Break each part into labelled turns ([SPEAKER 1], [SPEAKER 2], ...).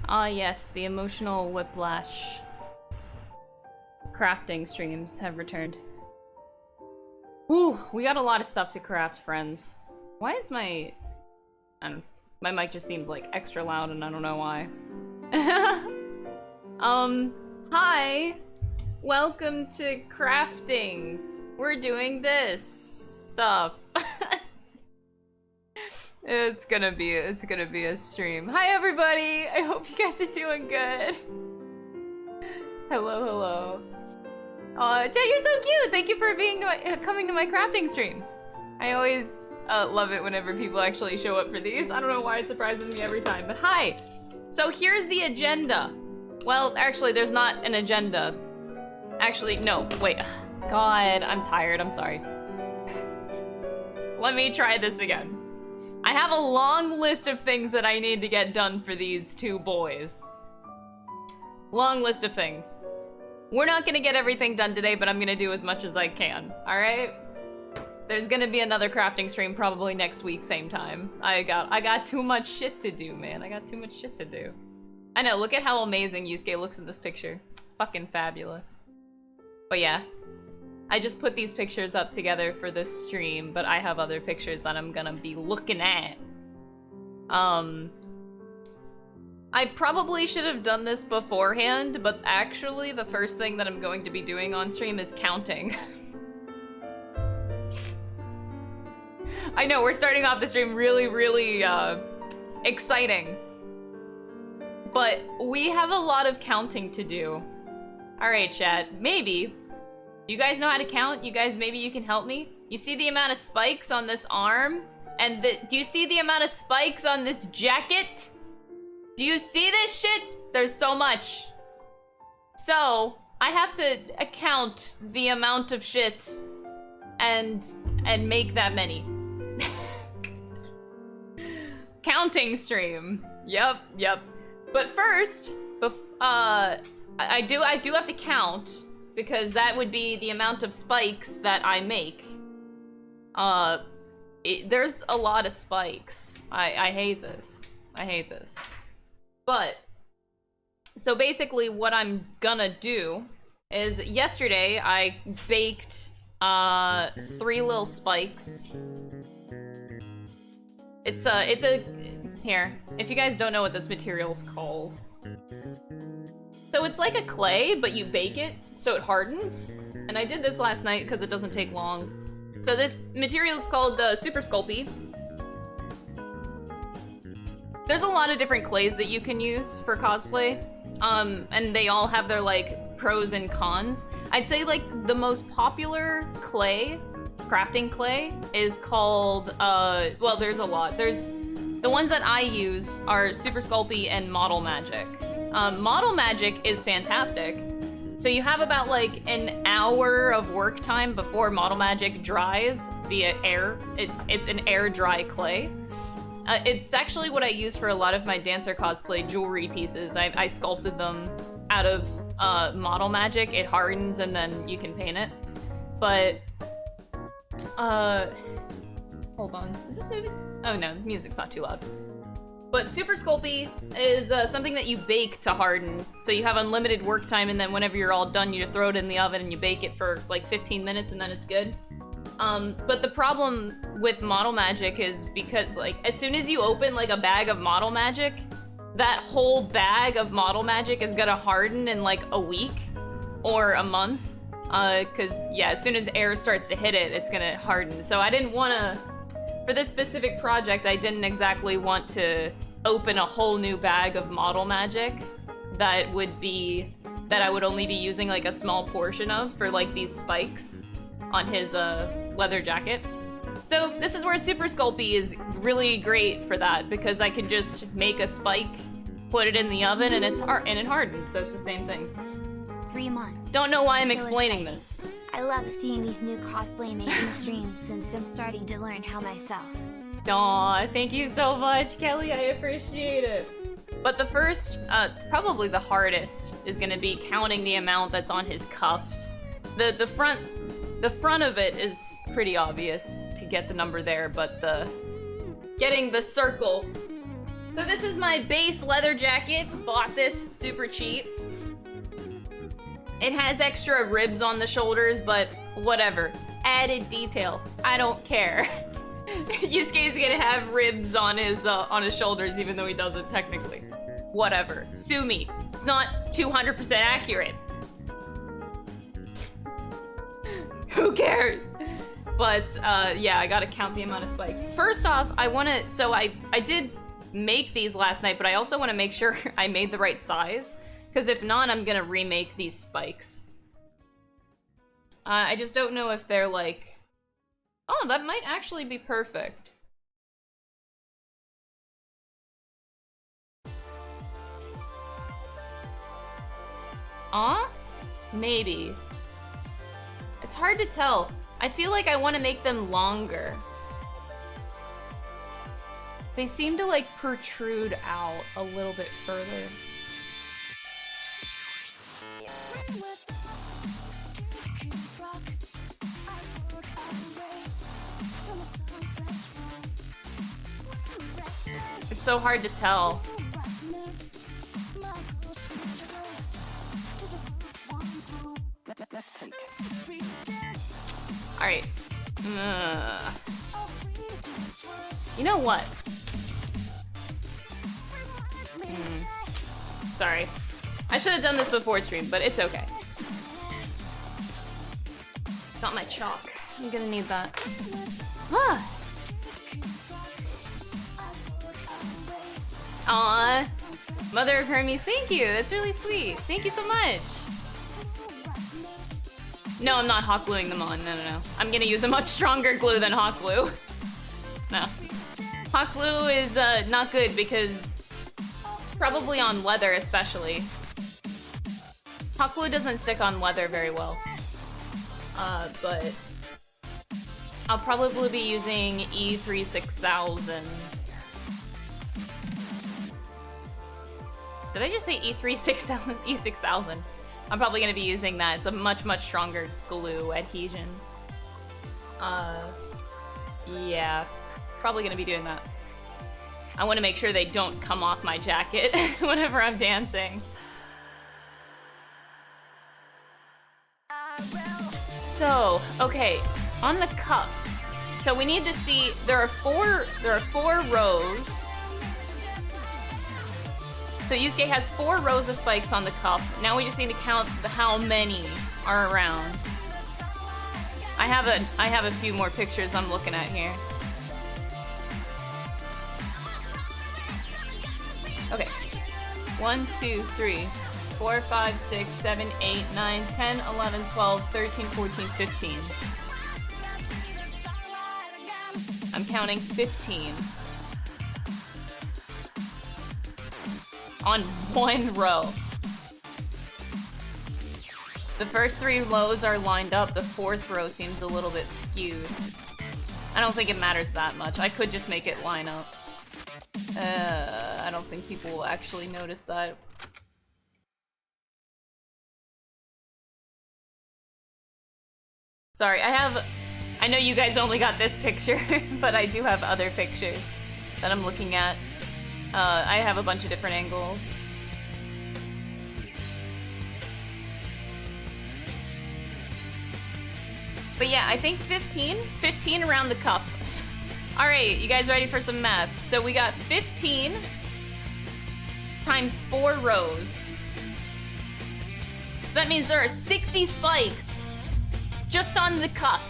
[SPEAKER 1] Ah yes, the emotional whiplash crafting streams have returned. Whew, we got a lot of stuff to craft, friends. Why is my... my mic just seems like extra loud and I don't know why. Hi! Welcome to crafting. We're doing this stuff. It's gonna be a stream. Hi everybody! I hope you guys are doing good. Hello, hello. Jet, you're so cute! Thank you for coming to my crafting streams. I always love it whenever people actually show up for these. I don't know why it surprises me every time, but hi! So here's the agenda. Well, actually, there's not an agenda. Actually, no, wait. God, I'm tired, I'm sorry. Let me try this again. I have a long list of things that I need to get done for these two boys. Long list of things. We're not gonna get everything done today, but I'm gonna do as much as I can, alright? There's gonna be another crafting stream probably next week, same time. I got too much shit to do, man. I got too much shit to do. I know, look at how amazing Yusuke looks in this picture. Fucking fabulous. But yeah. I just put these pictures up together for this stream, but I have other pictures that I'm gonna be looking at. I probably should have done this beforehand, but actually the first thing that I'm going to be doing on stream is counting. I know, we're starting off the stream really, exciting. But we have a lot of counting to do. Alright, chat, maybe. Do you guys know how to count? You guys, maybe you can help me? You see the amount of spikes on this arm? And do you see the amount of spikes on this jacket? Do you see this shit? There's so much. So, I have to account the amount of shit and make that many. Counting stream. Yep. But first, I do have to count, because that would be the amount of spikes that I make. There's a lot of spikes. I hate this. I hate this. But, so basically what I'm gonna do is, yesterday I baked 3 little spikes. Here, if you guys don't know what this material's called. So it's like a clay, but you bake it so it hardens. And I did this last night because it doesn't take long. So this material is called Super Sculpey. There's a lot of different clays that you can use for cosplay. And they all have their like pros and cons. I'd say like the most popular clay, crafting clay, is called, well, there's a lot. The ones that I use are Super Sculpey and Model Magic. Model Magic is fantastic. So you have about like an hour of work time before Model Magic dries via air. It's an air dry clay. It's actually what I use for a lot of my dancer cosplay jewelry pieces. I sculpted them out of Model Magic. It hardens and then you can paint it. But, hold on. Is this movie? Oh no, the music's not too loud. But Super Sculpey is something that you bake to harden. So you have unlimited work time, and then whenever you're all done, you just throw it in the oven and you bake it for like 15 minutes and then it's good. But the problem with Model Magic is because like as soon as you open like a bag of Model Magic, that whole bag of Model Magic is gonna harden in like a week or a month. Cause yeah, as soon as air starts to hit it, it's gonna harden. So I didn't wanna, for this specific project, I didn't exactly want to open a whole new bag of Model Magic that I would only be using like a small portion of for like these spikes on his leather jacket. So this is where Super Sculpey is really great for that, because I can just make a spike, put it in the oven, and it hardens, so it's the same thing.
[SPEAKER 2] 3 months.
[SPEAKER 1] Don't know why I'm explaining this.
[SPEAKER 2] I love seeing these new cosplay making streams since I'm starting to learn how myself.
[SPEAKER 1] Aw, thank you so much, Kelly, I appreciate it. But the first, probably the hardest, is gonna be counting the amount that's on his cuffs. The front of it is pretty obvious to get the number there, but getting the circle So this is my base leather jacket. Bought this super cheap. It has extra ribs on the shoulders, but whatever. Added detail. I don't care. Yusuke is gonna have ribs on his shoulders, even though he doesn't technically. Whatever. Sue me. It's not 200% accurate. Who cares? But yeah, I gotta count the amount of spikes. First off, so I did make these last night, but I also want to make sure I made the right size, because if not, I'm gonna remake these spikes. I just don't know if they're like... Oh, that might actually be perfect. Maybe. It's hard to tell. I feel like I want to make them longer. They seem to like protrude out a little bit further. It's so hard to tell.
[SPEAKER 3] Let's take.
[SPEAKER 1] All right. You know what? Sorry. I should have done this before stream, but it's okay. Got my chalk. I'm gonna need that. Aw. Mother of Hermes, thank you. That's really sweet. Thank you so much. No, I'm not hot gluing them on. No. I'm gonna use a much stronger glue than hot glue. No. Hot glue is not good because probably on leather especially. Hot glue doesn't stick on leather very well. But I'll probably be using E36000. Did I just say E36000? E6000. I'm probably gonna be using that. It's a much stronger glue adhesion. Yeah, probably gonna be doing that. I want to make sure they don't come off my jacket whenever I'm dancing. So, okay, on the cup. So we need to see, there are four rows. So Yusuke has 4 rows of spikes on the cup. Now we just need to count how many are around. I have a few more pictures I'm looking at here. Okay. 1, 2, 3, 4, 5, 6, 7, 8, 9, 10, 11, 12, 13, 14, 15. I'm counting 15. On one row. The first 3 rows are lined up. The 4th row seems a little bit skewed. I don't think it matters that much. I could just make it line up. I don't think people will actually notice that. Sorry, I know you guys only got this picture, but I do have other pictures that I'm looking at. I have a bunch of different angles. But yeah, I think 15 around the cup. All right, you guys ready for some math? So we got 15 times 4 rows. So that means there are 60 spikes just on the cup.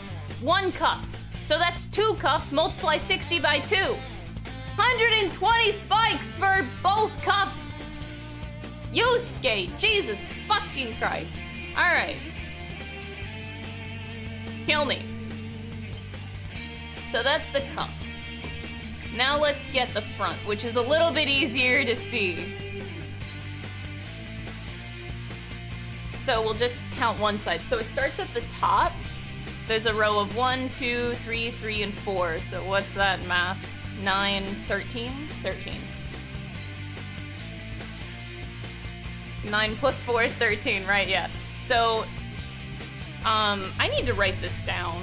[SPEAKER 1] 1 cup. So that's 2 cups, multiply 60 by 2. 120 spikes for both cups. Yusuke, Jesus fucking Christ. All right. Kill me. So that's the cups. Now let's get the front, which is a little bit easier to see. So we'll just count one side. So it starts at the top. There's a row of 1, 2, 3, 3, and 4. So what's that math? 9, 13? 13. 9 plus 4 is 13, right? Yeah. So, I need to write this down.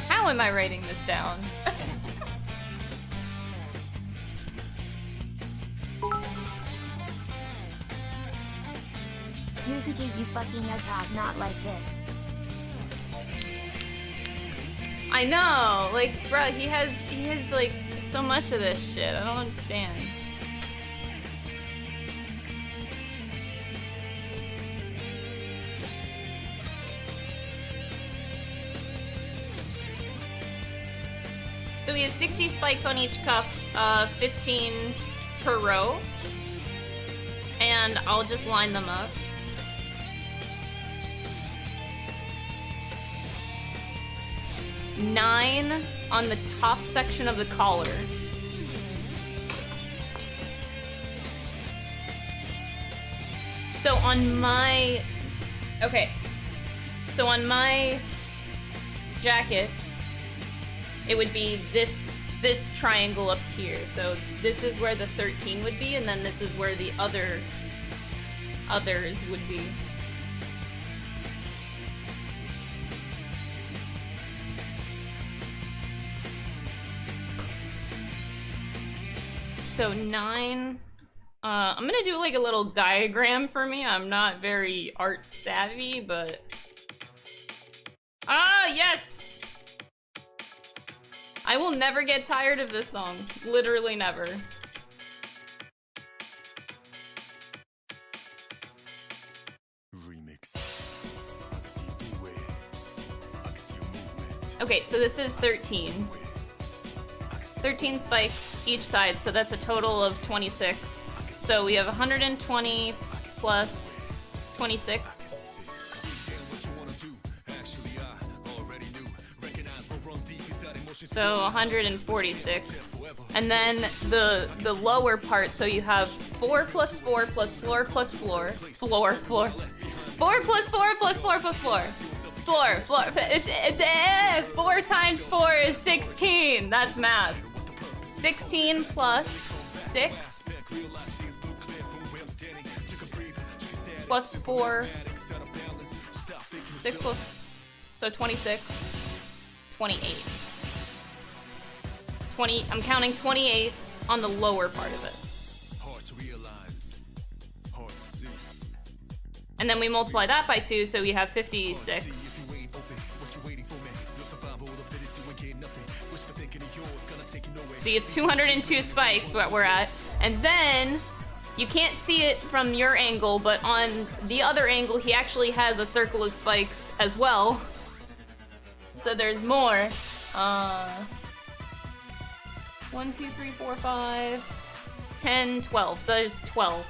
[SPEAKER 1] How How am I writing this down?
[SPEAKER 2] Yusuke, you fucking no talk not like this.
[SPEAKER 1] I know, like, bruh, he has like so much of this shit. I don't understand. So he has 60 spikes on each cuff, 15 per row. And I'll just line them up. Nine on the top section of the collar. So on my... Okay. So on my jacket, it would be this triangle up here. So this is where the 13 would be, and then this is where the others would be. So 9, I'm gonna do like a little diagram for me. I'm not very art savvy, but... Ah, yes! I will never get tired of this song. Literally never. Okay, so this is 13. 13 spikes each side, so that's a total of 26. So we have 120 plus 26. So 146. And then the lower part, so you have 4 plus 4 plus floor plus floor. 4 plus 4 plus 4 plus floor. 4 times 4 is 16. That's math. 16 plus 6 plus 4. 6 plus... So 26. 28. 20... I'm counting 28 on the lower part of it. And then we multiply that by 2, so we have 56. So you have 202 spikes, what we're at. And then, you can't see it from your angle, but on the other angle, he actually has a circle of spikes as well. So there's more. 1, 2, 3, 4, 5, 10, 12. So there's 12.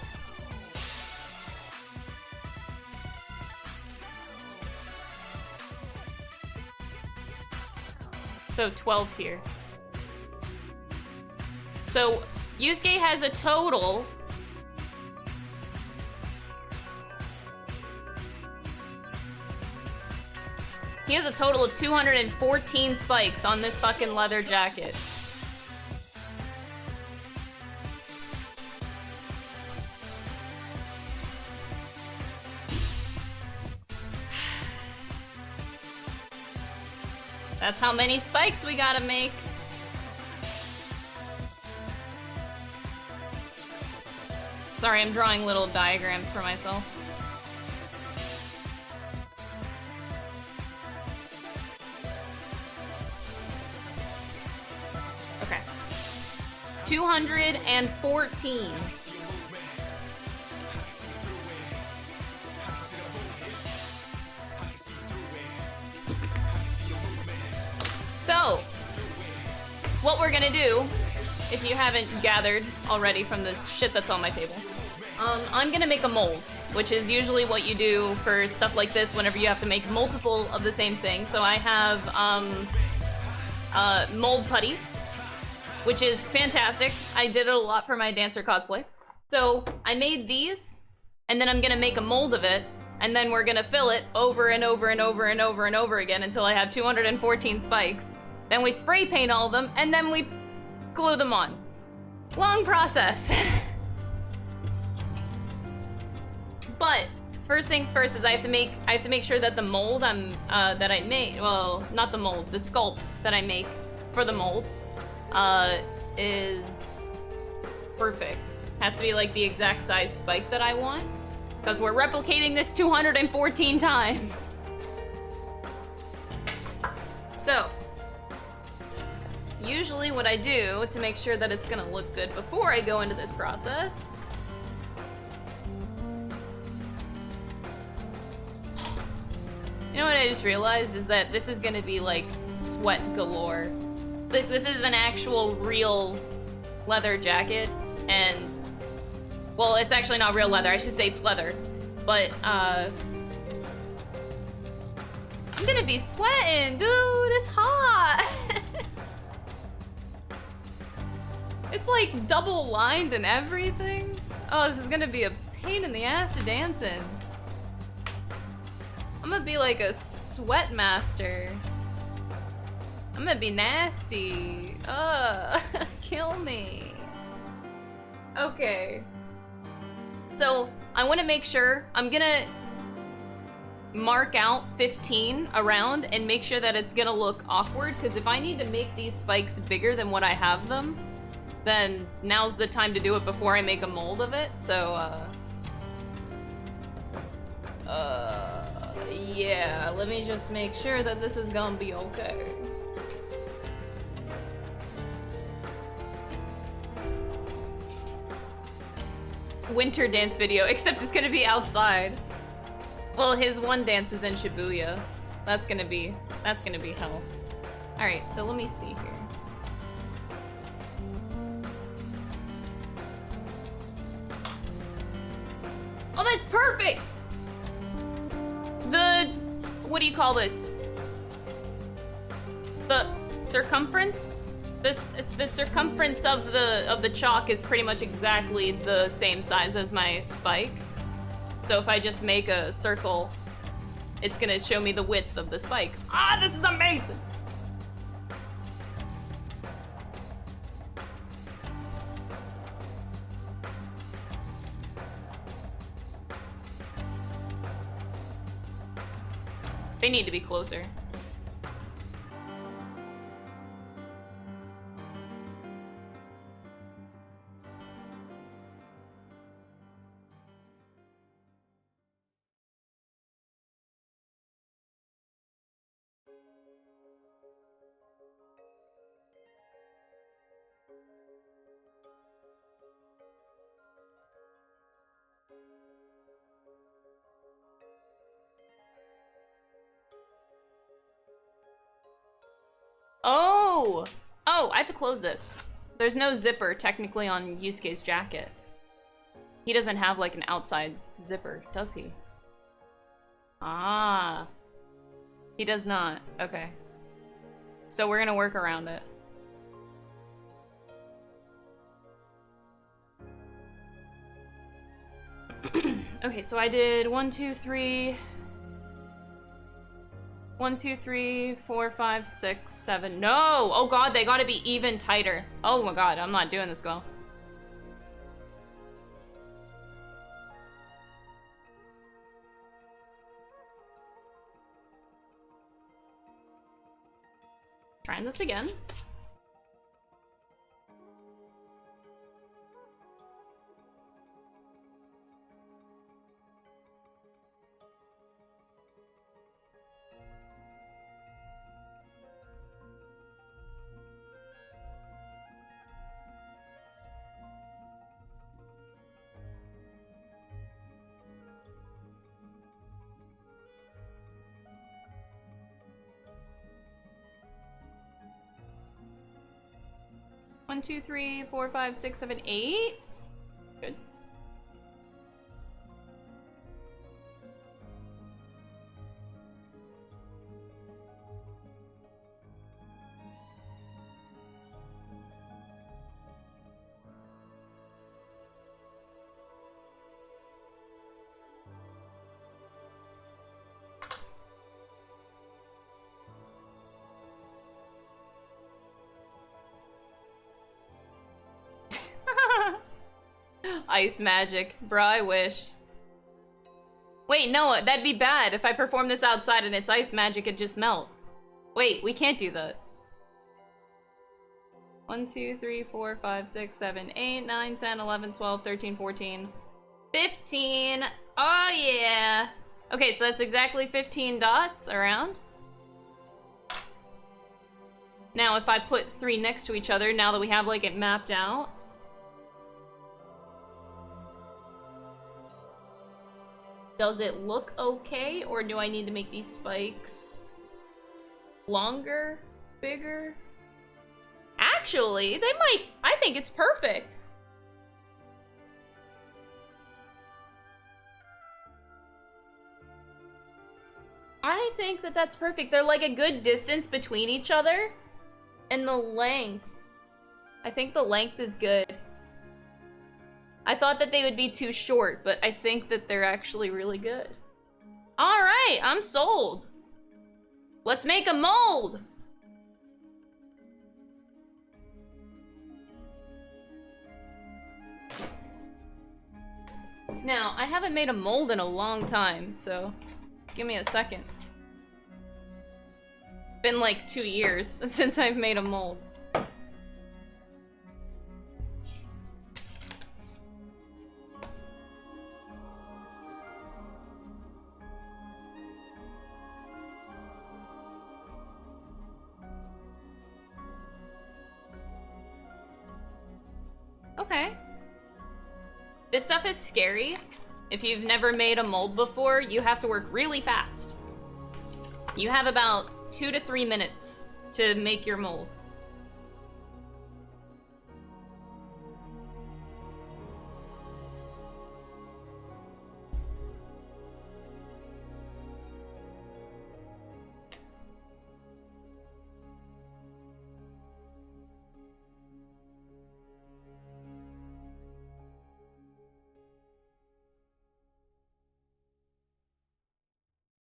[SPEAKER 1] So 12 here. So Yusuke has a total of 214 spikes on this fucking leather jacket. That's how many spikes we gotta make. Sorry, I'm drawing little diagrams for myself. Okay. 214. So, what we're gonna do, if you haven't gathered already from this shit that's on my table, I'm gonna make a mold, which is usually what you do for stuff like this whenever you have to make multiple of the same thing. So I have mold putty, which is fantastic. I did it a lot for my dancer cosplay. So I made these, and then I'm gonna make a mold of it, and then we're gonna fill it over and over and over and over and over again until I have 214 spikes. Then we spray paint all of them, and then we glue them on. Long process. But first things first is I have to make sure that the mold that I made, well, not the mold, the sculpt that I make for the mold is perfect. Has to be like the exact size spike that I want, because we're replicating this 214 times. So, usually what I do to make sure that it's gonna look good before I go into this process, you know what I just realized is that this is gonna be like sweat galore. Like, this is an actual real leather jacket, and well, it's actually not real leather, I should say pleather, but I'm gonna be sweating, dude, it's hot. It's like double lined and everything. Oh, this is gonna be a pain in the ass to dance in. I'm gonna be like a sweat master. I'm gonna be nasty. Ugh, kill me. Okay. So, I wanna make sure, I'm gonna mark out 15 around and make sure that it's gonna look awkward, because if I need to make these spikes bigger than what I have them, then now's the time to do it before I make a mold of it, so, yeah, let me just make sure that this is gonna be okay. Winter dance video, except it's gonna be outside. Well, his one dance is in Shibuya. That's gonna be hell. Alright, so let me see here. Oh, that's perfect! What do you call this? The circumference? The circumference of the chalk is pretty much exactly the same size as my spike. So if I just make a circle, it's gonna show me the width of the spike. Ah, this is amazing! They need to be closer. Oh! Oh, I have to close this. There's no zipper technically on Yusuke's jacket. He doesn't have like an outside zipper, does he? Ah. He does not. Okay. So we're gonna work around it. Okay, so I did 1, 2, 3... 1, 2, 3, 4, 5, 6, 7. No! Oh god, they gotta be even tighter. Oh my god, I'm not doing this well. Trying this again. One, two, three, 4, 5, 6, 7, 8. Good. Ice magic. Bruh, I wish. Wait, no, that'd be bad. If I perform this outside and it's ice magic, it'd just melt. Wait, we can't do that. 1, 2, 3, 4, 5, 6, 7, 8, 9, 10, 11, 12, 13, 14, 15. Oh, yeah. Okay, so that's exactly 15 dots around. Now, if I put 3 next to each other, now that we have, like, it mapped out. Does it look okay, or do I need to make these spikes longer, bigger? Actually, they might... I think it's perfect. I think that that's perfect. They're like a good distance between each other. And the length. I think the length is good. I thought that they would be too short, but I think that they're actually really good. All right, I'm sold. Let's make a mold. Now, I haven't made a mold in a long time, so give me a second. Been like 2 years since I've made a mold. Okay. This stuff is scary. If you've never made a mold before, you have to work really fast. You have about 2 to 3 minutes to make your mold.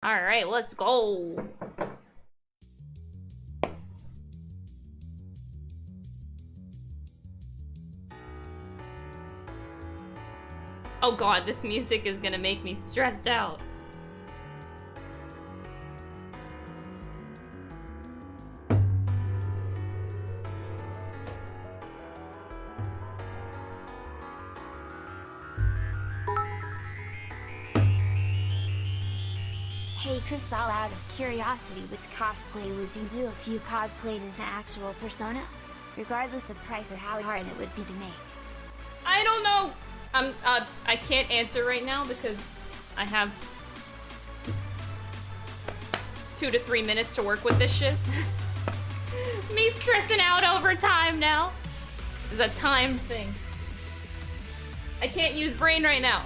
[SPEAKER 1] All right, let's go. Oh god, this music is gonna make me stressed out.
[SPEAKER 2] Hey Crystal, out of curiosity, which cosplay would you do if you cosplayed as the actual persona? Regardless of price or how hard it would be to make.
[SPEAKER 1] I don't know. I can't answer right now because I have 2 to 3 minutes to work with this shit. Me stressing out over time now. It's a time thing. I can't use brain right now.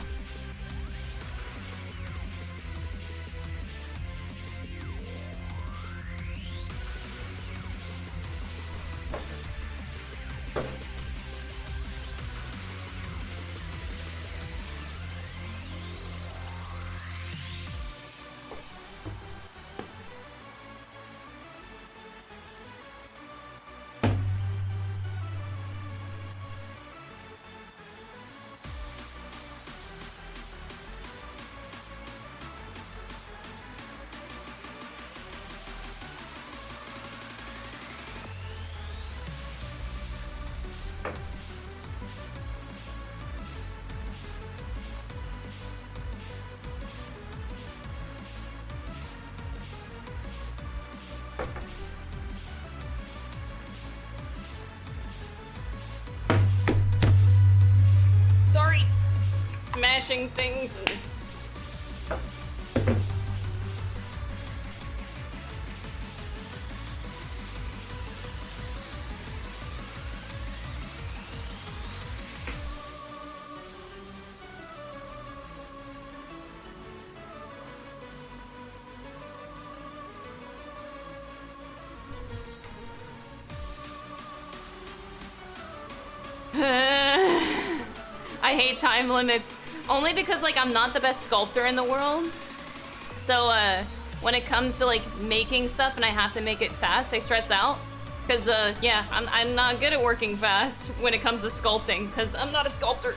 [SPEAKER 1] Smashing things and... I hate time limits. Only because, like, I'm not the best sculptor in the world. So, when it comes to, like, making stuff and I have to make it fast, I stress out. Because, yeah, I'm not good at working fast when it comes to sculpting, because I'm not a sculptor.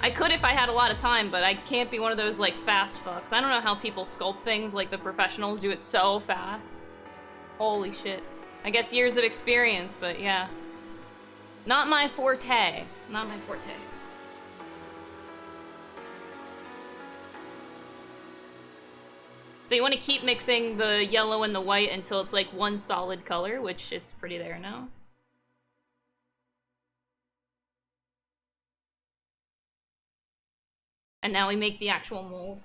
[SPEAKER 1] I could if I had a lot of time, but I can't be one of those, like, fast fucks. I don't know how people sculpt things like the professionals do it so fast. Holy shit. I guess years of experience, but yeah. Not my forte. Not my forte. So you want to keep mixing the yellow and the white until it's like one solid color, which it's pretty there now. And now we make the actual mold.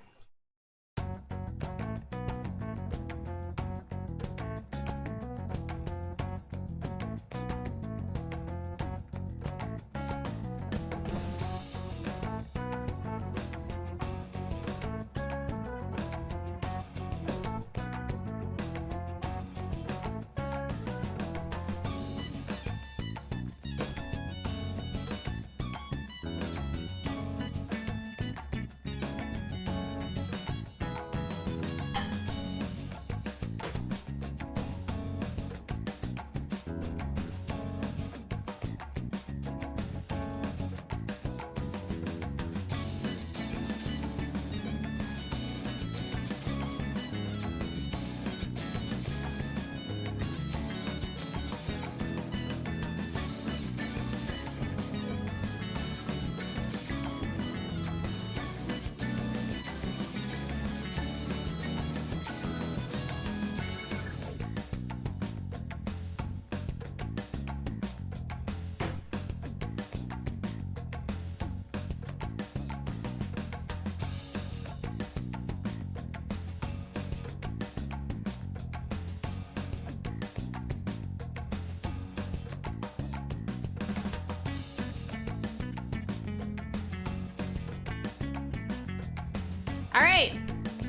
[SPEAKER 1] All right,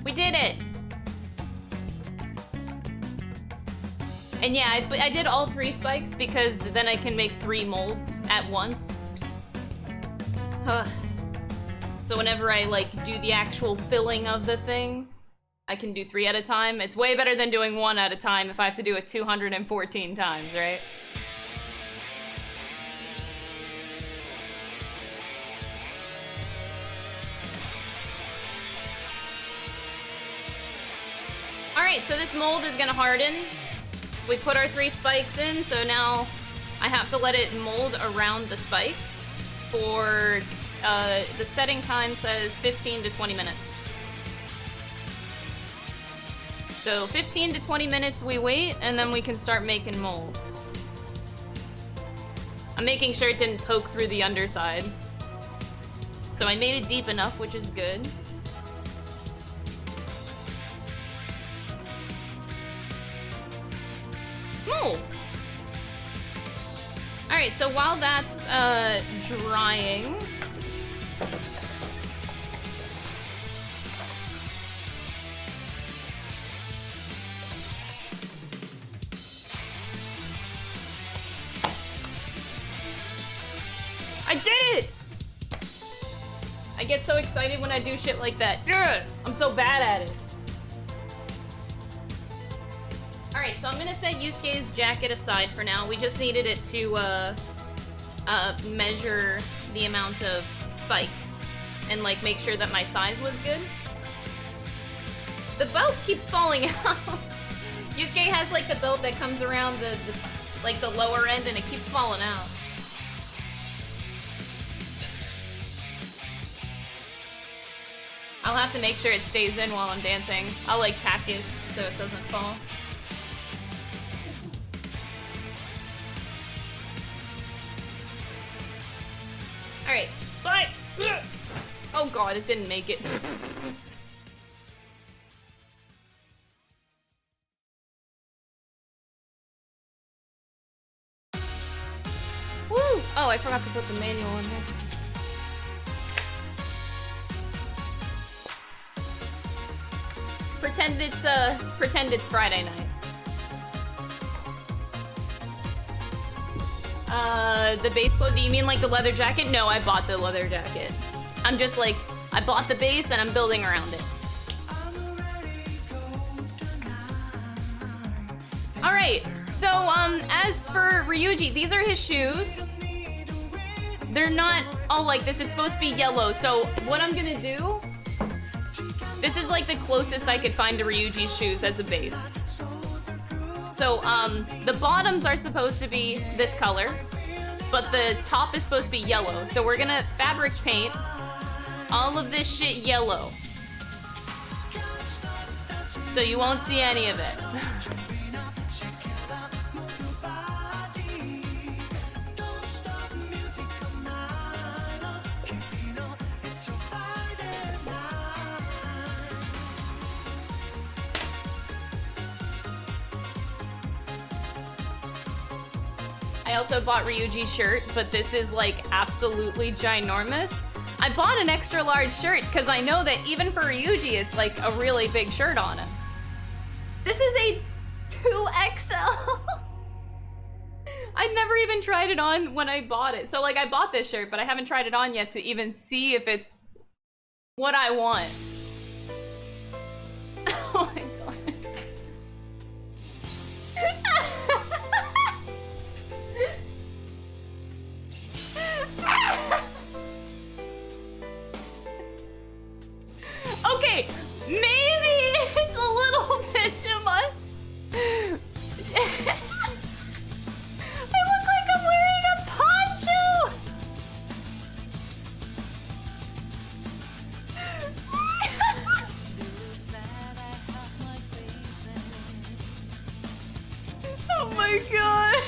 [SPEAKER 1] we did it. And yeah, I did all 3 spikes because then I can make 3 molds at once. So whenever I like do the actual filling of the thing, I can do 3 at a time. It's way better than doing 1 at a time if I have to do it 214 times, right? Alright, so this mold is gonna harden. We put our 3 spikes in, so now I have to let it mold around the spikes for, the setting time says 15 to 20 minutes. So 15 to 20 minutes we wait, and then we can start making molds. I'm making sure it didn't poke through the underside. So I made it deep enough, which is good. Mold. Alright, so while that's drying, I did it! I get so excited when I do shit like that. Ugh, I'm so bad at it. Alright, so I'm gonna set Yusuke's jacket aside for now. We just needed it to measure the amount of spikes and like make sure that my size was good. The belt keeps falling out. Yusuke has like the belt that comes around the lower end and it keeps falling out. I'll have to make sure it stays in while I'm dancing. I'll like tack it so it doesn't fall. Alright, bye! Oh god, it didn't make it. Woo! Oh, I forgot to put the manual in here. Pretend it's Friday night. The base clothes, do you mean like the leather jacket? No, I bought the leather jacket. I'm just like, I bought the base and I'm building around it. Alright, so, as for Ryuji, these are his shoes. they're not all like this. It's supposed to be yellow. So what I'm gonna do, this is like the closest I could find to Ryuji's shoes as a base. So the bottoms are supposed to be this color, but the top is supposed to be yellow. So we're gonna fabric paint all of this shit yellow. So you won't see any of it. I also bought Ryuji's shirt, but this is like absolutely ginormous. I bought an extra large shirt because I know that even for Ryuji, it's like a really big shirt on him. This is a 2XL. I'd never even tried it on when I bought it. So like I bought this shirt, but I haven't tried it on yet to even see if it's what I want. Oh my god. Okay, maybe it's a little bit too much. I look like I'm wearing a poncho. Oh my god.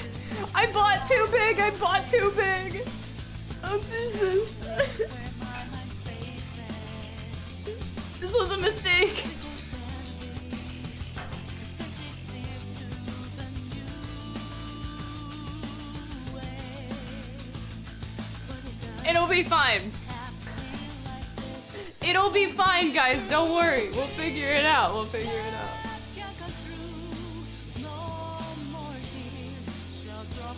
[SPEAKER 1] I bought too big. I bought too big. Oh Jesus. This was a mistake. It'll be fine. It'll be fine, guys. Don't worry. We'll figure it out. We'll figure it out.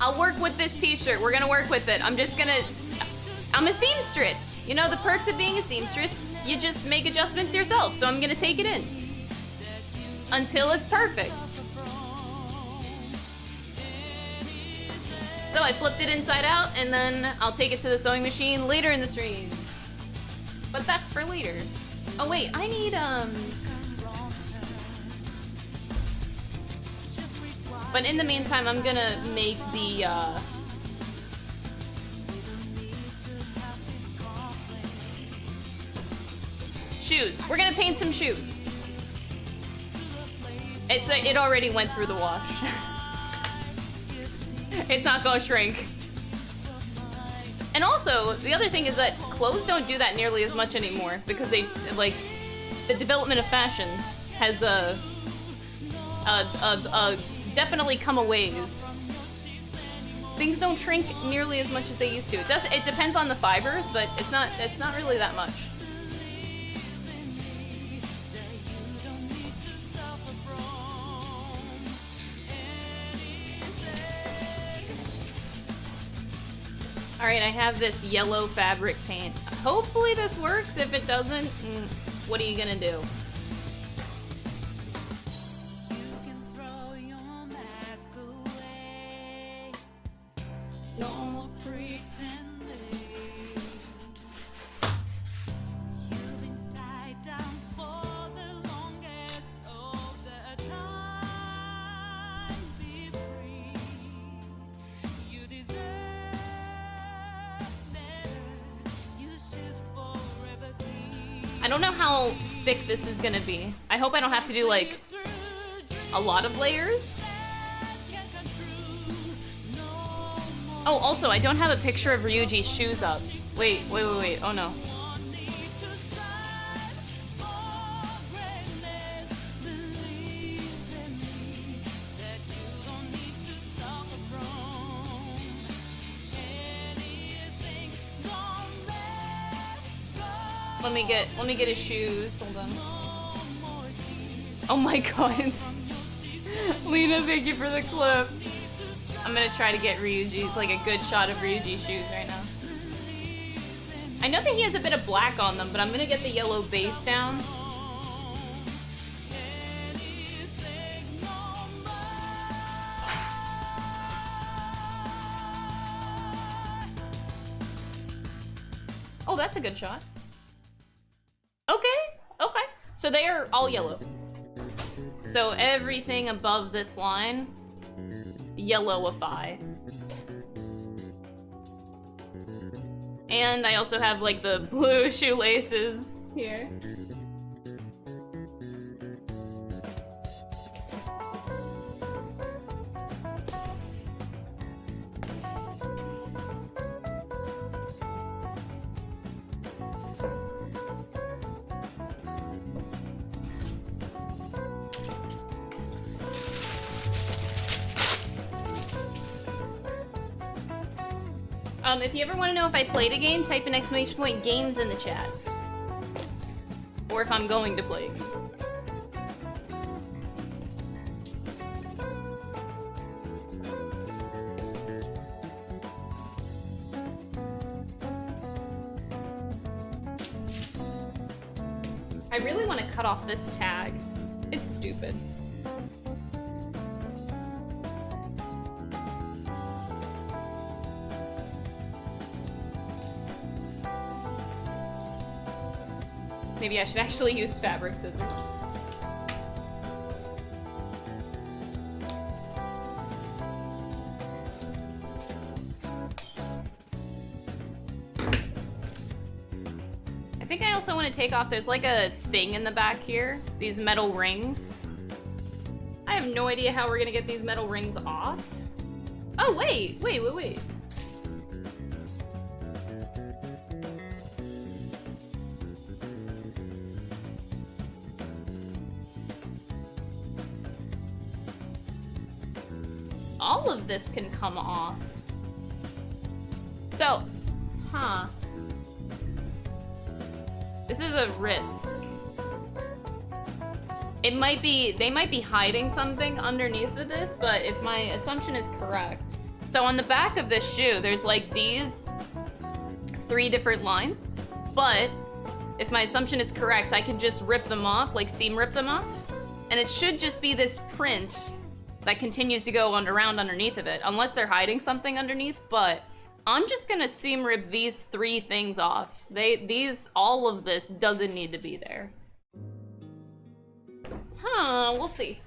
[SPEAKER 1] I'll work with this t-shirt. We're gonna work with it. I'm a seamstress. You know, the perks of being a seamstress, you just make adjustments yourself. So I'm gonna take it in until it's perfect. So I flipped it inside out and then I'll take it to the sewing machine later in the stream. But that's for later. Oh wait, I need but in the meantime, I'm gonna make the shoes. We're gonna paint some shoes. It already went through the wash. It's not gonna shrink. And also, the other thing is that clothes don't do that nearly as much anymore because they, like, the development of fashion has definitely come a ways. Things don't shrink nearly as much as they used to. It depends on the fibers, but it's not really that much. All right, I have this yellow fabric paint. Hopefully this works. If it doesn't, what are you gonna do? No pretending. You've been tied down for the longest of the time. Be free. You deserve better. You should forever be. I don't know how thick this is gonna be. I hope I don't have to do like a lot of layers. Oh, also, I don't have a picture of Ryuji's shoes up. Wait. Oh no. Let me get his shoes. Hold on. Oh my god. Lena, thank you for the clip. I'm gonna try to get Ryuji's, like a good shot of Ryuji's shoes right now. I know that he has a bit of black on them, but I'm gonna get the yellow base down. Oh, that's a good shot. Okay, okay. So they are all yellow. So everything above this line, yellowify. And I also have like the blue shoelaces here. If you ever want to know if I played a game, type an exclamation point games in the chat. Or if I'm going to play a game. I really want to cut off this tag. It's stupid. Maybe I should actually use fabric scissors. I think I also want to take off, there's like a thing in the back here, these metal rings. I have no idea how we're gonna get these metal rings off. Oh, wait. All of this can come off. So, this is a risk. It might be, they might be hiding something underneath of this, but if my assumption is correct. So on the back of this shoe, there's like these 3 different lines, but if my assumption is correct, I can just rip them off, like seam rip them off, and it should just be this print that continues to go around underneath of it, unless they're hiding something underneath, but I'm just gonna seam rip these 3 things off. All of this doesn't need to be there. We'll see.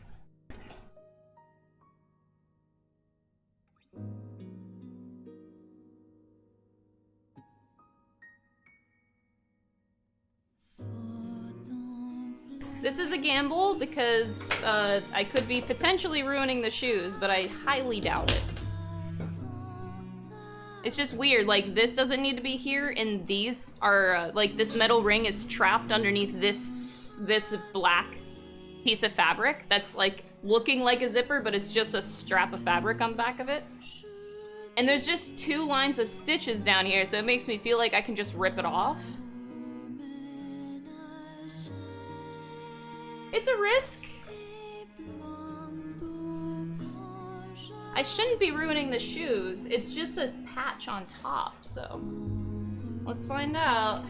[SPEAKER 1] This is a gamble because I could be potentially ruining the shoes, but I highly doubt it. It's just weird, like this doesn't need to be here, and these are, like this metal ring is trapped underneath this black piece of fabric that's like looking like a zipper, but it's just a strap of fabric on the back of it. And there's just 2 lines of stitches down here, so it makes me feel like I can just rip it off. It's a risk. I shouldn't be ruining the shoes. It's just a patch on top, so let's find out.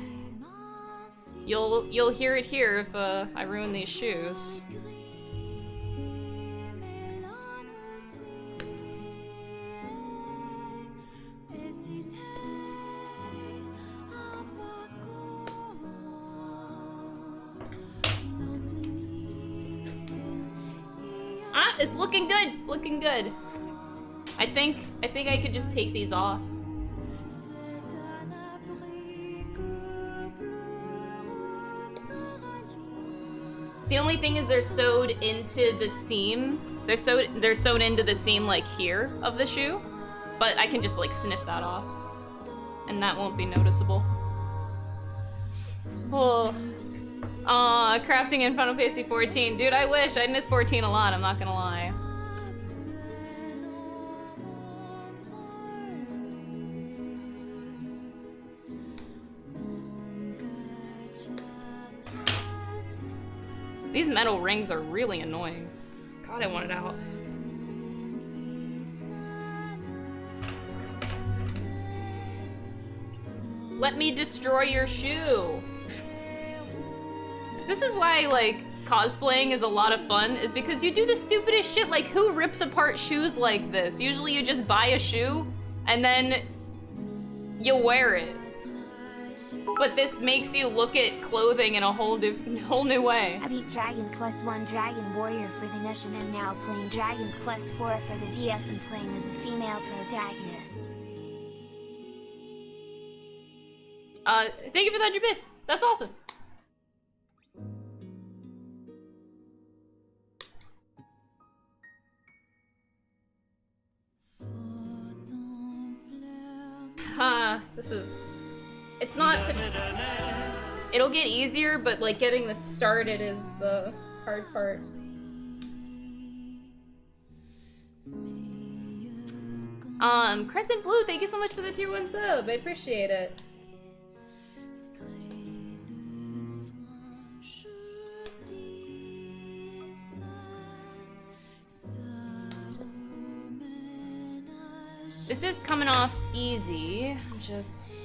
[SPEAKER 1] You'll hear it here if I ruin these shoes. It's looking good. It's looking good. I think I could just take these off. The only thing is they're sewed into the seam. They're sewed into the seam like here of the shoe, but I can just like snip that off, and that won't be noticeable. Oh. Aw, crafting in Final Fantasy 14. Dude, I wish. I miss 14 a lot, I'm not gonna lie. These metal rings are really annoying. God, I want it out. Let me destroy your shoe. This is why, like, cosplaying is a lot of fun, is because you do the stupidest shit. Like, who rips apart shoes like this? Usually you just buy a shoe, and then you wear it. But this makes you look at clothing in a whole new way.
[SPEAKER 2] I beat Dragon Quest 1 Dragon Warrior for the NES and am now playing Dragon Quest 4 for the DS and playing as a female protagonist.
[SPEAKER 1] Thank you for the 100 bits. That's awesome. This is... It's not... It'll get easier, but like getting this started is the hard part. Crescent Blue, thank you so much for the tier 1 sub. I appreciate it. This is coming off easy. Just...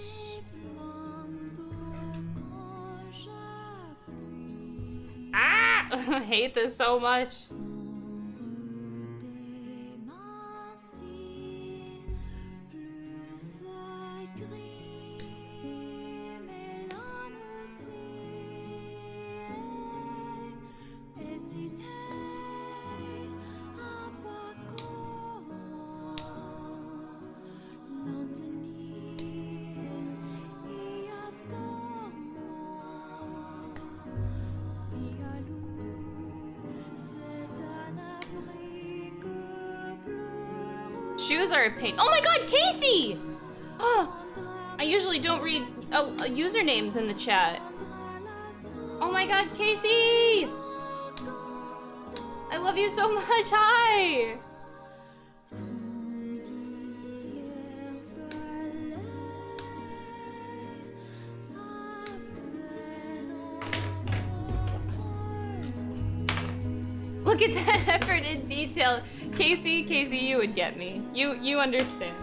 [SPEAKER 1] Ah! I hate this so much. Shoes are a pain. Oh my god, Casey! Oh, I usually don't read usernames in the chat. Oh my god, Casey! I love you so much, hi! Look at that effort in detail. Casey, you would get me. You understand.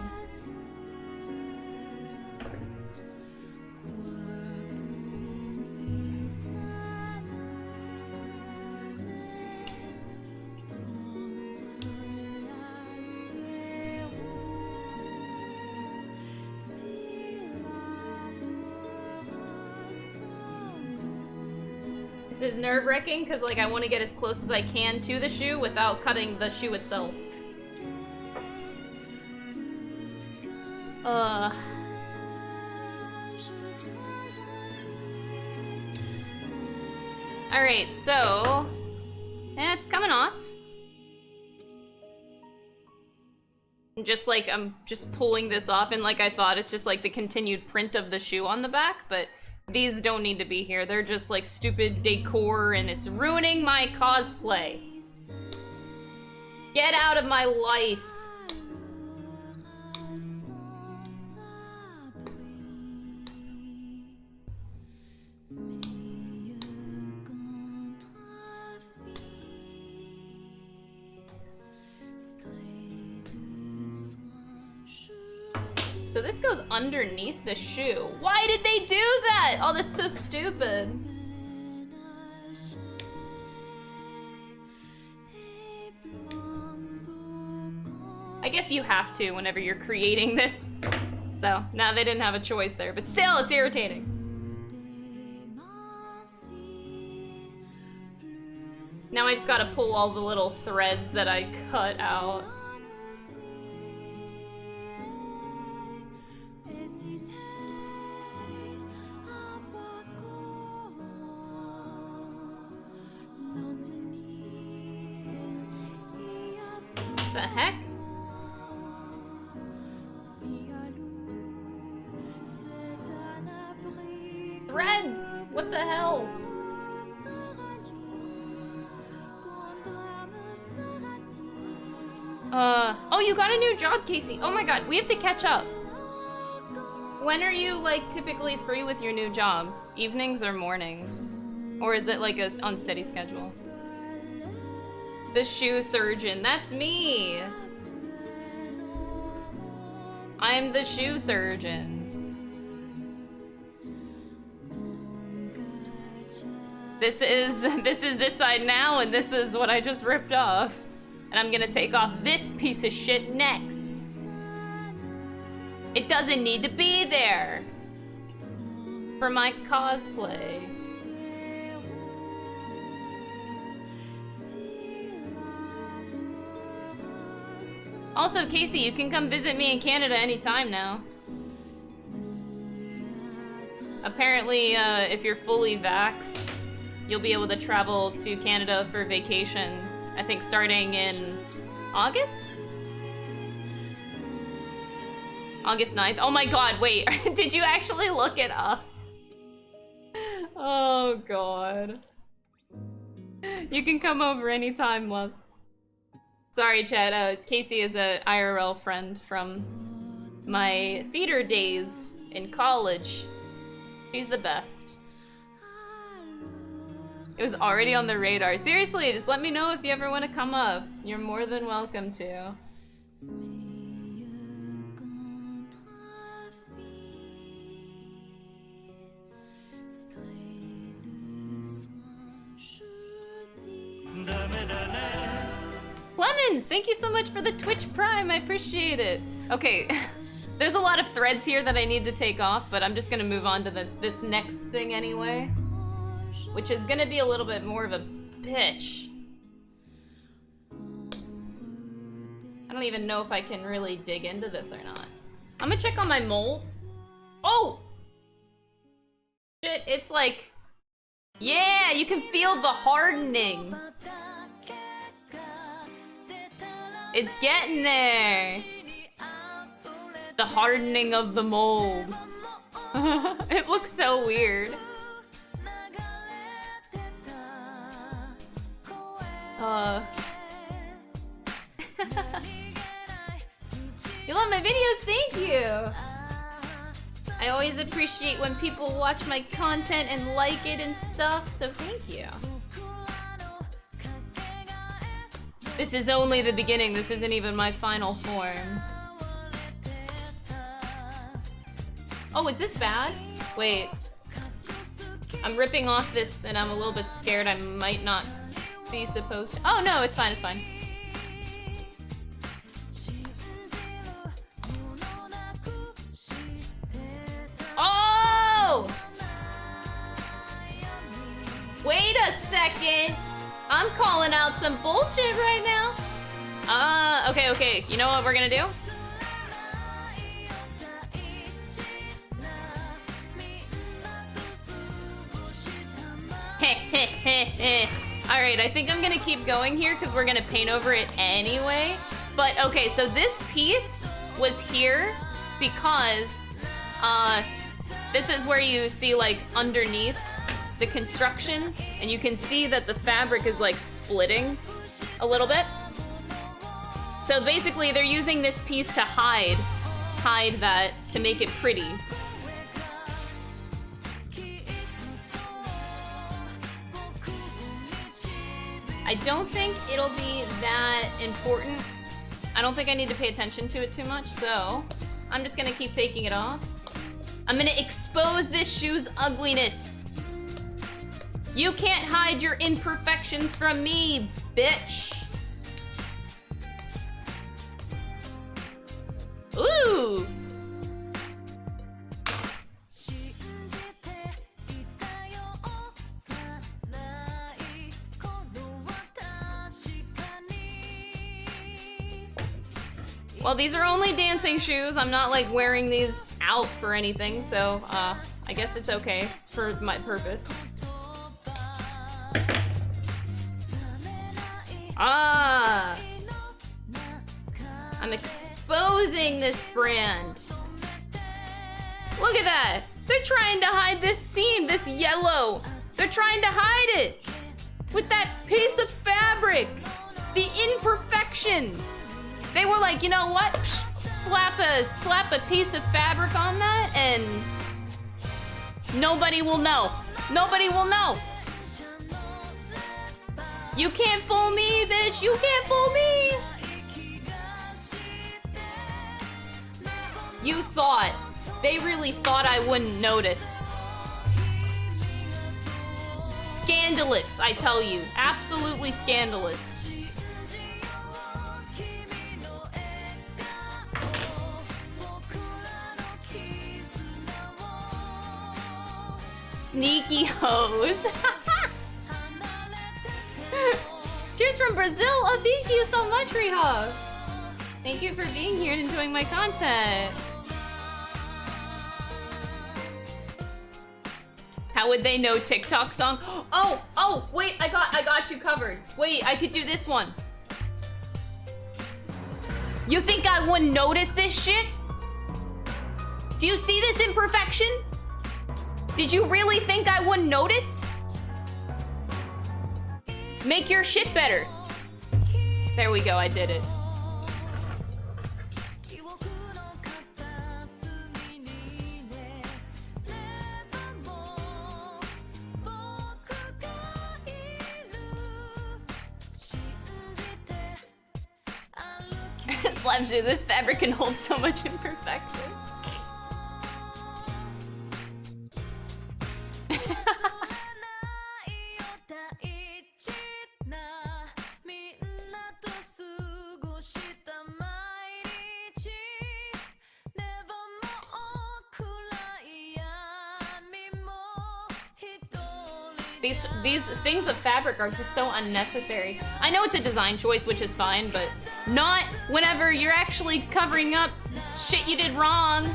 [SPEAKER 1] This is nerve-wracking because like I want to get as close as I can to the shoe without cutting the shoe itself. Alright, so... it's coming off. I'm just pulling this off, and like I thought, it's just like the continued print of the shoe on the back, but these don't need to be here. They're just like stupid decor, and it's ruining my cosplay. Get out of my life. So this goes underneath the shoe. Why did they do that? Oh, that's so stupid. I guess you have to whenever you're creating this. So, now they didn't have a choice there, but still, it's irritating. Now I just gotta pull all the little threads that I cut out. The heck? Threads! What the hell? Oh, you got a new job, Casey. Oh my god, we have to catch up. When are you, like, typically free with your new job? Evenings or mornings? Or is it, like, a unsteady schedule? The shoe surgeon. That's me! I'm the shoe surgeon. This is this side now, and this is what I just ripped off. And I'm gonna take off this piece of shit next. It doesn't need to be there. for my cosplay. Also, Casey, you can come visit me in Canada anytime now. Apparently, if you're fully vaxxed, you'll be able to travel to Canada for vacation, I think starting in August? August 9th? Oh my god, wait, did you actually look it up? Oh god. You can come over anytime, love. Sorry, Chad, Casey is a IRL friend from my theater days in college. She's the best. It was already on the radar. Seriously, just let me know if you ever want to come up. You're more than welcome to. Lemons, thank you so much for the Twitch Prime. I appreciate it. Okay, there's a lot of threads here that I need to take off, but I'm just gonna move on to this next thing anyway, which is gonna be a little bit more of a bitch. I don't even know if I can really dig into this or not. I'm gonna check on my mold. Oh! Shit, it's like... Yeah, you can feel the hardening. It's getting there. The hardening of the mold. It looks so weird. You love my videos? Thank you! I always appreciate when people watch my content and like it and stuff, so thank you. This is only the beginning, this isn't even my final form. Oh, is this bad? Wait. I'm ripping off this and I'm a little bit scared I might not be supposed to. Oh no, it's fine, it's fine. Oh! Wait a second. I'm calling out some bullshit right now. Okay. You know what we're gonna do? Alright, I think I'm gonna keep going here because we're gonna paint over it anyway. But okay, so this piece was here because this is where you see like underneath the construction, and you can see that the fabric is like splitting a little bit. So basically they're using this piece to hide that, to make it pretty. I don't think it'll be that important. I don't think I need to pay attention to it too much, so I'm just gonna keep taking it off. I'm gonna expose this shoe's ugliness. You can't hide your imperfections from me, bitch. Ooh. Well, these are only dancing shoes. I'm not like wearing these out for anything, so I guess it's okay for my purpose. I'm exposing this brand. Look at that. They're trying to hide this seam, this yellow. They're trying to hide it with that piece of fabric. The imperfection. They were like, you know what? Slap a piece of fabric on that and nobody will know. Nobody will know. You can't fool me, bitch. You can't fool me. You thought. They really thought I wouldn't notice. Scandalous, I tell you. Absolutely scandalous. Sneaky hoes. Cheers from Brazil. Oh, thank you so much, Riha. Thank you for being here and enjoying my content. How would they know TikTok song? Oh, wait, I got you covered. Wait, I could do this one. You think I wouldn't notice this shit? Do you see this imperfection? Did you really think I wouldn't notice? Make your shit better. There we go, I did it. Slimes do this fabric can hold so much imperfection. These things of fabric are just so unnecessary. I know it's a design choice, which is fine, but not whenever you're actually covering up shit you did wrong.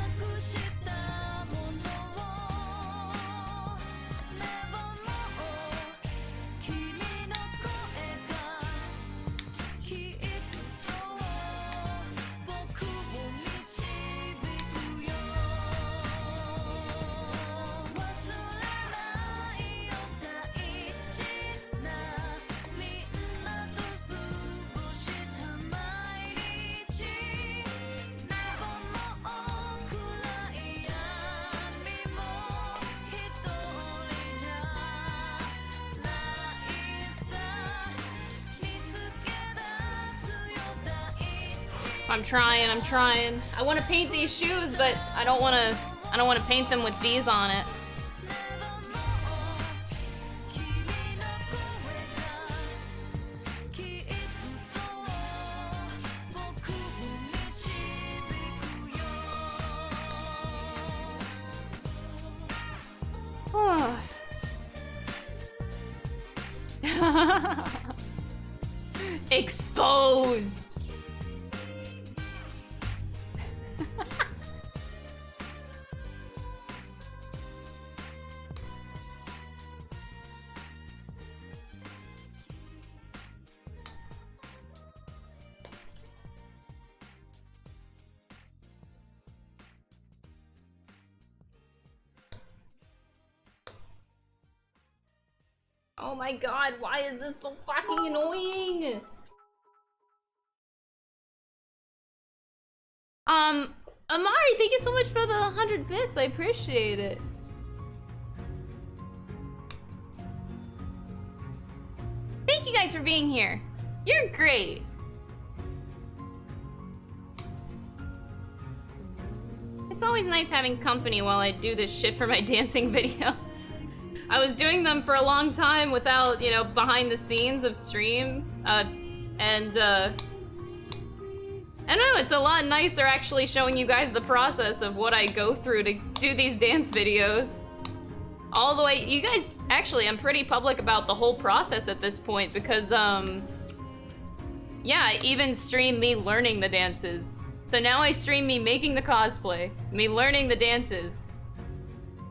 [SPEAKER 1] I'm trying. I want to paint these shoes, but I don't want to paint them with these on it. Exposed. Oh my god, why is this so fucking annoying? Amari, thank you so much for the 100 bits. I appreciate it. Thank you guys for being here. You're great. It's always nice having company while I do this shit for my dancing videos. I was doing them for a long time without, you know, behind the scenes of stream, I don't know, it's a lot nicer actually showing you guys the process of what I go through to do these dance videos. All the way, you guys, actually, I'm pretty public about the whole process at this point because, yeah, I even stream me learning the dances. So now I stream me making the cosplay, me learning the dances,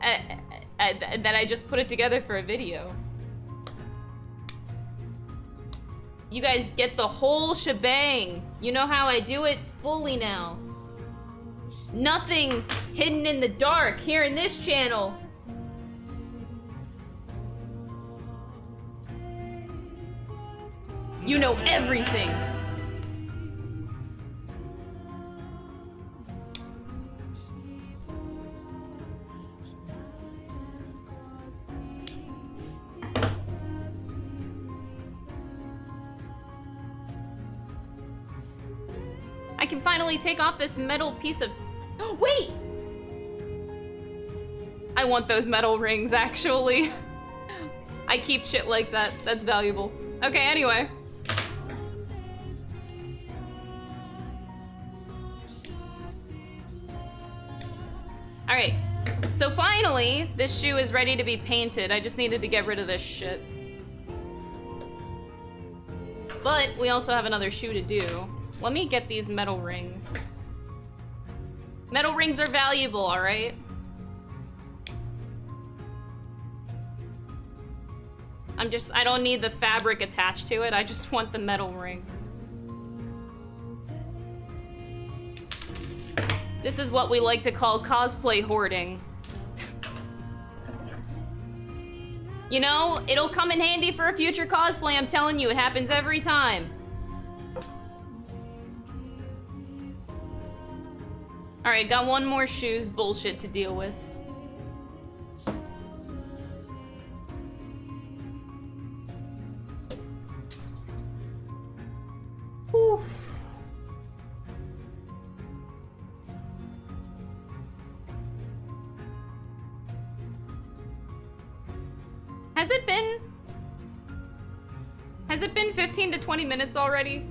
[SPEAKER 1] that I just put it together for a video. You guys get the whole shebang. You know how I do it fully now. Nothing hidden in the dark here in this channel. You know everything. I can finally take off this metal piece of... Oh, wait! I want those metal rings, actually. I keep shit like that. That's valuable. Okay, anyway. Alright, So finally, this shoe is ready to be painted. I just needed to get rid of this shit. But we also have another shoe to do. Let me get these metal rings. Metal rings are valuable, alright? I don't need the fabric attached to it. I just want the metal ring. This is what we like to call cosplay hoarding. You know, it'll come in handy for a future cosplay, I'm telling you, it happens every time. Alright, got one more shoes bullshit to deal with. Whew. Has it been 15 to 20 minutes already?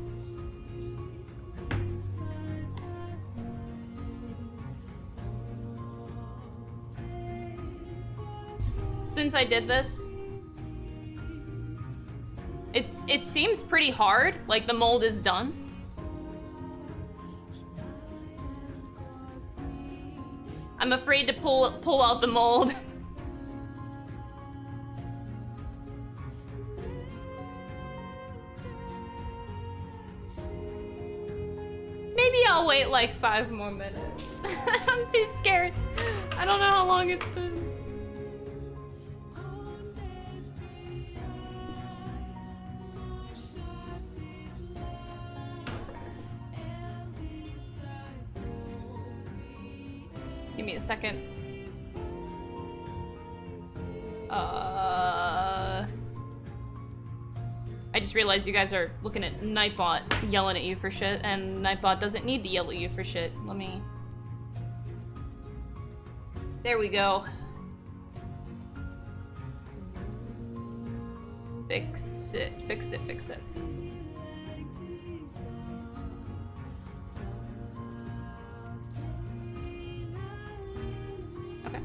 [SPEAKER 1] Since I did this? It seems pretty hard, like the mold is done. I'm afraid to pull out the mold. Maybe I'll wait like 5 more minutes. I'm too scared. I don't know how long it's been. Give me a second. I just realized you guys are looking at Nightbot yelling at you for shit, and Nightbot doesn't need to yell at you for shit. Let me... There we go. Fix it. Fixed it, fixed it. Okay.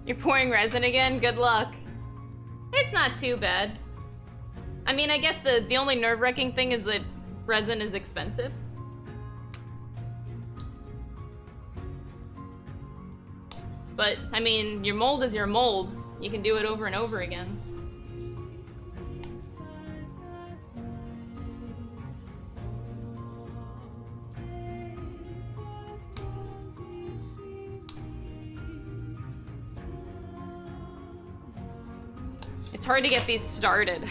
[SPEAKER 1] You're pouring resin again? Good luck. It's not too bad. I mean, I guess the only nerve-wracking thing is that resin is expensive. But, I mean, your mold is your mold. You can do it over and over again. It's hard to get these started.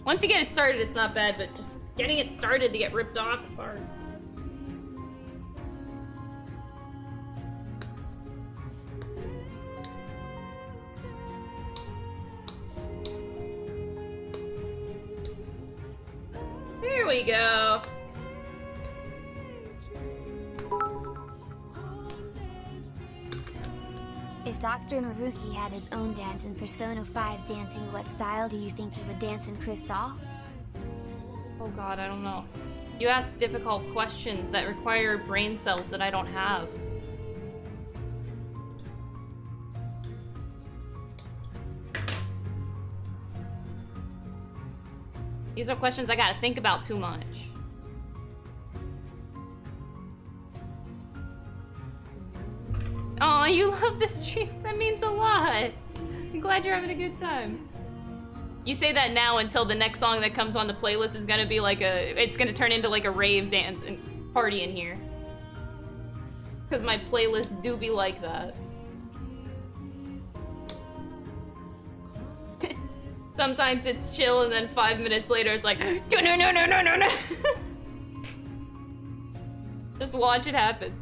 [SPEAKER 1] Once you get it started, it's not bad, but just getting it started to get ripped off is hard. There we go.
[SPEAKER 2] If Dr. Maruki had his own dance in Persona 5 dancing, what style do you think he would dance in Chris Saw?
[SPEAKER 1] Oh god, I don't know. You ask difficult questions that require brain cells that I don't have. These are questions I gotta think about too much. Oh, you love this stream. That means a lot. I'm glad you're having a good time. You say that now until the next song that comes on the playlist is gonna be like it's gonna turn into like a rave dance and party in here. Because my playlists do be like that. Sometimes it's chill and then 5 minutes later it's like, no. Just watch it happen.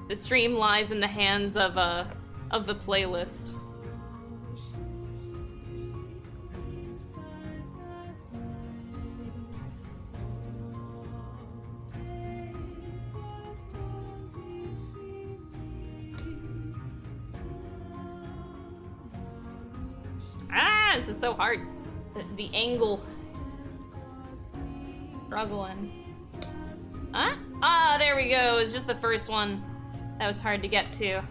[SPEAKER 1] The stream lies in the hands of the playlist. God, this is so hard. The angle. Struggling. Huh? Ah, there we go. It's just the first one that was hard to get to.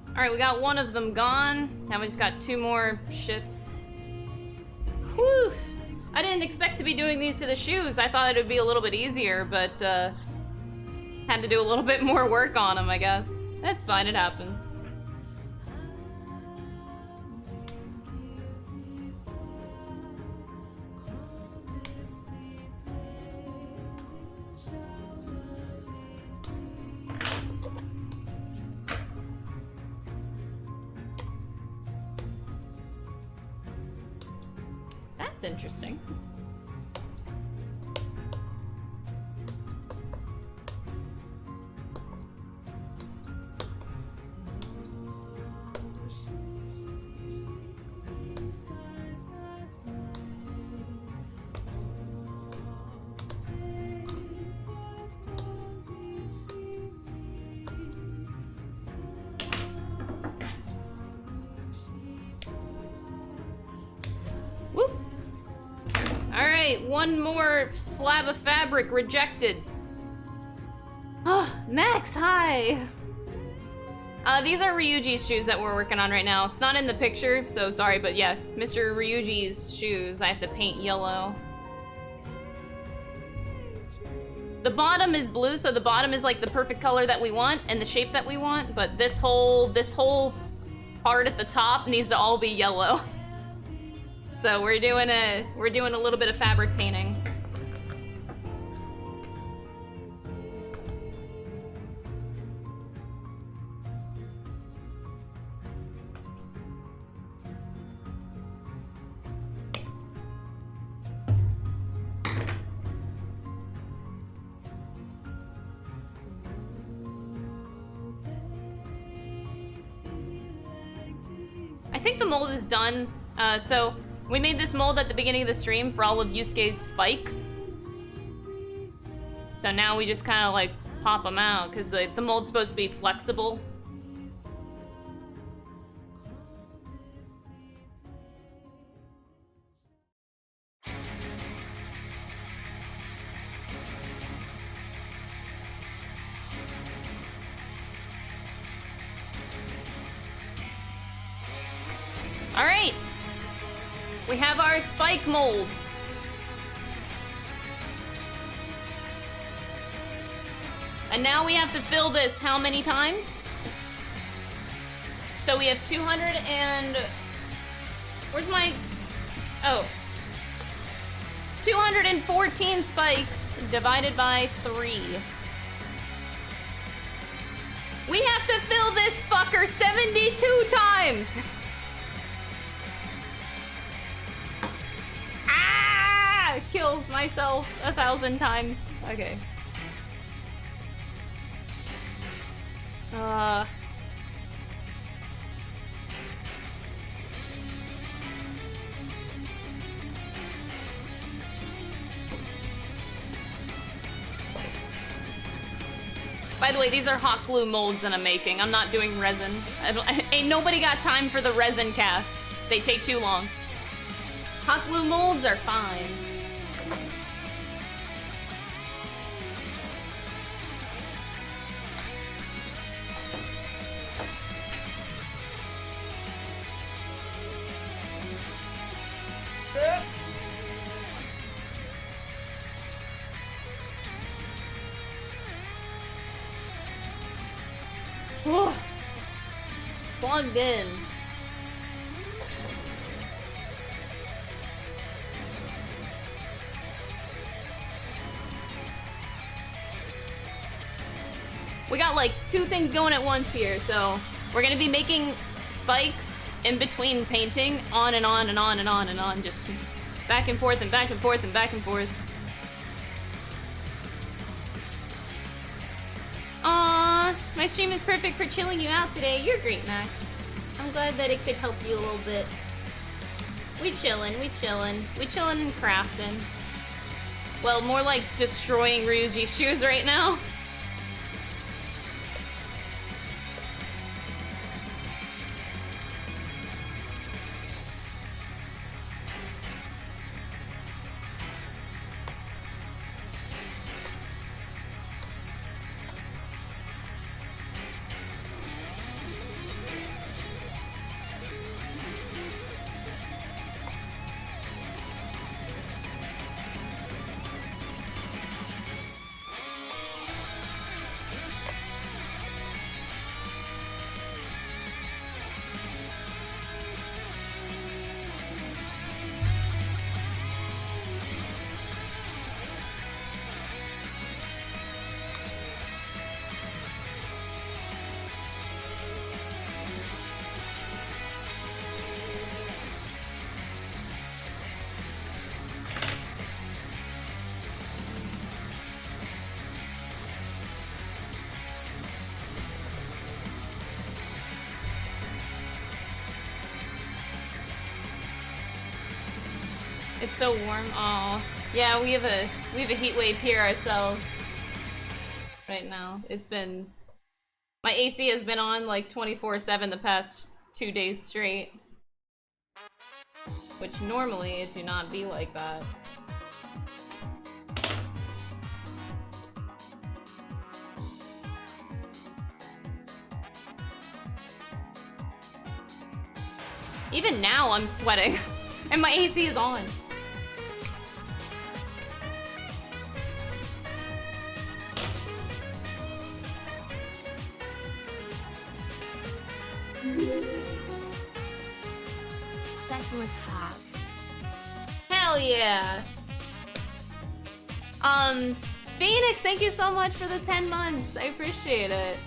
[SPEAKER 1] Alright, we got one of them gone. Now we just got two more shits. Whew! I didn't expect to be doing these to the shoes. I thought it would be a little bit easier, but had to do a little bit more work on them, I guess. That's fine, it happens. That's interesting. Whoop. Alright, one more slab of fabric rejected. Oh, Max, hi! These are Ryuji's shoes that we're working on right now. It's not in the picture, so sorry, but yeah, Mr. Ryuji's shoes I have to paint yellow. The bottom is blue, so the bottom is like the perfect color that we want and the shape that we want, but this whole part at the top needs to all be yellow. So we're doing a little bit of fabric painting. I think the mold is done. So we made this mold at the beginning of the stream for all of Yusuke's spikes. So now we just kind of like pop them out because the mold's supposed to be flexible. All right, we have our spike mold. And now we have to fill this how many times? So we have 200 and... Where's my... Oh. 214 spikes divided by 3. We have to fill this fucker 72 times! Ah! Kills myself 1,000 times. Okay. By the way, these are hot glue molds that I'm making. I'm not doing resin. Ain't nobody got time for the resin casts. They take too long. Hot glue molds are fine. Plugged in. We got like 2 things going at once here, so we're gonna be making spikes in between painting, on and on and on and on and on, just back and forth and back and forth and back and forth. Aww, my stream is perfect for chilling you out today. You're great, Max. I'm glad that it could help you a little bit. We chillin', we chillin'. We chillin' and crafting. Well, more like destroying Ryuji's shoes right now. It's so warm. Oh, yeah, we have a heat wave here ourselves right now. It's been, my AC has been on like 24/7 the past 2 days straight, which normally it do not be like that. Even now I'm sweating and my AC is on.
[SPEAKER 2] Specialist Hog.
[SPEAKER 1] Hell yeah. Phoenix, thank you so much for the 10 months. I appreciate it.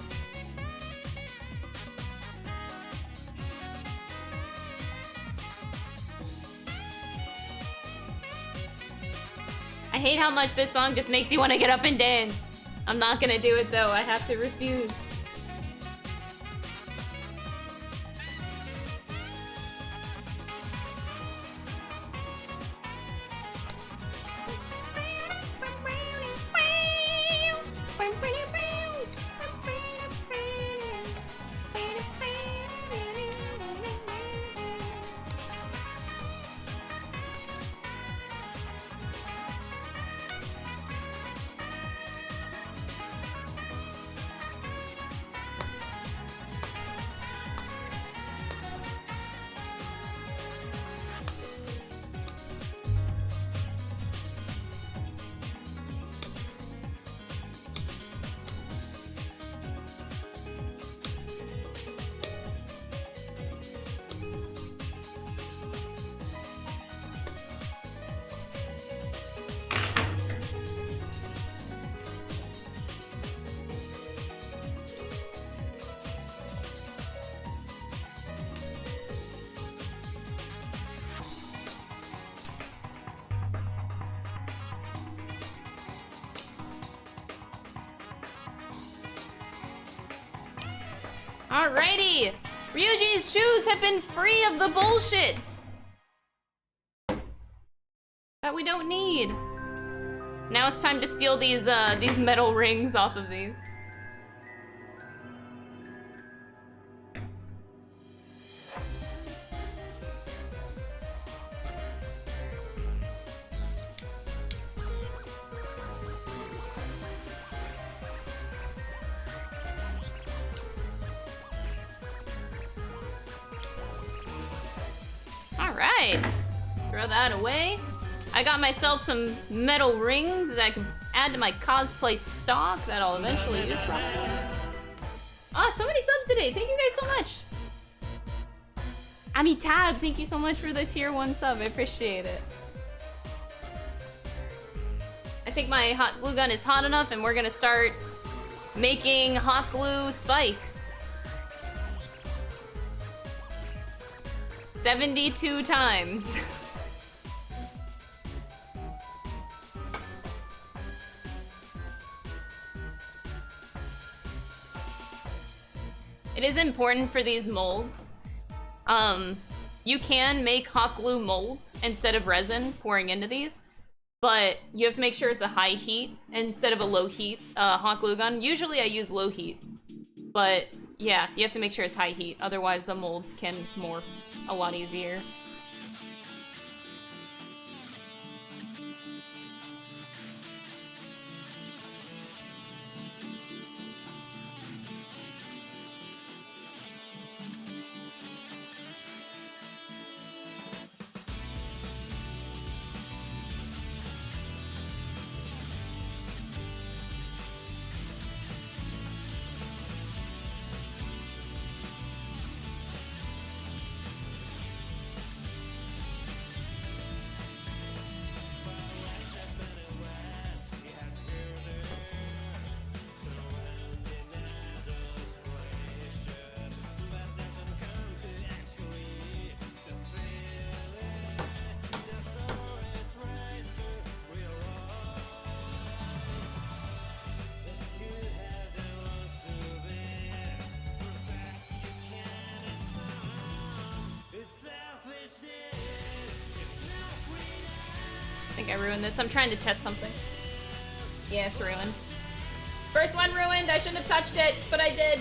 [SPEAKER 1] I hate how much this song just makes you want to get up and dance. I'm not gonna do it though, I have to refuse. Alrighty! Ryuji's shoes have been free of the bullshit that we don't need. Now it's time to steal these metal rings off of these. Alright, throw that away. I got myself some metal rings that I can add to my cosplay stock that I'll eventually use probably. Ah, so many subs today. Thank you guys so much. Amitab, thank you so much for the tier 1 sub. I appreciate it. I think my hot glue gun is hot enough and we're gonna start making hot glue spikes. 72 times. It is important for these molds. You can make hot glue molds instead of resin pouring into these, but you have to make sure it's a high heat instead of a low heat hot glue gun. Usually I use low heat, but yeah, you have to make sure it's high heat, otherwise the molds can morph a lot easier. I think I ruined this. I'm trying to test something. Yeah, it's ruined. First one ruined. I shouldn't have touched it, but I did.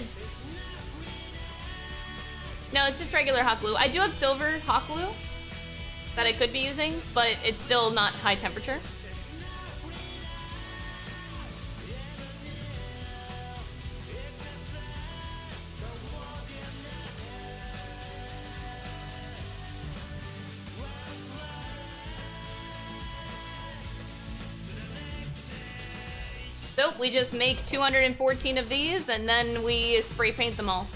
[SPEAKER 1] No, it's just regular hot glue. I do have silver hot glue that I could be using, but it's still not high temperature. So we just make 214 of these and then we spray paint them all.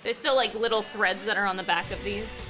[SPEAKER 1] There's still like little threads that are on the back of these.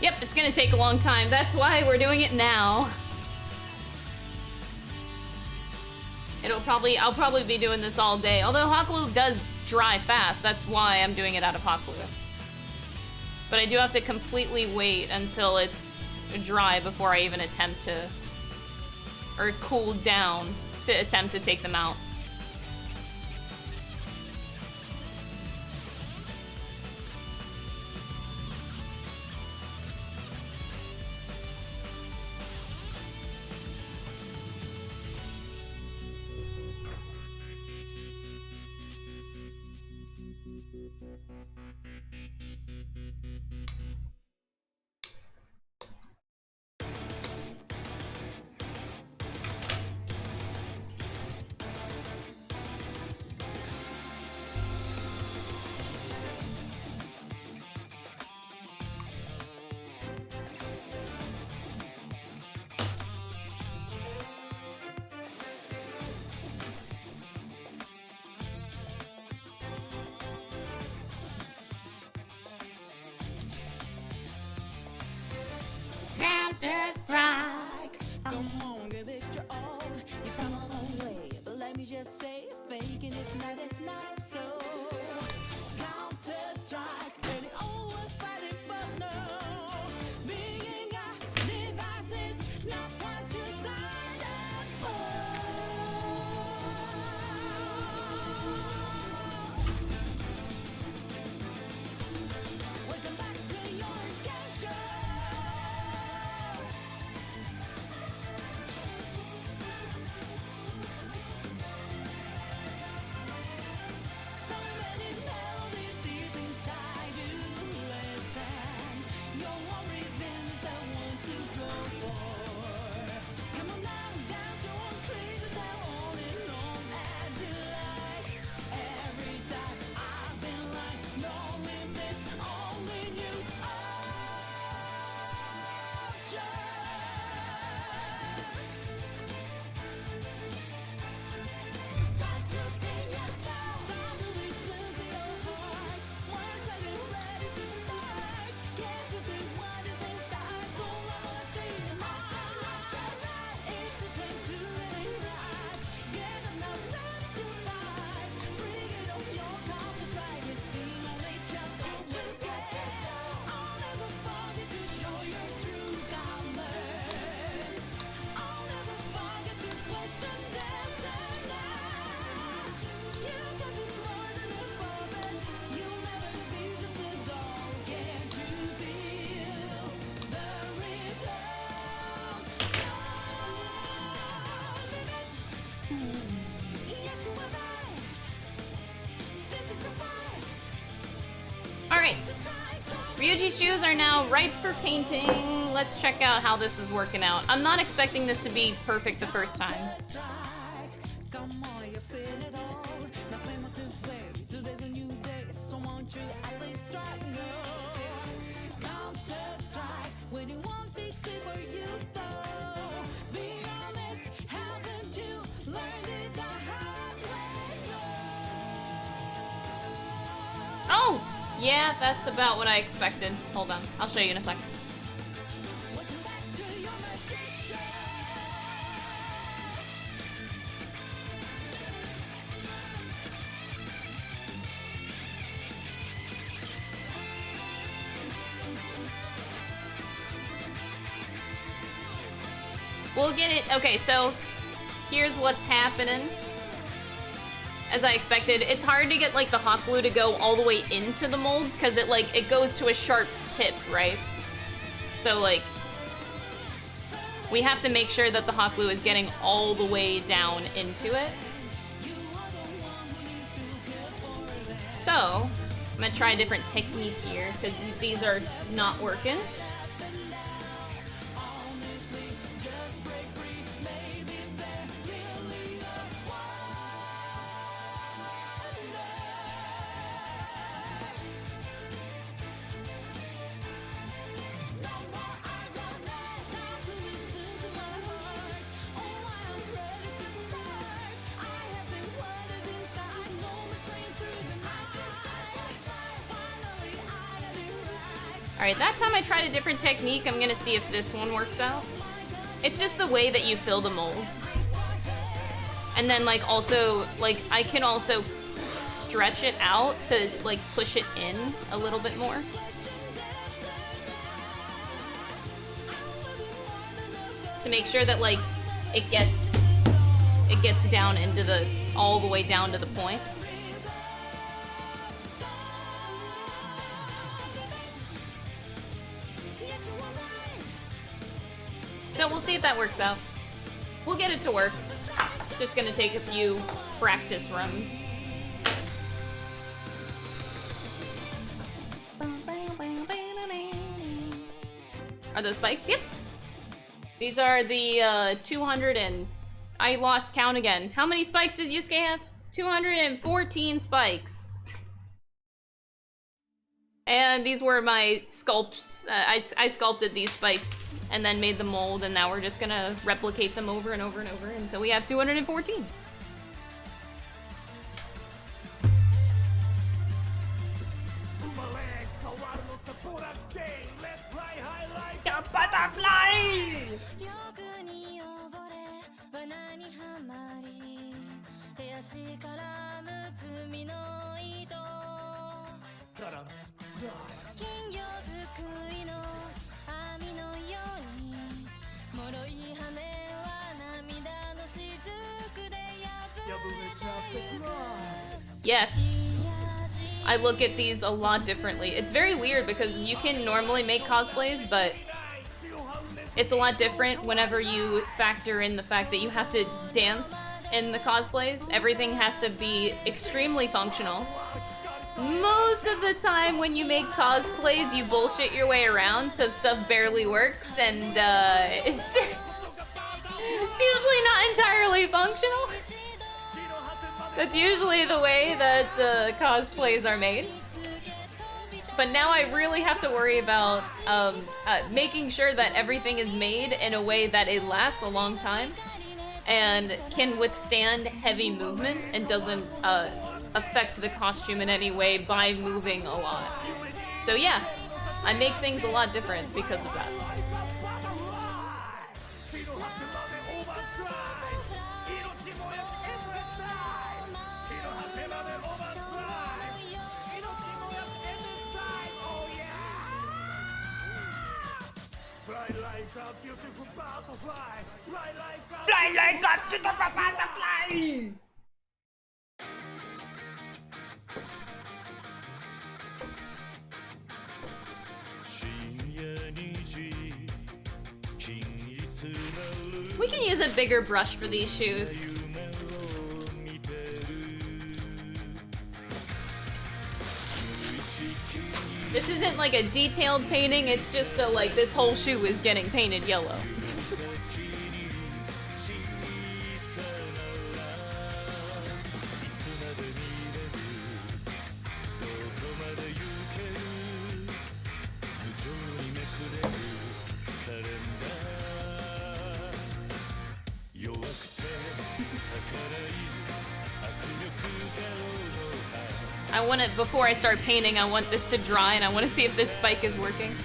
[SPEAKER 1] Yep, it's gonna take a long time. That's why we're doing it now. I'll probably be doing this all day. Although hot glue does dry fast, that's why I'm doing it out of hot glue. But I do have to completely wait until it's dry before I even attempt to, or cool down to attempt to take them out.
[SPEAKER 3] Counter-Strike. Come on, give it your all. You come a long way, but let me just say, faking it's not enough. So Counter-Strike, and it always fighting for no. Being got devices, not what you signed up for. Welcome back to your game show.
[SPEAKER 1] Ryuji's shoes are now ripe for painting. Let's check out how this is working out. I'm not expecting this to be perfect the first time. Oh! Yeah, that's about what I expected. Hold on, I'll show you in a second. We'll get it. Okay, so here's what's happening. As I expected, it's hard to get like the hot glue to go all the way into the mold because it goes to a sharp tip, right? So like we have to make sure that the hot glue is getting all the way down into it. So I'm gonna try a different technique here because these are not working. Alright, that time I tried a different technique. I'm gonna see if this one works out. It's just the way that you fill the mold. And then like also, like I can also stretch it out to like push it in a little bit more. To make sure that like it gets down into the, all the way down to the point. So we'll see if that works out. We'll get it to work. Just gonna take a few practice runs. Are those spikes? Yep. These are the 200 and... I lost count again. How many spikes does Yusuke have? 214 spikes. And these were my sculpts. I sculpted these spikes and then made the mold, and now we're just gonna replicate them over and over and over, and so we have 214. The butterfly! Yes. I look at these a lot differently. It's very weird because you can normally make cosplays, but it's a lot different whenever you factor in the fact that you have to dance in the cosplays. Everything has to be extremely functional. Most of the time when you make cosplays, you bullshit your way around, so stuff barely works, and it's usually not entirely functional. That's usually the way that cosplays are made. But now I really have to worry about making sure that everything is made in a way that it lasts a long time and can withstand heavy movement and doesn't affect the costume in any way by moving a lot. So yeah, I make things a lot different because of that. Fly like a beautiful butterfly! We can use a bigger brush for these shoes. This This isn't like a detailed painting, it's just a, like, this whole shoe is getting painted yellow. I want it, before I start painting, I want this to dry and I want to see if this spike is working.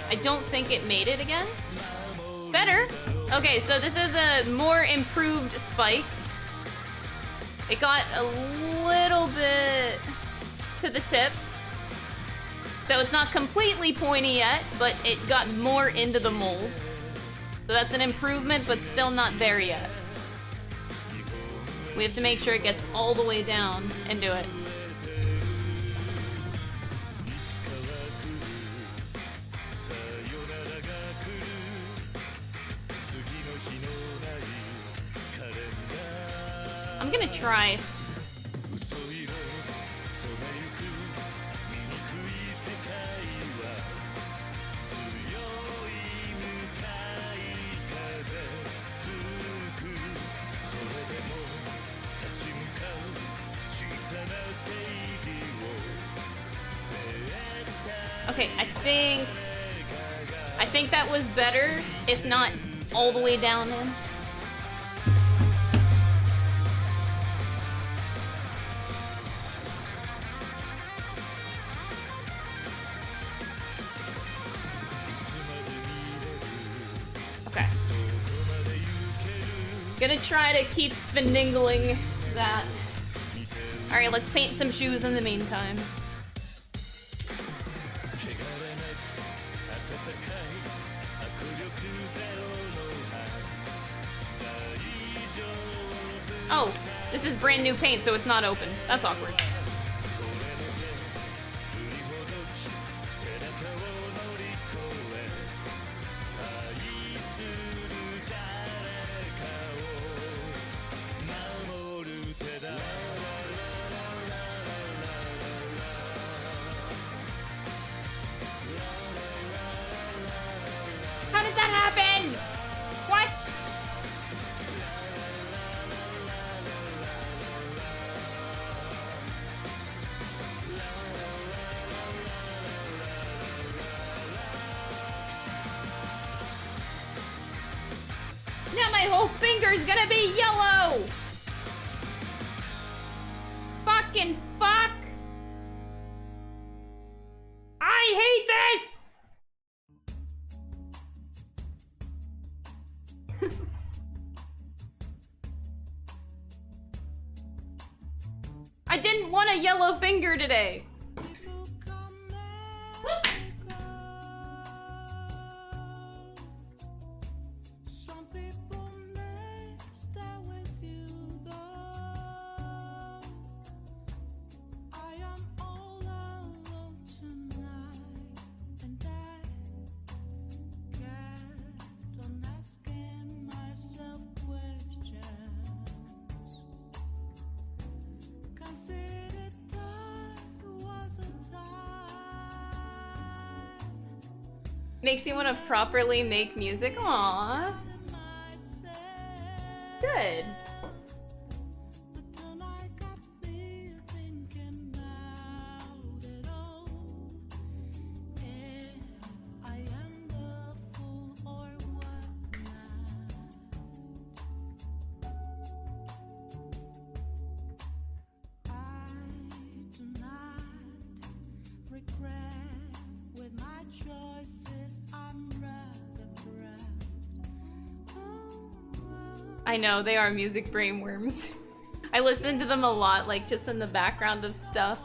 [SPEAKER 1] I don't think it made it again. Better. Okay, so this is a more improved spike. It got a little bit to the tip. So it's not completely pointy yet, but it got more into the mold. So that's an improvement, but still not there yet. We have to make sure it gets all the way down into it. I'm gonna try. Okay, I think that was better, if not all the way down in. Okay. Gonna try to keep finagling that. Alright, let's paint some shoes in the meantime. Oh, this is brand new paint, so it's not open. That's awkward. How did that happen? What? Now my whole finger's gonna be yellow! Fucking fuck! I hate this! I didn't want a yellow finger today. What?
[SPEAKER 3] Some people may stay with you though. I am all alone tonight, and I kept on asking myself questions. Considered that was a time.
[SPEAKER 1] Makes you want to properly make music. Aww. Good. I know, they are music brainworms. I listen to them a lot, like just in the background of stuff.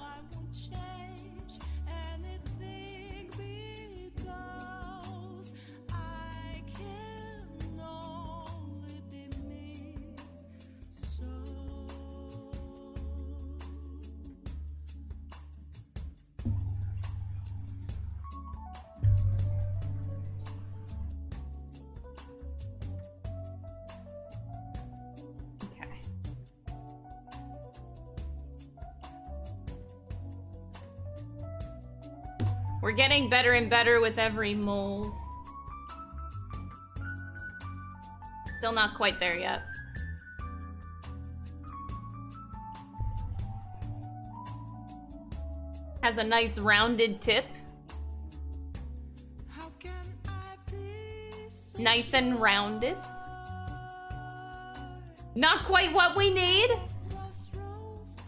[SPEAKER 1] We're getting better and better with every mold. Still not quite there yet. Has a nice rounded tip.
[SPEAKER 3] How can I be so
[SPEAKER 1] Nice and rounded. Not quite what we need,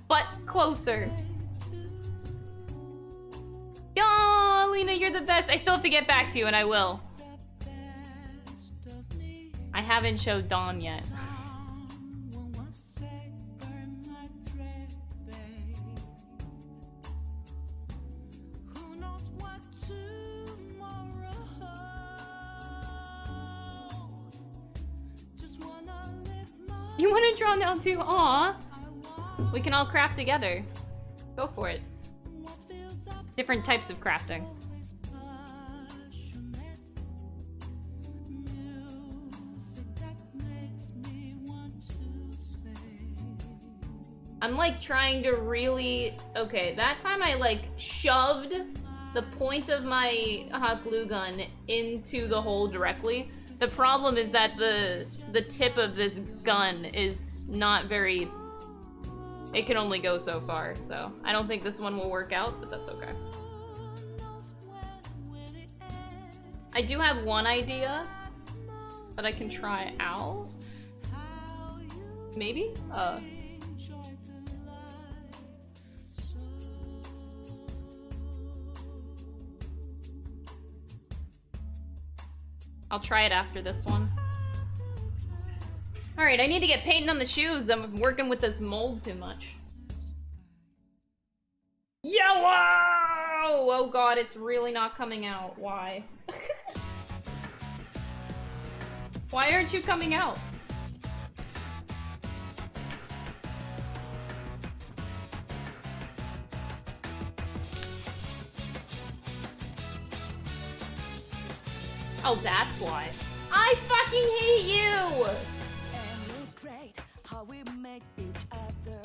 [SPEAKER 1] but closer. Yo, Lena, you're the best. I still have to get back to you, and I will. I haven't showed Dawn yet.
[SPEAKER 3] Who knows what tomorrow holds? Just wanna live my
[SPEAKER 1] You want to draw now too? Aw. We can all craft together. Go for it.
[SPEAKER 3] what feels up
[SPEAKER 1] Different types of crafting.
[SPEAKER 3] is passionate. Music that makes me want to sing.
[SPEAKER 1] I'm like trying to really... Okay, that time I like shoved the point of my hot glue gun into the hole directly. The problem is that the tip of this gun is not very... It can only go so far, so I don't think this one will work out, but that's okay. I do have one idea that I can try out. Maybe? I'll try it after this one. Alright, I need to get painting on the shoes. I'm working with this mold too much. Yellow! Oh god, it's really not coming out. Why? Why aren't you coming out? Oh, that's why. I fucking hate you!
[SPEAKER 3] And it's great how we make each other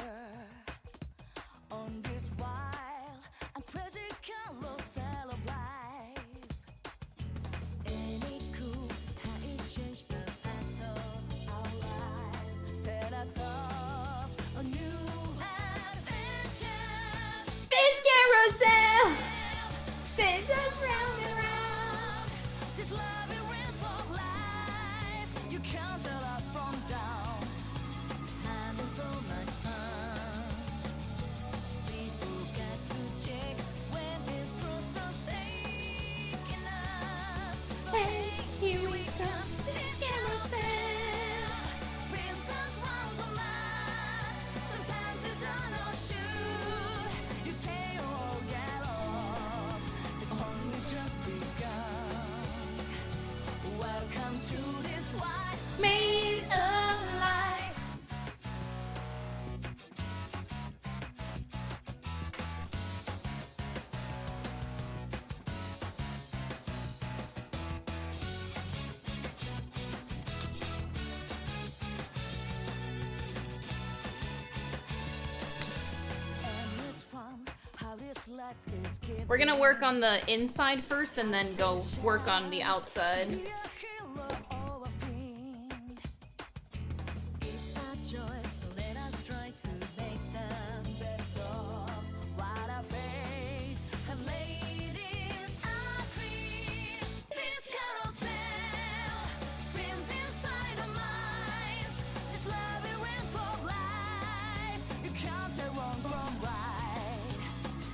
[SPEAKER 3] on this wild and crazy carousel of life. Ain't it cool how it changed the path of our lives? Set us off a new adventure.
[SPEAKER 1] This carousel! Spins around and around.
[SPEAKER 3] This labyrinth of life, you can't tell up from down. Having so much fun. We forgot to check when this crossroads taking us. But
[SPEAKER 1] Hey, here we come.
[SPEAKER 3] this carousel spins us round so much. Sometimes you don't know shoot. You stay or get off. It's only just begun. Welcome to this wide
[SPEAKER 1] Maze of life.
[SPEAKER 3] and it's fun how this life is given.
[SPEAKER 1] We're gonna work on the inside first and then go work on the outside.
[SPEAKER 3] Be a hero or a fiend. It's our choice, so let us try to make the best of what our fates have laid in our dreams. This carousel spins inside our minds. This labyrinth of life, you can't tell wrong from right.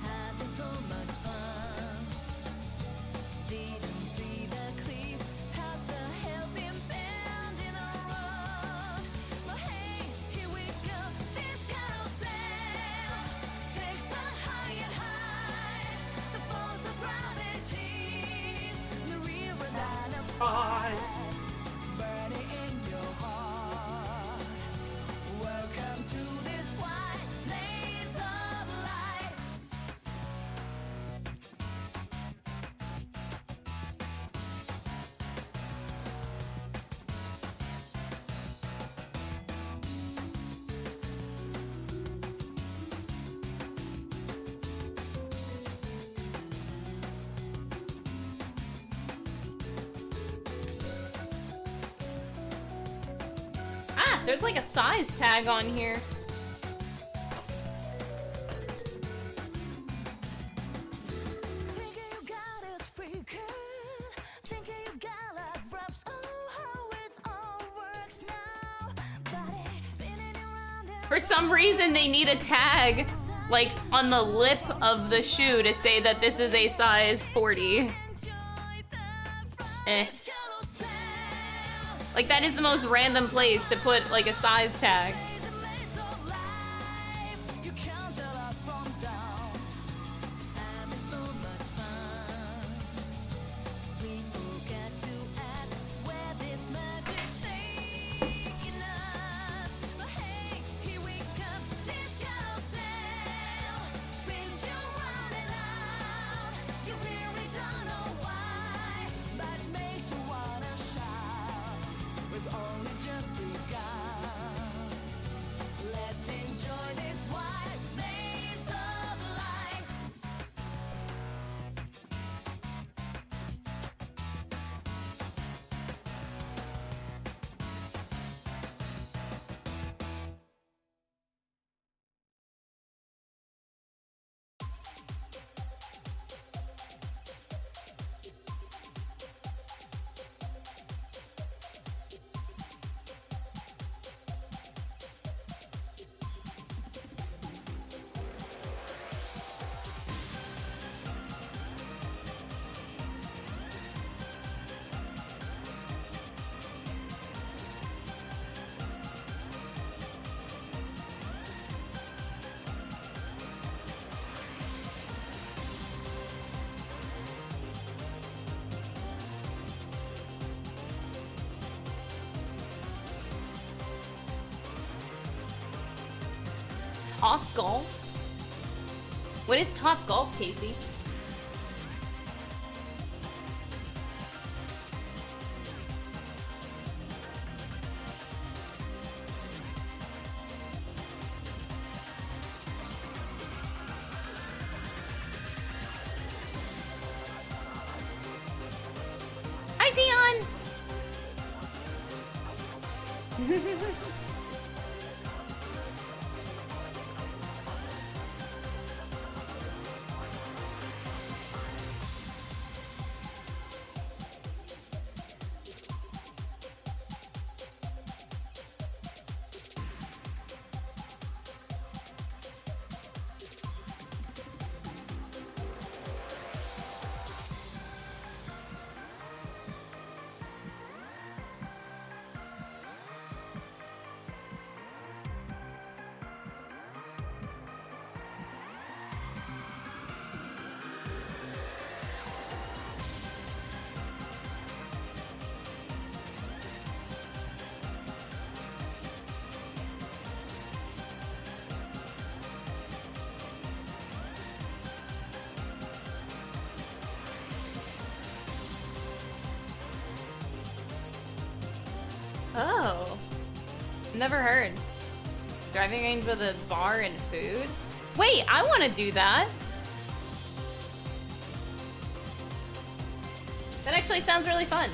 [SPEAKER 3] Having so much fun. Didn't see the cliff
[SPEAKER 1] Crap, there's like a size tag on here. For some reason, they need a tag, like, on the lip of the shoe to say that this is a size 40. Eh. Like, that is the most random place to put, like, a size tag. Top golf? What is top golf, Casey? Hi, Dion! Oh. Never heard. Driving range with a bar and food? Wait, I want to do that. That actually sounds really fun.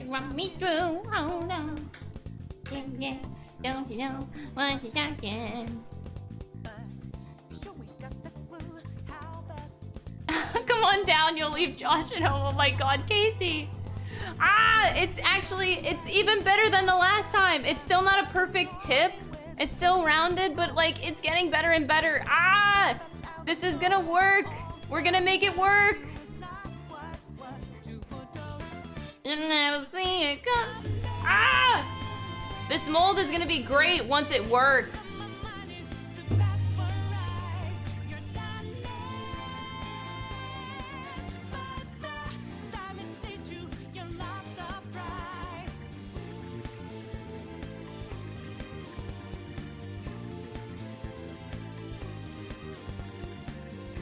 [SPEAKER 1] Want me through, hold on. Yeah, don't you know what you're talking? Come on down, you'll leave Josh at home. Oh my god, Casey. It's even better than the last time. It's still not a perfect tip. It's still rounded, but like it's getting better and better. This is gonna work. We're gonna make it work. You never see it come. This mold is gonna be great once it works.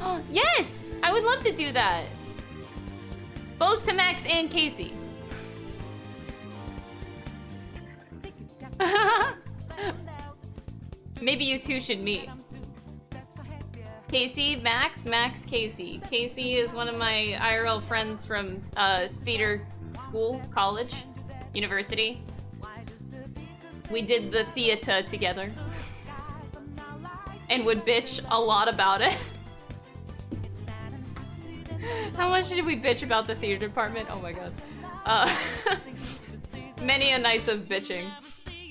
[SPEAKER 1] Oh, yes! I would love to do that. Both to Max and Casey. Maybe you two should meet. Casey, Max, Casey. Casey is one of my IRL friends from theater school, college, university. We did the theater together. And would bitch a lot about it. How much did we bitch about the theater department? Oh my god. Many a nights of bitching.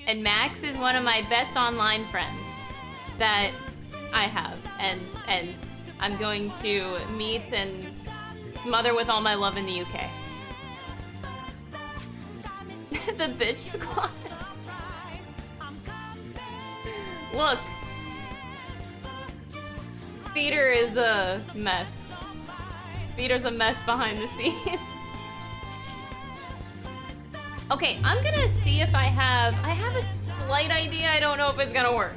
[SPEAKER 1] And Max is one of my best online friends that I have. And I'm going to meet and smother with all my love in the UK. The bitch squad. Look. Theater is a mess. Theater's a mess behind the scenes. Okay, I'm gonna see if I have a slight idea. I don't know if it's gonna work.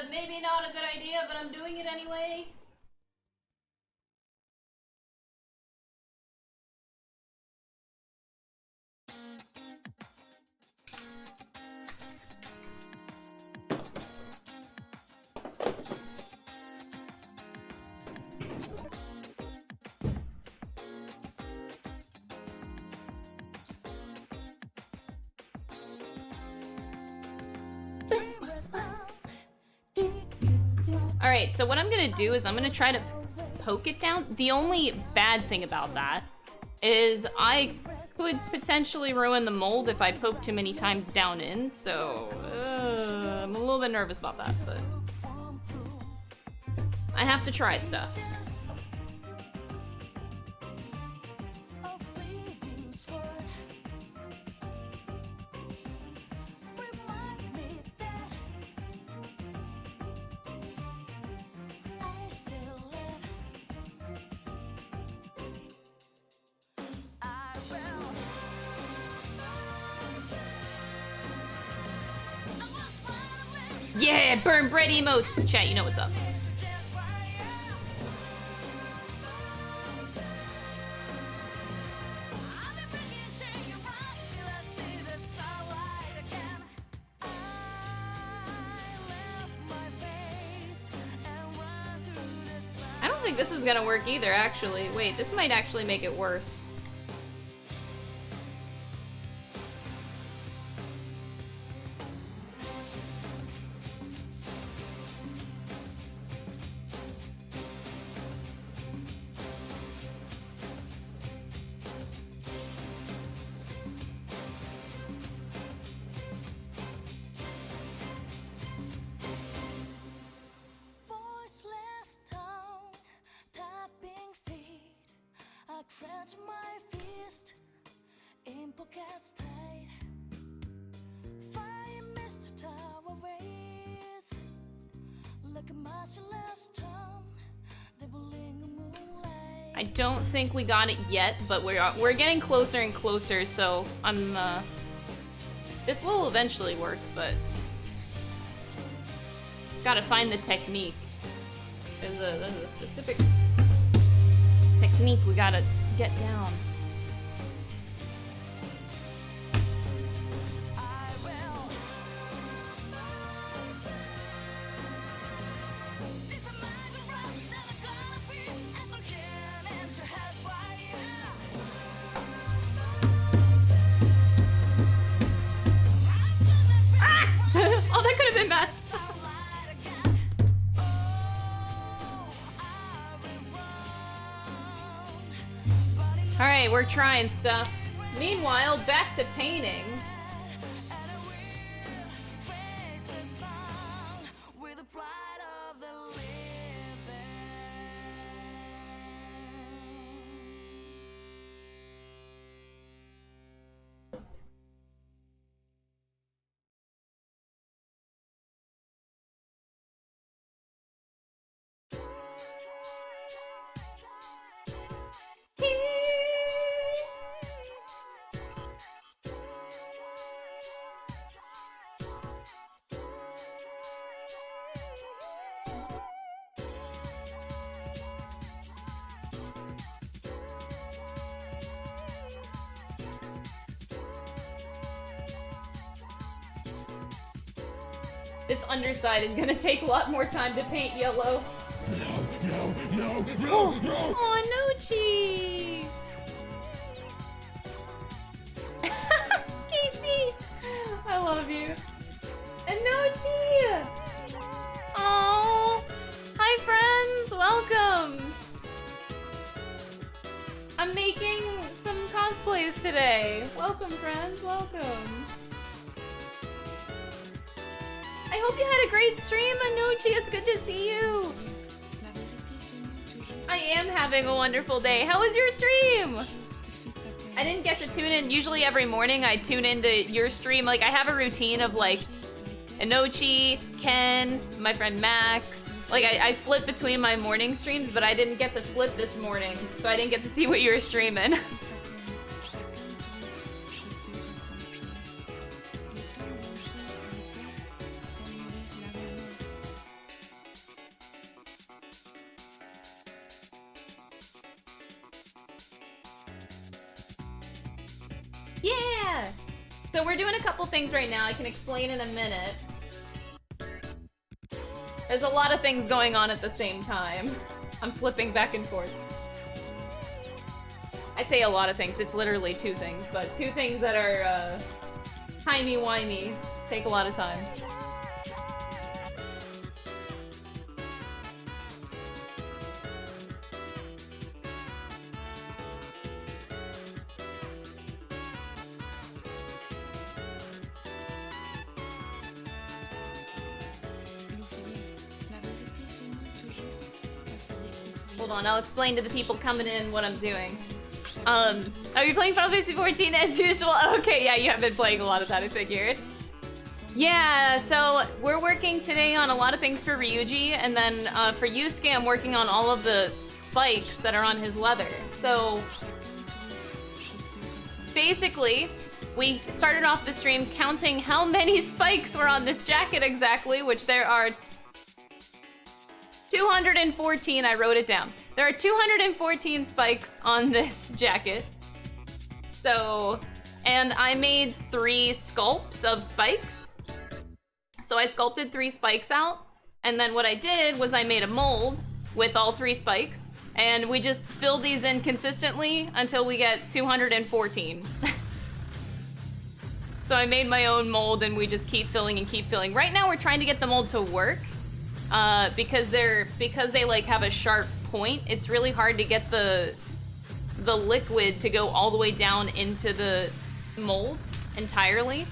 [SPEAKER 1] Maybe not a good idea, but I'm doing it anyway. Alright, so what I'm gonna do is I'm gonna try to poke it down. The only bad thing about that is I could potentially ruin the mold if I poke too many times down in, so I'm a little bit nervous about that, but I have to try stuff. Yeah, burn bread emotes. Chat, you know what's up. I don't think this is gonna work either, actually. Wait, this might actually make it worse. I don't think we got it yet, but we're getting closer and closer, so I'm this will eventually work, but it's gotta find the technique. There's a specific technique we gotta get down. Oh, that could have been bad. Alright, we're trying stuff. Meanwhile, back to painting. This underside is gonna take a lot more time to paint yellow.
[SPEAKER 4] No.
[SPEAKER 1] Oh, Nochi! Casey! I love you. And Nochi! Oh, hi friends, welcome! I'm making some cosplays today. Welcome friends, welcome. I hope you had a great stream, Anochi. It's good to see you. I am having a wonderful day. How was your stream? I didn't get to tune in. Usually every morning I tune into your stream. Like, I have a routine of like Anochi, Ken, my friend Max. Like, I flip between my morning streams, but I didn't get to flip this morning, so I didn't get to see what you were streaming. Yeah! So we're doing a couple things right now. I can explain in a minute. There's a lot of things going on at the same time. I'm flipping back and forth. I say a lot of things. It's literally two things, but two things that are timey-wimey. Take a lot of time. Hold on, I'll explain to the people coming in what I'm doing. Are you playing Final Fantasy 14 as usual? Okay, yeah, you have been playing a lot of that, I figured. Yeah, so we're working today on a lot of things for Ryuji, and then for Yusuke, I'm working on all of the spikes that are on his leather. So basically, we started off the stream counting how many spikes were on this jacket exactly, which there are 214, I wrote it down. There are 214 spikes on this jacket. So, and I made 3 sculpts of spikes. So I sculpted 3 spikes out, and then what I did was I made a mold with all 3 spikes, and we just filled these in consistently until we get 214. So I made my own mold, and we just keep filling and keep filling. Right now we're trying to get the mold to work. Because they like have a sharp point, it's really hard to get the liquid to go all the way down into the mold entirely.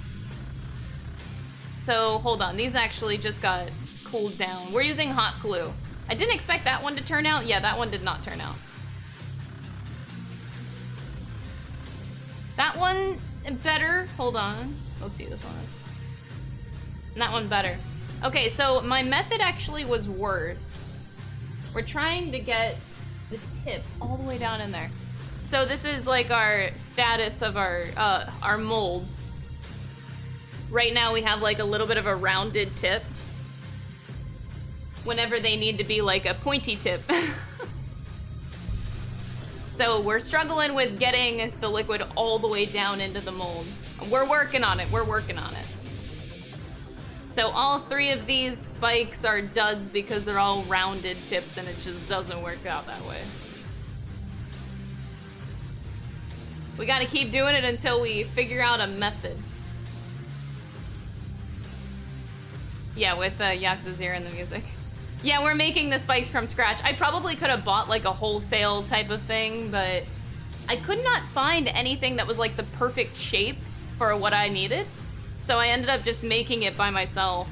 [SPEAKER 1] So hold on, these actually just got cooled down. We're using hot glue. I didn't expect that one to turn out. Yeah, that one did not turn out. That one better. Hold on. Let's see this one. And that one better. Okay, so my method actually was worse. We're trying to get the tip all the way down in there. So this is like our status of our molds. Right now we have like a little bit of a rounded tip. Whenever they need to be like a pointy tip. So we're struggling with getting the liquid all the way down into the mold. We're working on it, we're working on it. So all 3 of these spikes are duds because they're all rounded tips and it just doesn't work out that way. We gotta keep doing it until we figure out a method. Yeah, with Yax's ear in the music. Yeah, we're making the spikes from scratch. I probably could have bought like a wholesale type of thing, but I could not find anything that was like the perfect shape for what I needed. So I ended up just making it by myself.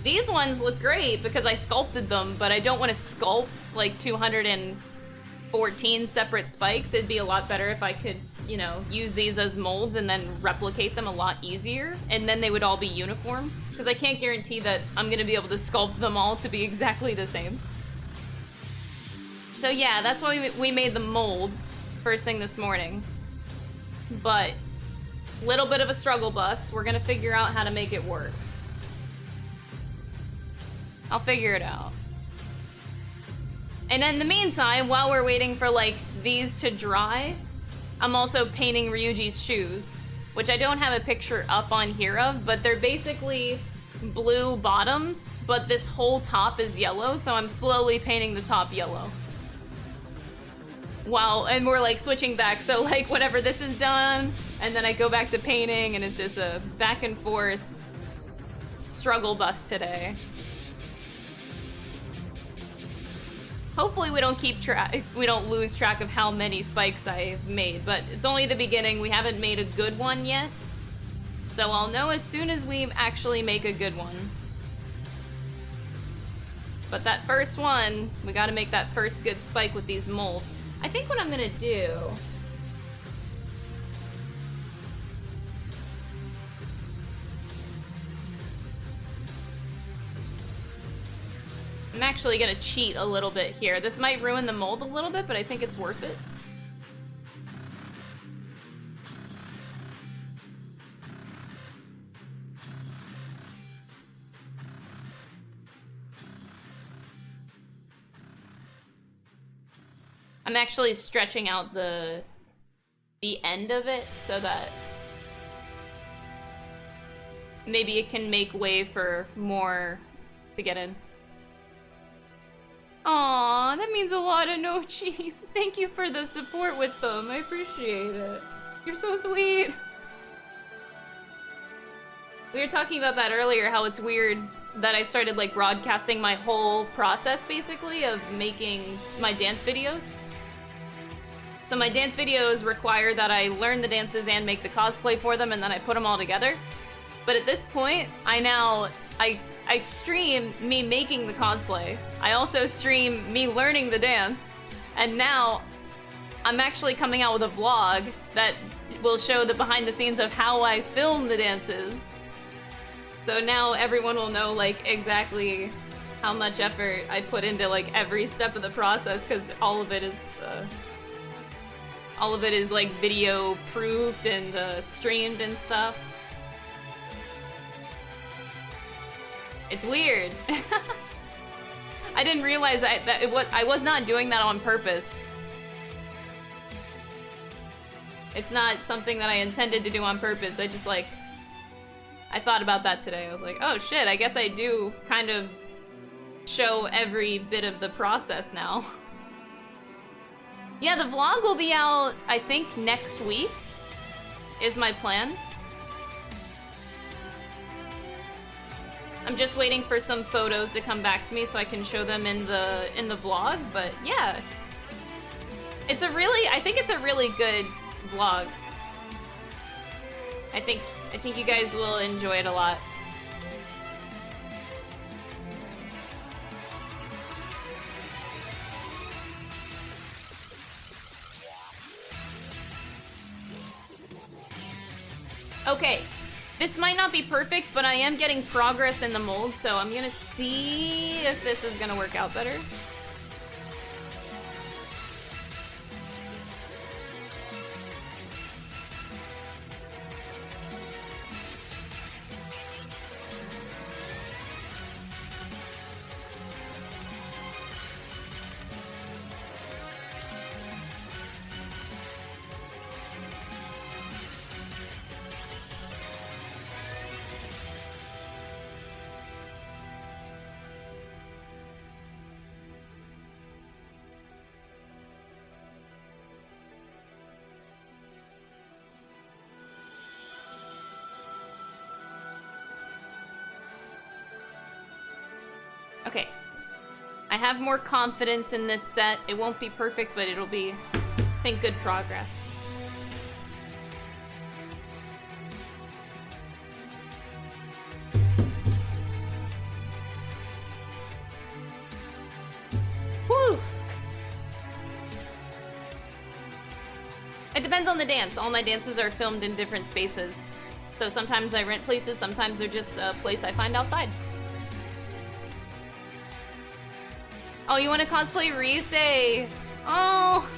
[SPEAKER 1] These ones look great because I sculpted them, but I don't want to sculpt like 214 separate spikes. It'd be a lot better if I could, you know, use these as molds and then replicate them a lot easier, and then they would all be uniform. Because I can't guarantee that I'm going to be able to sculpt them all to be exactly the same. So yeah, that's why we made the mold first thing this morning. But, little bit of a struggle bus. We're going to figure out how to make it work. I'll figure it out. And in the meantime, while we're waiting for like these to dry, I'm also painting Ryuji's shoes, which I don't have a picture up on here of, but they're basically blue bottoms, but this whole top is yellow, so I'm slowly painting the top yellow. And we're like switching back, so like whenever this is done, and then I go back to painting, and it's just a back and forth struggle bus today. Hopefully we don't lose track of how many spikes I've made, but it's only the beginning. We haven't made a good one yet. So I'll know as soon as we actually make a good one. But that first one, we gotta make that first good spike with these molds. I think what I'm gonna do... I'm actually gonna cheat a little bit here. This might ruin the mold a little bit, but I think it's worth it. I'm actually stretching out the end of it so that maybe it can make way for more to get in. Aw, that means a lot, Anochi. Thank you for the support with them. I appreciate it. You're so sweet. We were talking about that earlier, how it's weird that I started like broadcasting my whole process basically of making my dance videos. So my dance videos require that I learn the dances and make the cosplay for them, and then I put them all together. But at this point, I stream me making the cosplay. I also stream me learning the dance. And now I'm actually coming out with a vlog that will show the behind the scenes of how I film the dances. So now everyone will know like exactly how much effort I put into like every step of the process, because all of it is like video proofed and streamed and stuff. It's weird. I didn't realize I was not doing that on purpose. It's not something that I intended to do on purpose. I just like, I thought about that today. I was like, oh shit, I guess I do kind of show every bit of the process now. Yeah, the vlog will be out, I think, next week, is my plan. I'm just waiting for some photos to come back to me so I can show them in the vlog, but yeah. I think it's a really good vlog. I think you guys will enjoy it a lot. Okay, This might not be perfect, but I am getting progress in the mold, so I'm gonna see if this is gonna work out better. Okay. I have more confidence in this set. It won't be perfect, but it'll be, I think, good progress. Whew! It depends on the dance. All my dances are filmed in different spaces. So sometimes I rent places, sometimes they're just a place I find outside. Oh, you want to cosplay Rise? Oh,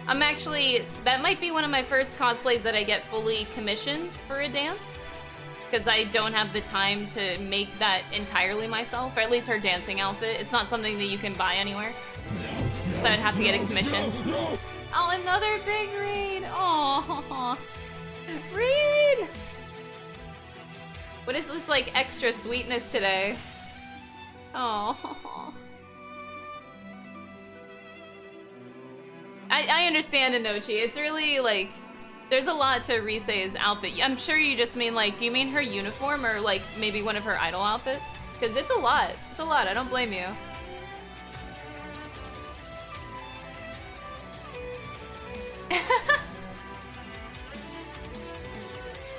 [SPEAKER 1] I'm actually, that might be one of my first cosplays that I get fully commissioned for a dance. Because I don't have the time to make that entirely myself, or at least her dancing outfit. It's not something that you can buy anywhere. So I'd have to get it commissioned. Oh, another big Reed! Oh, Reed! What is this, like, extra sweetness today? Oh. I understand, Inochi. It's really, like, there's a lot to Rise's outfit. I'm sure you just mean, like, do you mean her uniform or, like, maybe one of her idol outfits? Because it's a lot. It's a lot. I don't blame you.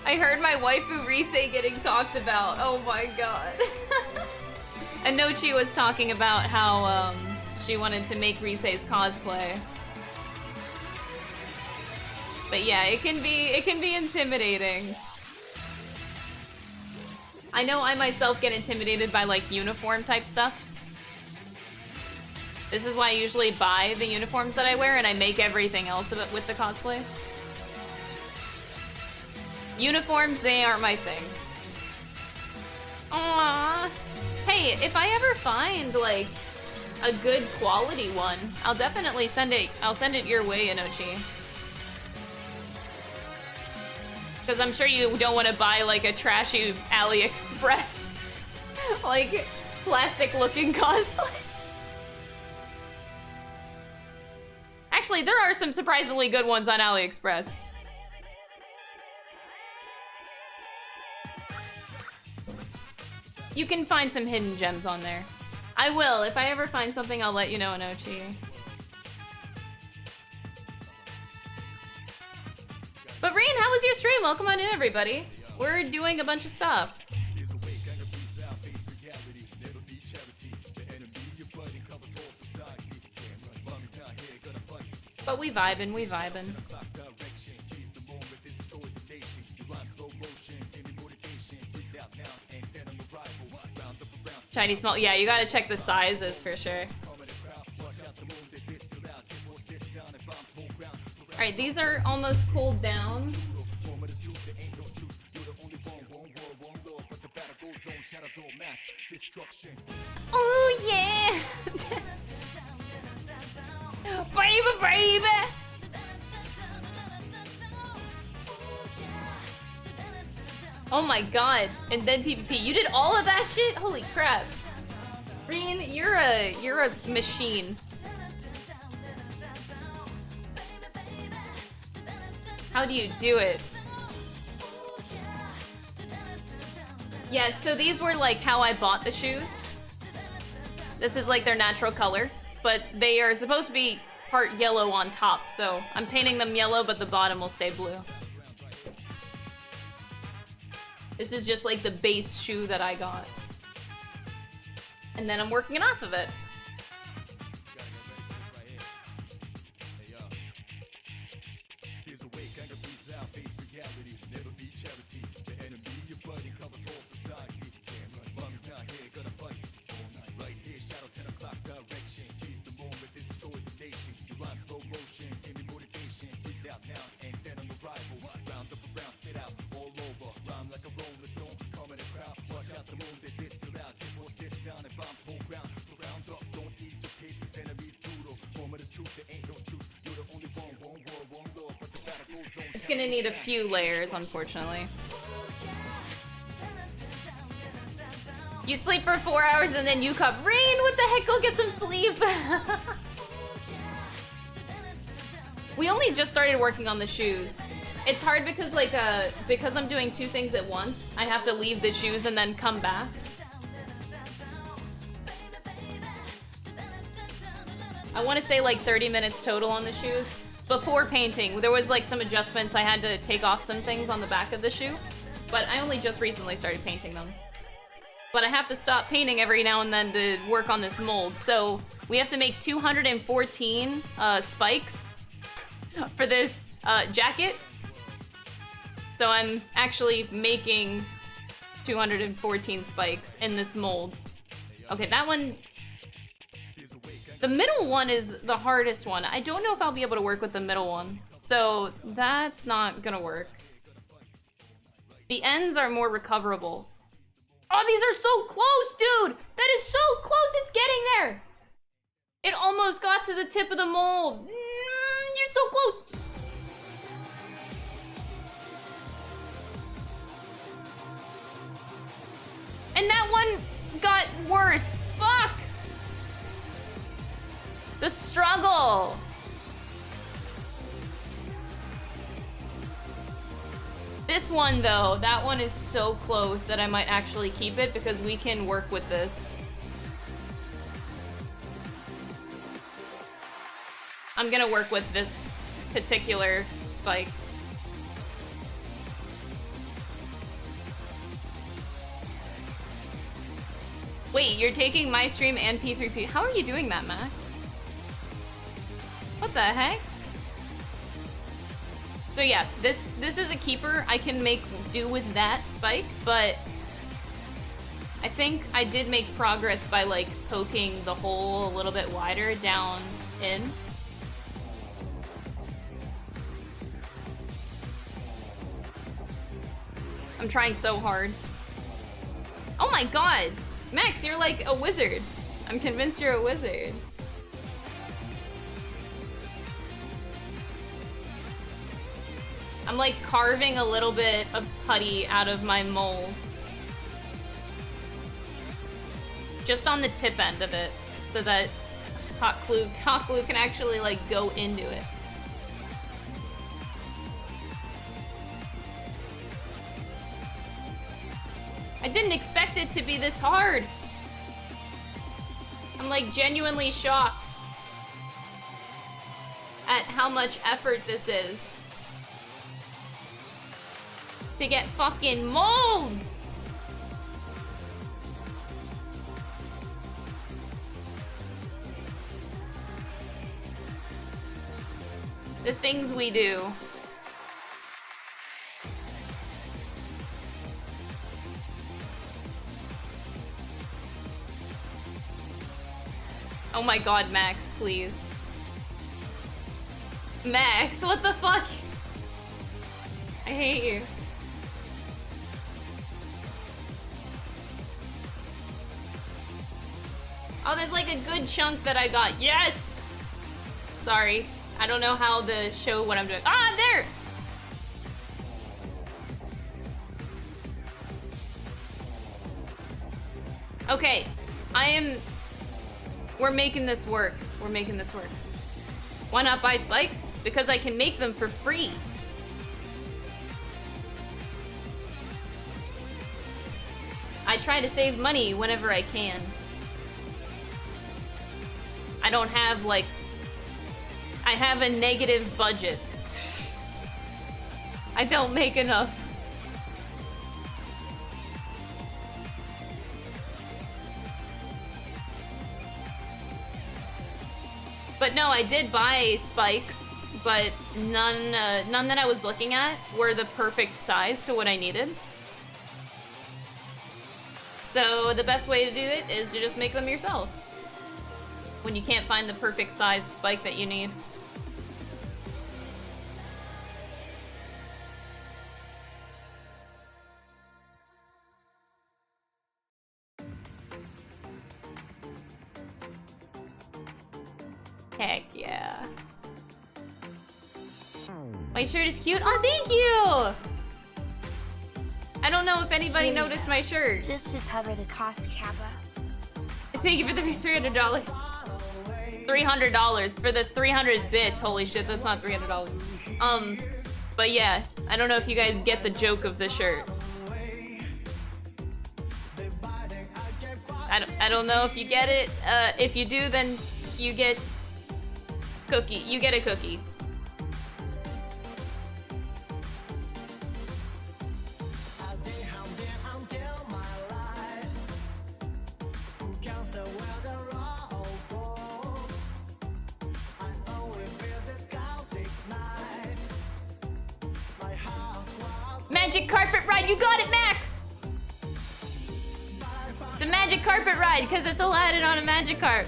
[SPEAKER 1] I heard my waifu Rise getting talked about. Oh my god. Inochi was talking about how, she wanted to make Rise's cosplay. But yeah, it can be intimidating. I know I myself get intimidated by, like, uniform type stuff. This is why I usually buy the uniforms that I wear and I make everything else with the cosplays. Uniforms, they aren't my thing. Aww. Hey, if I ever find, like, a good quality one, I'll definitely send it your way, Inochi. Because I'm sure you don't want to buy, like, a trashy AliExpress, like, plastic-looking cosplay. Actually, there are some surprisingly good ones on AliExpress. You can find some hidden gems on there. I will. If I ever find something, I'll let you know, Inochi. But Reen, how was your stream? Welcome on in, everybody. We're doing a bunch of stuff. But we vibin', we vibin'. Chinese small, yeah, you gotta check the sizes for sure. Alright, these are almost cooled down. Oh yeah! Baby, baby! Oh my god, and then PvP. You did all of that shit? Holy crap. Reen, you're a machine. How do you do it? Yeah, so these were like how I bought the shoes. This is like their natural color, but they are supposed to be part yellow on top, so I'm painting them yellow, but the bottom will stay blue. This is just like the base shoe that I got. And then I'm working it off of it. It's gonna need a few layers, unfortunately. You sleep for 4 hours and then you cup. Rain, what the heck? Go get some sleep. We only just started working on the shoes. It's hard because because I'm doing two things at once, I have to leave the shoes and then come back. I want to say like 30 minutes total on the shoes. Before painting, there was like some adjustments. I had to take off some things on the back of the shoe, but I only just recently started painting them. But I have to stop painting every now and then to work on this mold. So we have to make 214 spikes for this jacket. So I'm actually making 214 spikes in this mold. Okay, that one... The middle one is the hardest one. I don't know if I'll be able to work with the middle one. So that's not gonna work. The ends are more recoverable. Oh, these are so close, dude! That is so close, it's getting there! It almost got to the tip of the mold. You're so close! And that one got worse. Fuck! The struggle! This one, though, that one is so close that I might actually keep it because we can work with this. I'm gonna work with this particular spike. Wait, you're taking my stream and P3P. How are you doing that, Max? What the heck? So yeah, this is a keeper. I can make do with that spike, but I think I did make progress by like poking the hole a little bit wider down in. I'm trying so hard. Oh my god! Max, you're like a wizard. I'm convinced you're a wizard. I'm like carving a little bit of putty out of my mold. Just on the tip end of it, so that hot glue can actually like go into it. I didn't expect it to be this hard. I'm like genuinely shocked at how much effort this is to get fucking molds. The things we do. Oh my god, Max, please. Max, what the fuck? I hate you. Oh, there's like a good chunk that I got. Yes! Sorry. I don't know how to show what I'm doing. Ah, there! Okay. We're making this work. We're making this work. Why not buy spikes? Because I can make them for free. I try to save money whenever I can. I don't have, like... I have a negative budget. I don't make enough. But no, I did buy spikes, but none that I was looking at were the perfect size to what I needed. So the best way to do it is to just make them yourself when you can't find the perfect size spike that you need. Heck yeah. My shirt is cute. Oh, thank you! I don't know if anybody noticed my shirt.
[SPEAKER 2] This should cover the cost, Kappa.
[SPEAKER 1] Thank you for the $300. $300 for the 300 bits. Holy shit, that's not $300. But yeah, I don't know if you guys get the joke of the shirt. I don't know if you get it. If you do, then you get cookie. You get a cookie. Magic carpet ride, you got it, Max! The magic carpet ride, because it's Aladdin on a magic carp.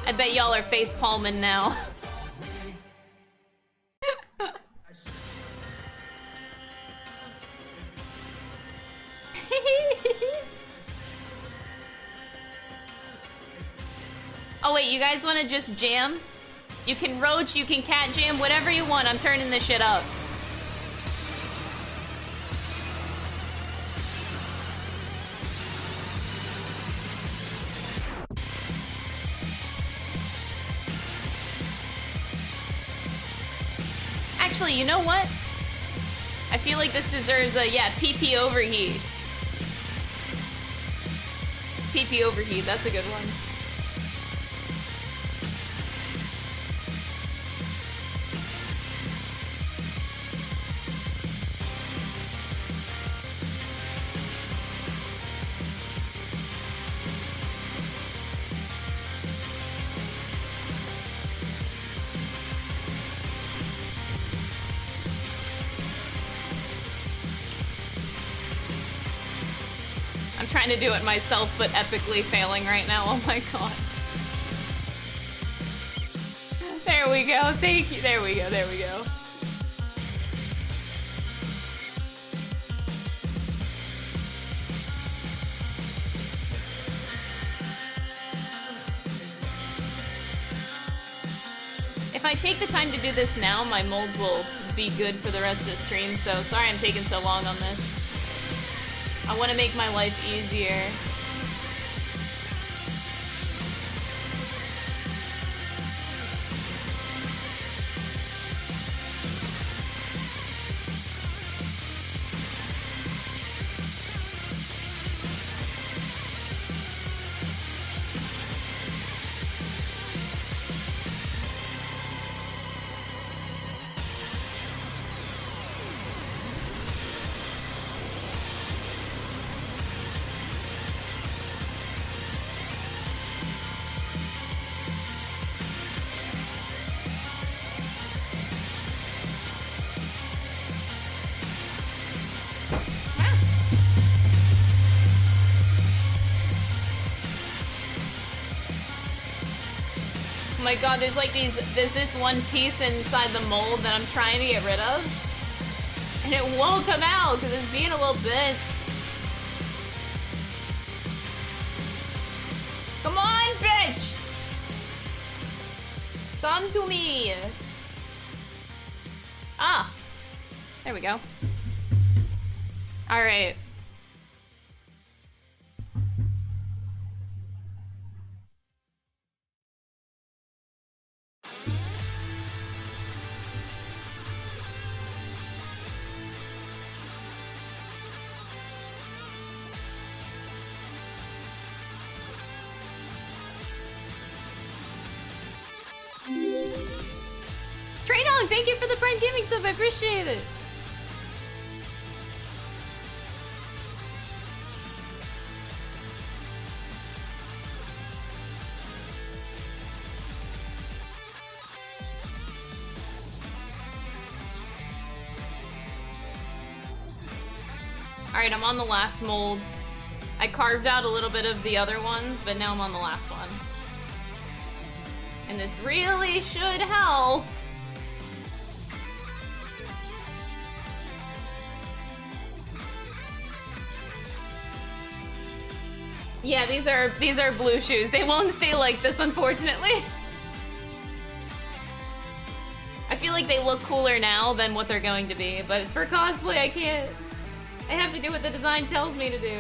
[SPEAKER 1] I bet y'all are face palming now. Oh wait, you guys want to just jam? You can roach, you can cat jam, whatever you want. I'm turning this shit up. Actually, you know what? I feel like this deserves a, yeah, PP overheat. PP overheat, that's a good one. I'm trying to do it myself, but epically failing right now. Oh my god. There we go. Thank you. There we go. There we go. If I take the time to do this now, my molds will be good for the rest of the stream, so sorry I'm taking so long on this. I want to make my life easier. Oh my god, there's like there's this one piece inside the mold that I'm trying to get rid of. And it won't come out because it's being a little bitch. Come on, bitch! Come to me! Ah! There we go. Alright. Traydog, thank you for the Prime Gaming sub, I appreciate it. Alright, I'm on the last mold. I carved out a little bit of the other ones, but now I'm on the last one. And this really should help. Yeah, these are blue shoes. They won't stay like this, unfortunately. I feel like they look cooler now than what they're going to be, but it's for cosplay, I can't. I have to do what the design tells me to do.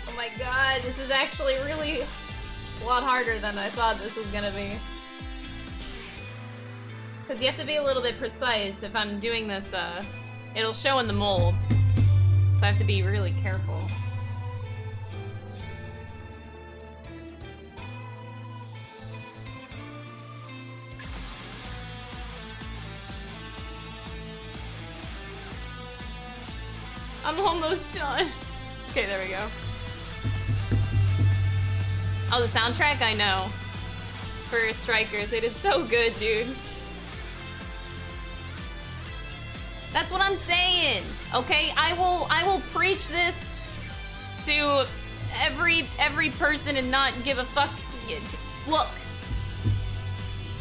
[SPEAKER 1] Oh my god, this is actually really a lot harder than I thought this was gonna be. Because you have to be a little bit precise. If I'm doing this, it'll show in the mold. So I have to be really careful. I'm almost done. Okay, there we go. Oh, the soundtrack? I know. For Strikers, they did so good, dude. That's what I'm saying, okay? I will preach this to every person and not give a fuck. Look,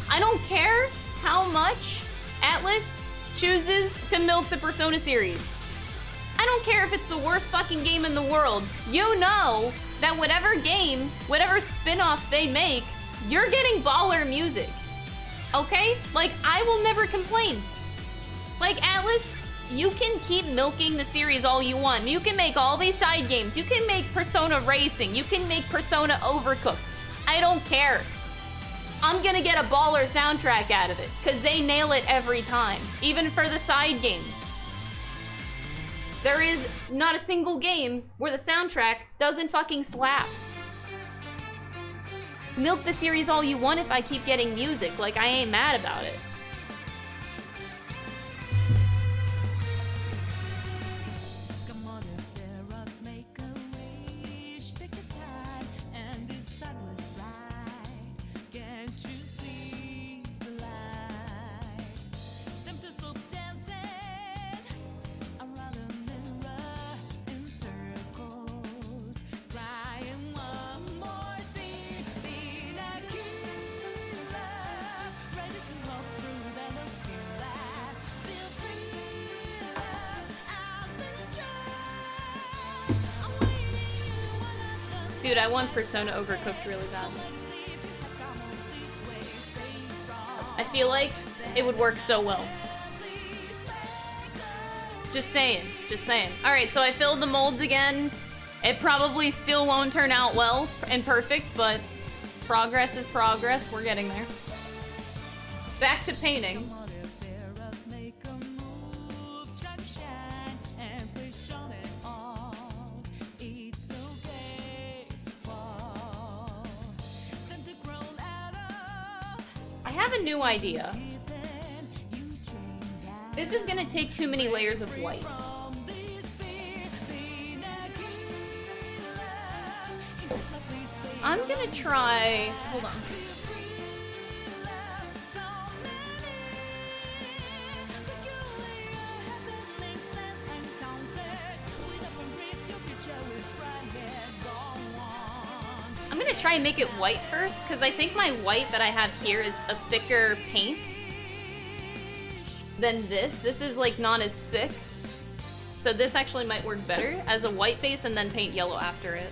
[SPEAKER 1] I don't care how much Atlas chooses to milk the Persona series. I don't care if it's the worst fucking game in the world. You know that whatever game, whatever spin-off they make, you're getting baller music. Okay? Like, I will never complain. Like, Atlas, you can keep milking the series all you want. You can make all these side games. You can make Persona Racing. You can make Persona Overcooked. I don't care. I'm gonna get a baller soundtrack out of it, because they nail it every time, even for the side games. There is not a single game where the soundtrack doesn't fucking slap. Milk the series all you want if I keep getting music, like I ain't mad about it. Dude, I want Persona Overcooked really bad. I feel like it would work so well. Just saying, just saying. Alright, so I filled the molds again. It probably still won't turn out well and perfect, but progress is progress. We're getting there. Back to painting. I have a new idea. This is gonna take too many layers of white. I'm gonna try, hold on. I'm gonna try and make it white first, because I think my white that I have here is a thicker paint than this. This is like not as thick. So this actually might work better as a white base and then paint yellow after it.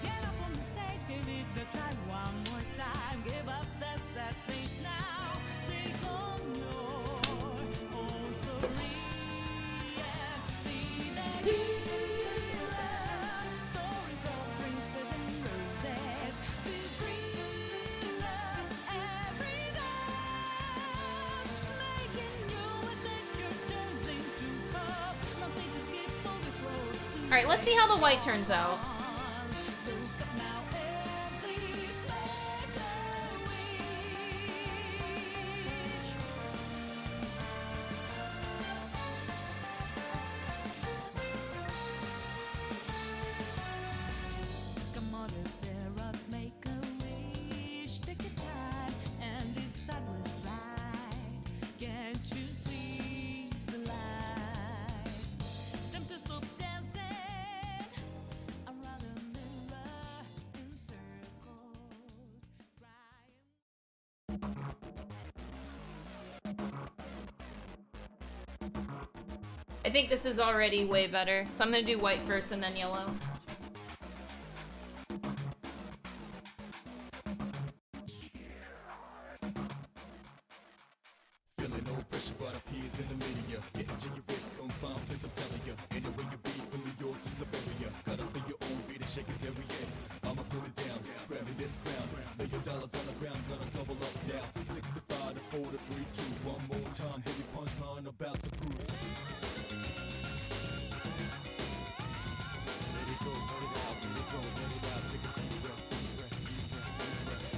[SPEAKER 3] Get up on the stage, give it a try one more time. Give up that sad face now. Take on your own story. Yeah, be that stories of princes and roses. Be free, love every day. Making you as if you're choosing to hope. Nothing to skip all this road.
[SPEAKER 1] Alright, let's see how the white turns out.
[SPEAKER 3] Come on, Abrupt, make a wish. Take your time and decide what's right. Can't you see the light? Time to stop dancing around a mirror in circles, crying.
[SPEAKER 1] I think this is already way better, so I'm gonna do white first and then yellow.
[SPEAKER 4] Feeling no pressure, but appears in the media. Getting jiggy with confound, place I'm telling ya. Anyway you be from New York to Siberia. Cut up for your own beat and shake it every day. I'ma put it down, grab me this crown. Lay your dollars on the ground, gonna double up now. 65 to 4 to 3, 2, one more time. Heavy punch line about to cruise. Let it go, let it out, let it go, let it out. Take a deep breath, deep breath, deep breath, deep breath.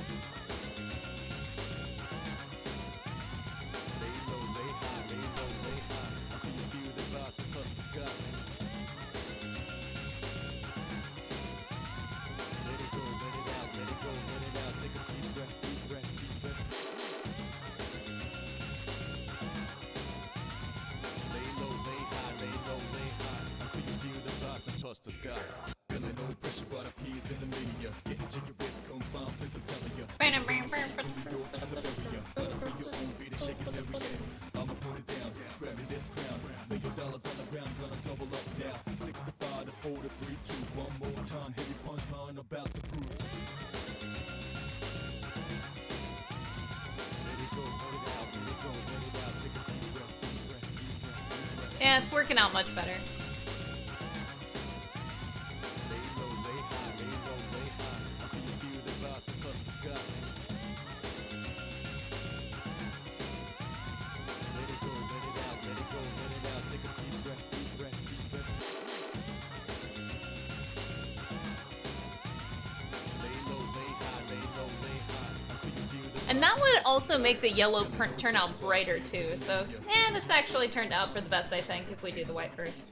[SPEAKER 4] Lay low, lay high, lay low, lay high. Until you feel the vibes that touch the sky. Let it go, let it out, let it go, let it out. Take a deep breath, deep breath, deep breath. Lay low, lay high, lay low, lay high. Until you feel the vibes that touch the sky. Feeling no pressure, but appears in the media. Getting jiggy with confound, place I'm telling ya. New York to Siberia. Cut up for your own beat and shake it every day. I'ma put it down, grab me this crown. Lay your dollars on the ground, gonna double up now. 65 to 4 to 3, 2, one more time. Heavy punch line about to cruise. Let it go, let it out, let it go, let it out. Take a deep breath, deep breath, deep breath, deep breath.
[SPEAKER 1] Yeah, it's working out much better.
[SPEAKER 4] Lay low, lay high, lay low, lay high. Until you feel the vibes that touch the sky. Let it go, let it out, let it go, let it out. Take a deep breath, deep breath, deep breath. Lay low, lay high, lay low, lay high. Until you feel the
[SPEAKER 1] And that would also make the yellow turn out brighter too, so this actually turned out for the best, I think, if we do the white first.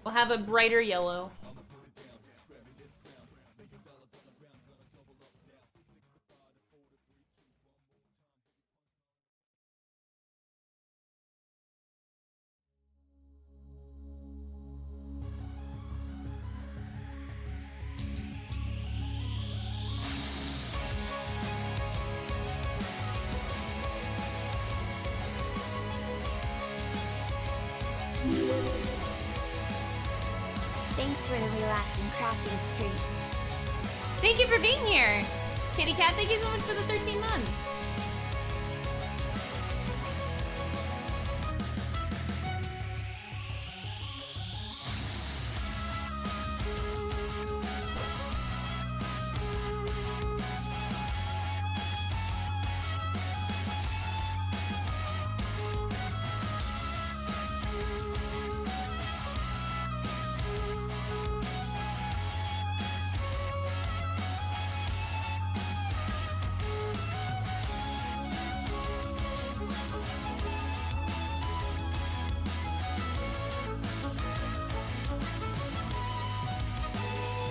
[SPEAKER 1] We'll have a brighter yellow.
[SPEAKER 2] Thanks for the relaxing crafting stream.
[SPEAKER 1] Thank you for being here! Kitty Cat, thank you so much for the 13 months!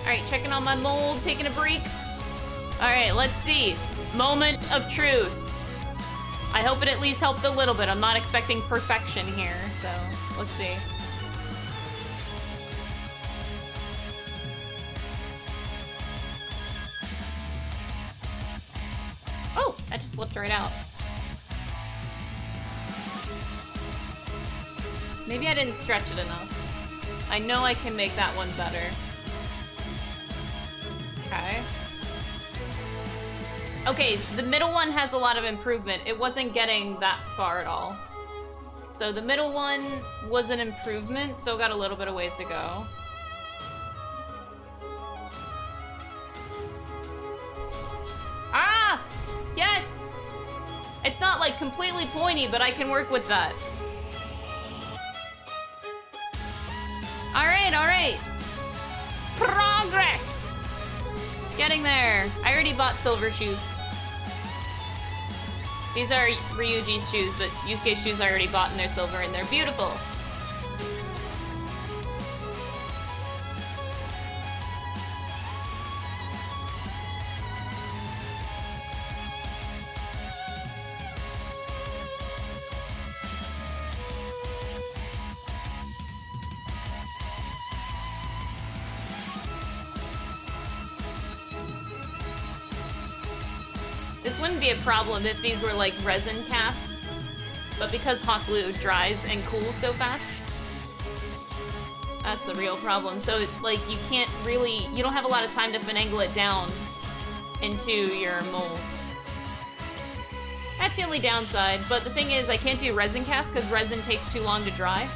[SPEAKER 1] Alright, checking on my mold, taking a break. Alright, let's see. Moment of truth. I hope it at least helped a little bit. I'm not expecting perfection here, so let's see. Oh, that just slipped right out. Maybe I didn't stretch it enough. I know I can make that one better. Okay. Okay, the middle one has a lot of improvement. It wasn't getting that far at all. So the middle one was an improvement, still got a little bit of ways to go. Ah! Yes! It's not like completely pointy, but I can work with that. Alright, alright. Progress! Getting there. I already bought silver shoes. These are Ryuji's shoes, but Yusuke's shoes I already bought and they're silver and they're beautiful. This wouldn't be a problem if these were like resin casts, but because hot glue dries and cools so fast, that's the real problem. So like you can't really, you don't have a lot of time to finagle it down into your mold. That's the only downside, but the thing is I can't do resin casts because resin takes too long to dry.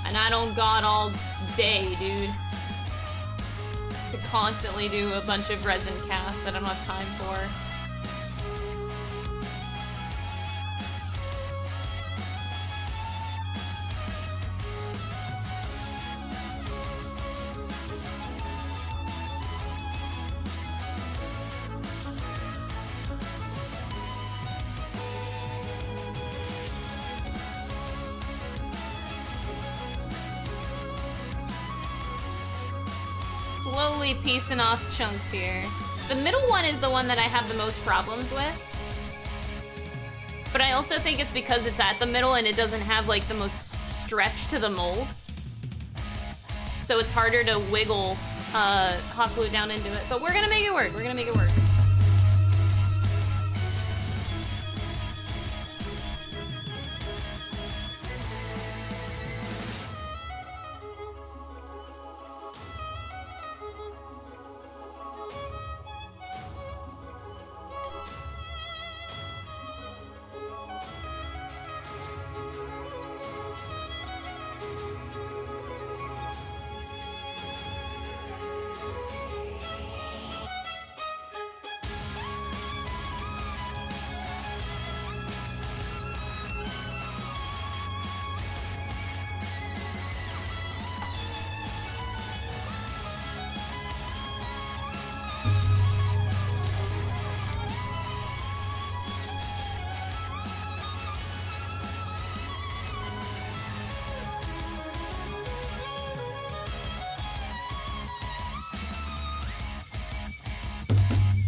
[SPEAKER 1] And I don't got all day, dude. To constantly do a bunch of resin casts that I don't have time for. Slowly piecing off chunks here. The middle one is the one that I have the most problems with. But I also think it's because it's at the middle and it doesn't have like the most stretch to the mold. So it's harder to wiggle hot glue down into it. But we're gonna make it work. We're gonna make it work.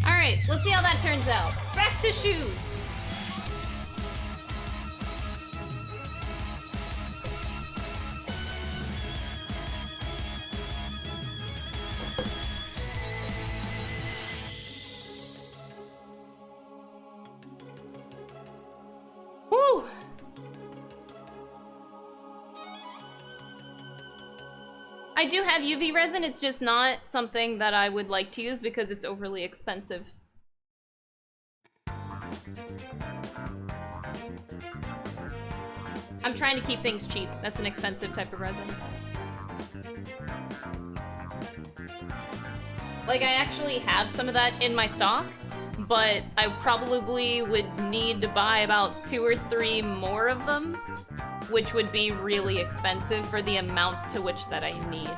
[SPEAKER 1] Alright, let's see how that turns out. Back to shoes. Woo! I do have UV resin, it's just not something that I would like to use because it's overly expensive. I'm trying to keep things cheap. That's an expensive type of resin. Like, I actually have some of that in my stock, but I probably would need to buy about 2 or 3 more of them, which would be really expensive for the amount to which that I need.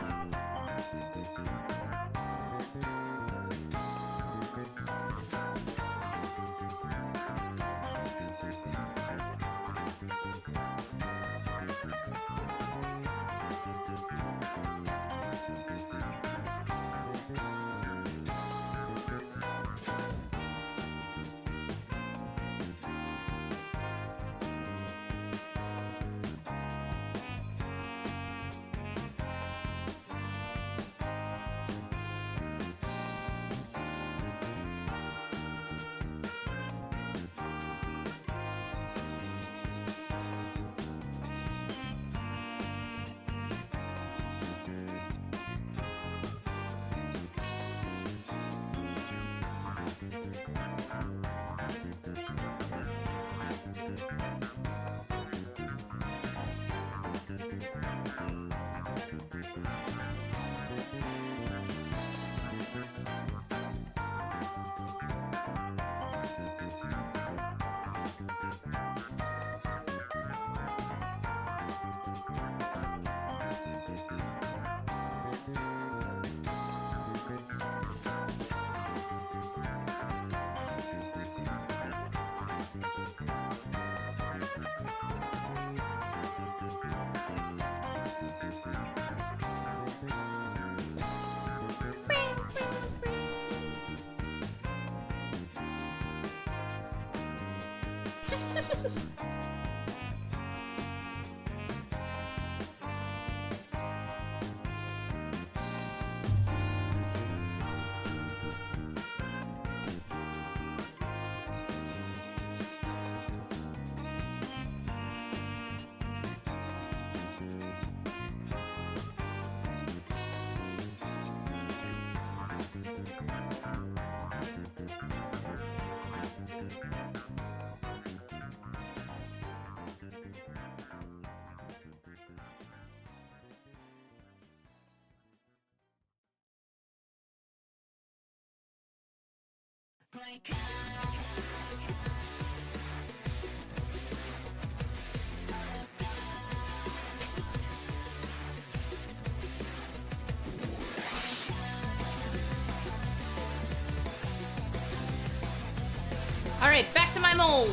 [SPEAKER 1] Alright, back to my mold.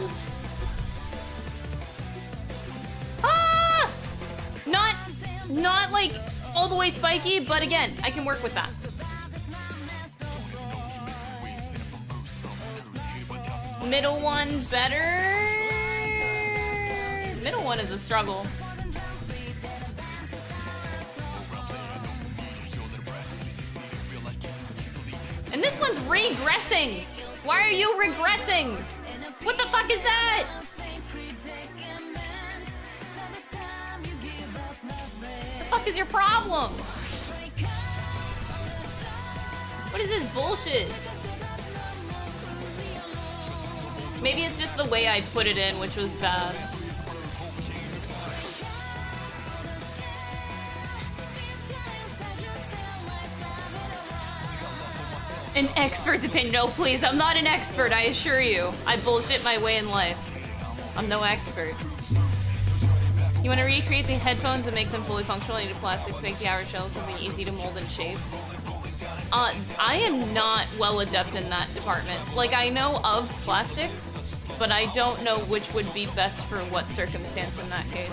[SPEAKER 1] Ah! Not like all the way spiky, but again, I can work with that. Middle one better. Middle one is a struggle. And this one's regressing. Why are you regressing? What the fuck is that? The fuck is your problem? What is this bullshit? Maybe it's just the way I put it in, which was bad. An expert's opinion. No, please, I'm not an expert, I assure you. I bullshit my way in life. I'm no expert. You want to recreate the headphones and make them fully functional? You need plastic to make the outer shell something easy to mold and shape. I am not well adept in that department. Like, I know of plastics, but I don't know which would be best for what circumstance in that case.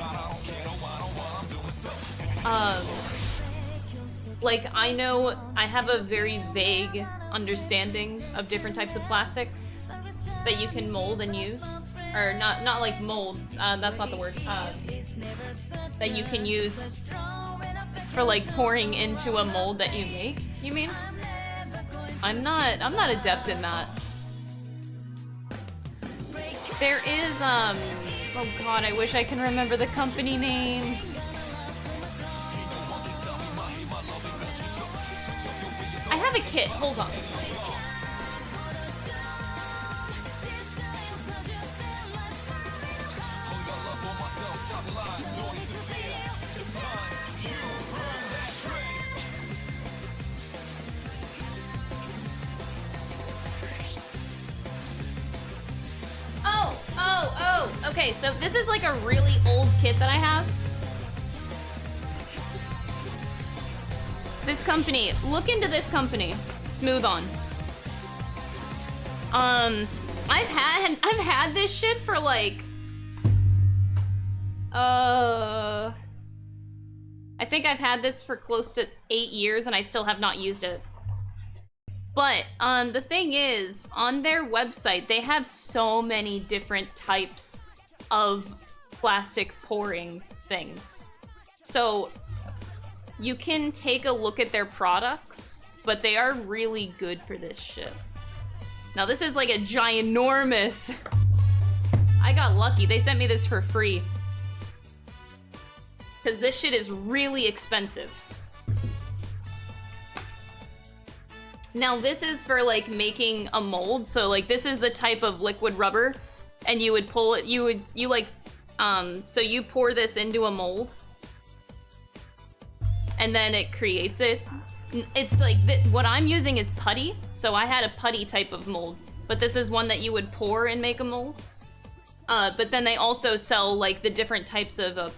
[SPEAKER 1] Like, I know I have a very vague understanding of different types of plastics that you can mold and use. Or not like mold, that's not the word. That you can use for like pouring into a mold that you make, you mean? I'm not adept in that. There is, oh god, I wish I can remember the company name. I have a kit, hold on. Oh, okay, so this is like a really old kit that I have. This company, look into this company, Smooth On. I've had this shit for like, I think I've had this for close to 8 years and I still have not used it. But, the thing is, on their website, they have so many different types of plastic pouring things. So, you can take a look at their products, but they are really good for this shit. Now, this is like a ginormous... I got lucky. They sent me this for free. Because this shit is really expensive. Now this is for like making a mold, so like this is the type of liquid rubber, and you would pull it, so you pour this into a mold, and then it creates it. It's like, what I'm using is putty, so I had a putty type of mold, but this is one that you would pour and make a mold. But then they also sell like the different types of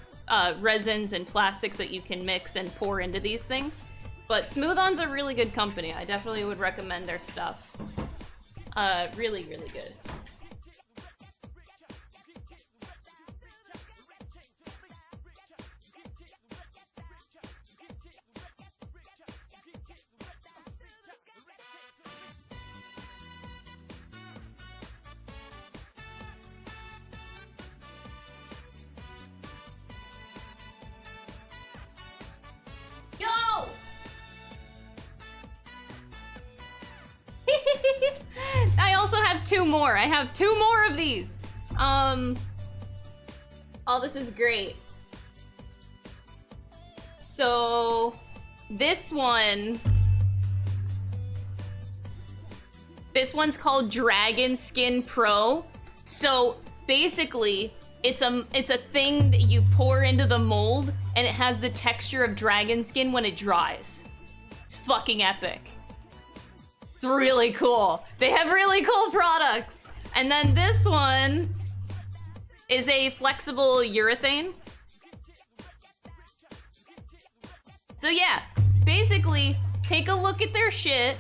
[SPEAKER 1] resins and plastics that you can mix and pour into these things. But Smooth On's a really good company. I definitely would recommend their stuff. Really, really good. two more. I have two more of these. Oh, this is great. So, this one's called Dragon Skin Pro. So, basically, it's a thing that you pour into the mold, and it has the texture of dragon skin when it dries. It's fucking epic. It's really cool. They have really cool products. And then this one is a flexible urethane. So yeah, basically, take a look at their shit.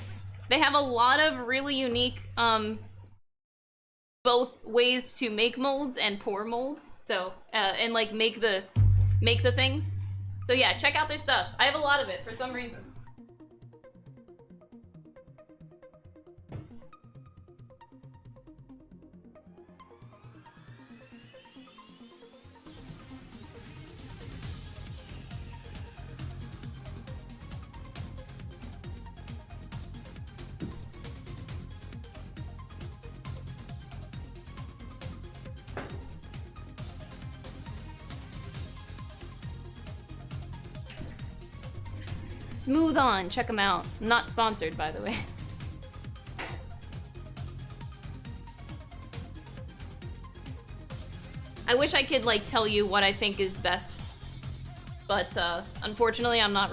[SPEAKER 1] They have a lot of really unique, both ways to make molds and pour molds. So, and like make the things. So yeah, check out their stuff. I have a lot of it for some reason. Smooth On, check them out. Not sponsored, by the way. I wish I could like tell you what I think is best, but unfortunately I don't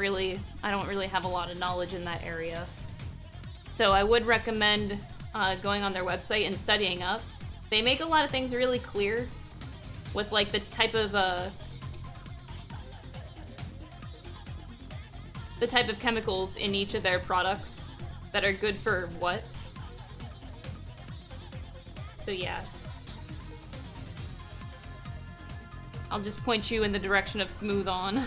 [SPEAKER 1] really have a lot of knowledge in that area. So I would recommend going on their website and studying up. They make a lot of things really clear with like the type of chemicals in each of their products that are good for what. So yeah. I'll just point you in the direction of Smooth On.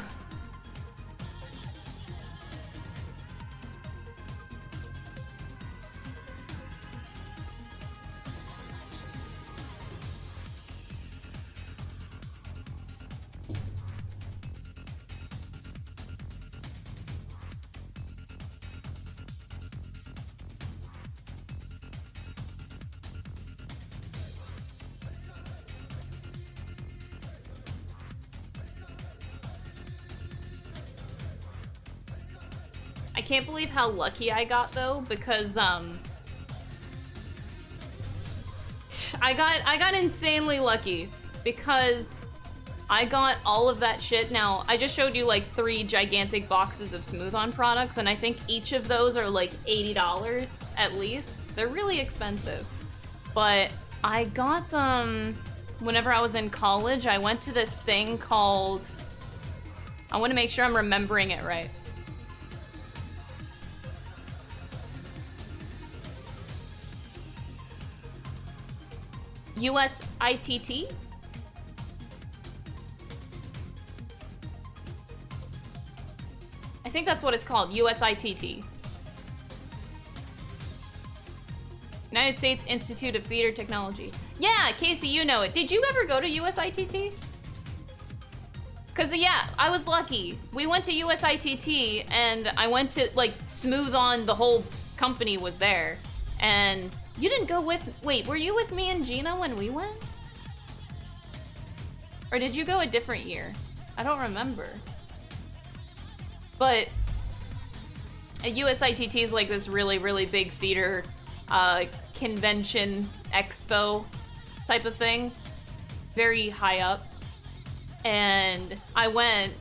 [SPEAKER 1] I can't believe how lucky I got though, because I got insanely lucky because I got all of that shit. Now, I just showed you like 3 gigantic boxes of Smooth On products, and I think each of those are like $80 at least. They're really expensive. But I got them whenever I was in college. I went to this thing called, I want to make sure I'm remembering it right. USITT? I think that's what it's called, USITT. United States Institute of Theater Technology. Yeah, Casey, you know it. Did you ever go to USITT? Cause yeah, I was lucky. We went to USITT and I went to like Smooth On, the whole company was there. And you didn't go with, wait, were you with me and Gina when we went? Or did you go a different year? I don't remember. But USITT is like this really, really big theater convention expo type of thing. Very high up. And I went,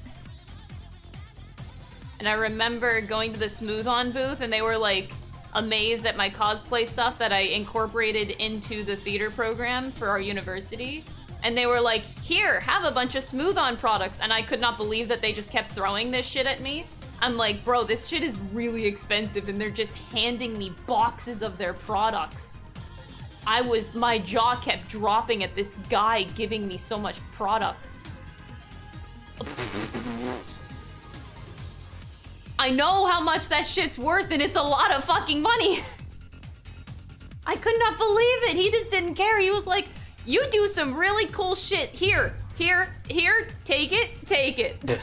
[SPEAKER 1] and I remember going to the Smooth On booth and they were like, amazed at my cosplay stuff that I incorporated into the theater program for our university. And they were like, here, have a bunch of Smooth On products. And I could not believe that they just kept throwing this shit at me. I'm like, bro, this shit is really expensive and they're just handing me boxes of their products. My jaw kept dropping at this guy giving me so much product. I know how much that shit's worth and it's a lot of fucking money. I could not believe it. He just didn't care. He was like, you do some really cool shit. Here, take it.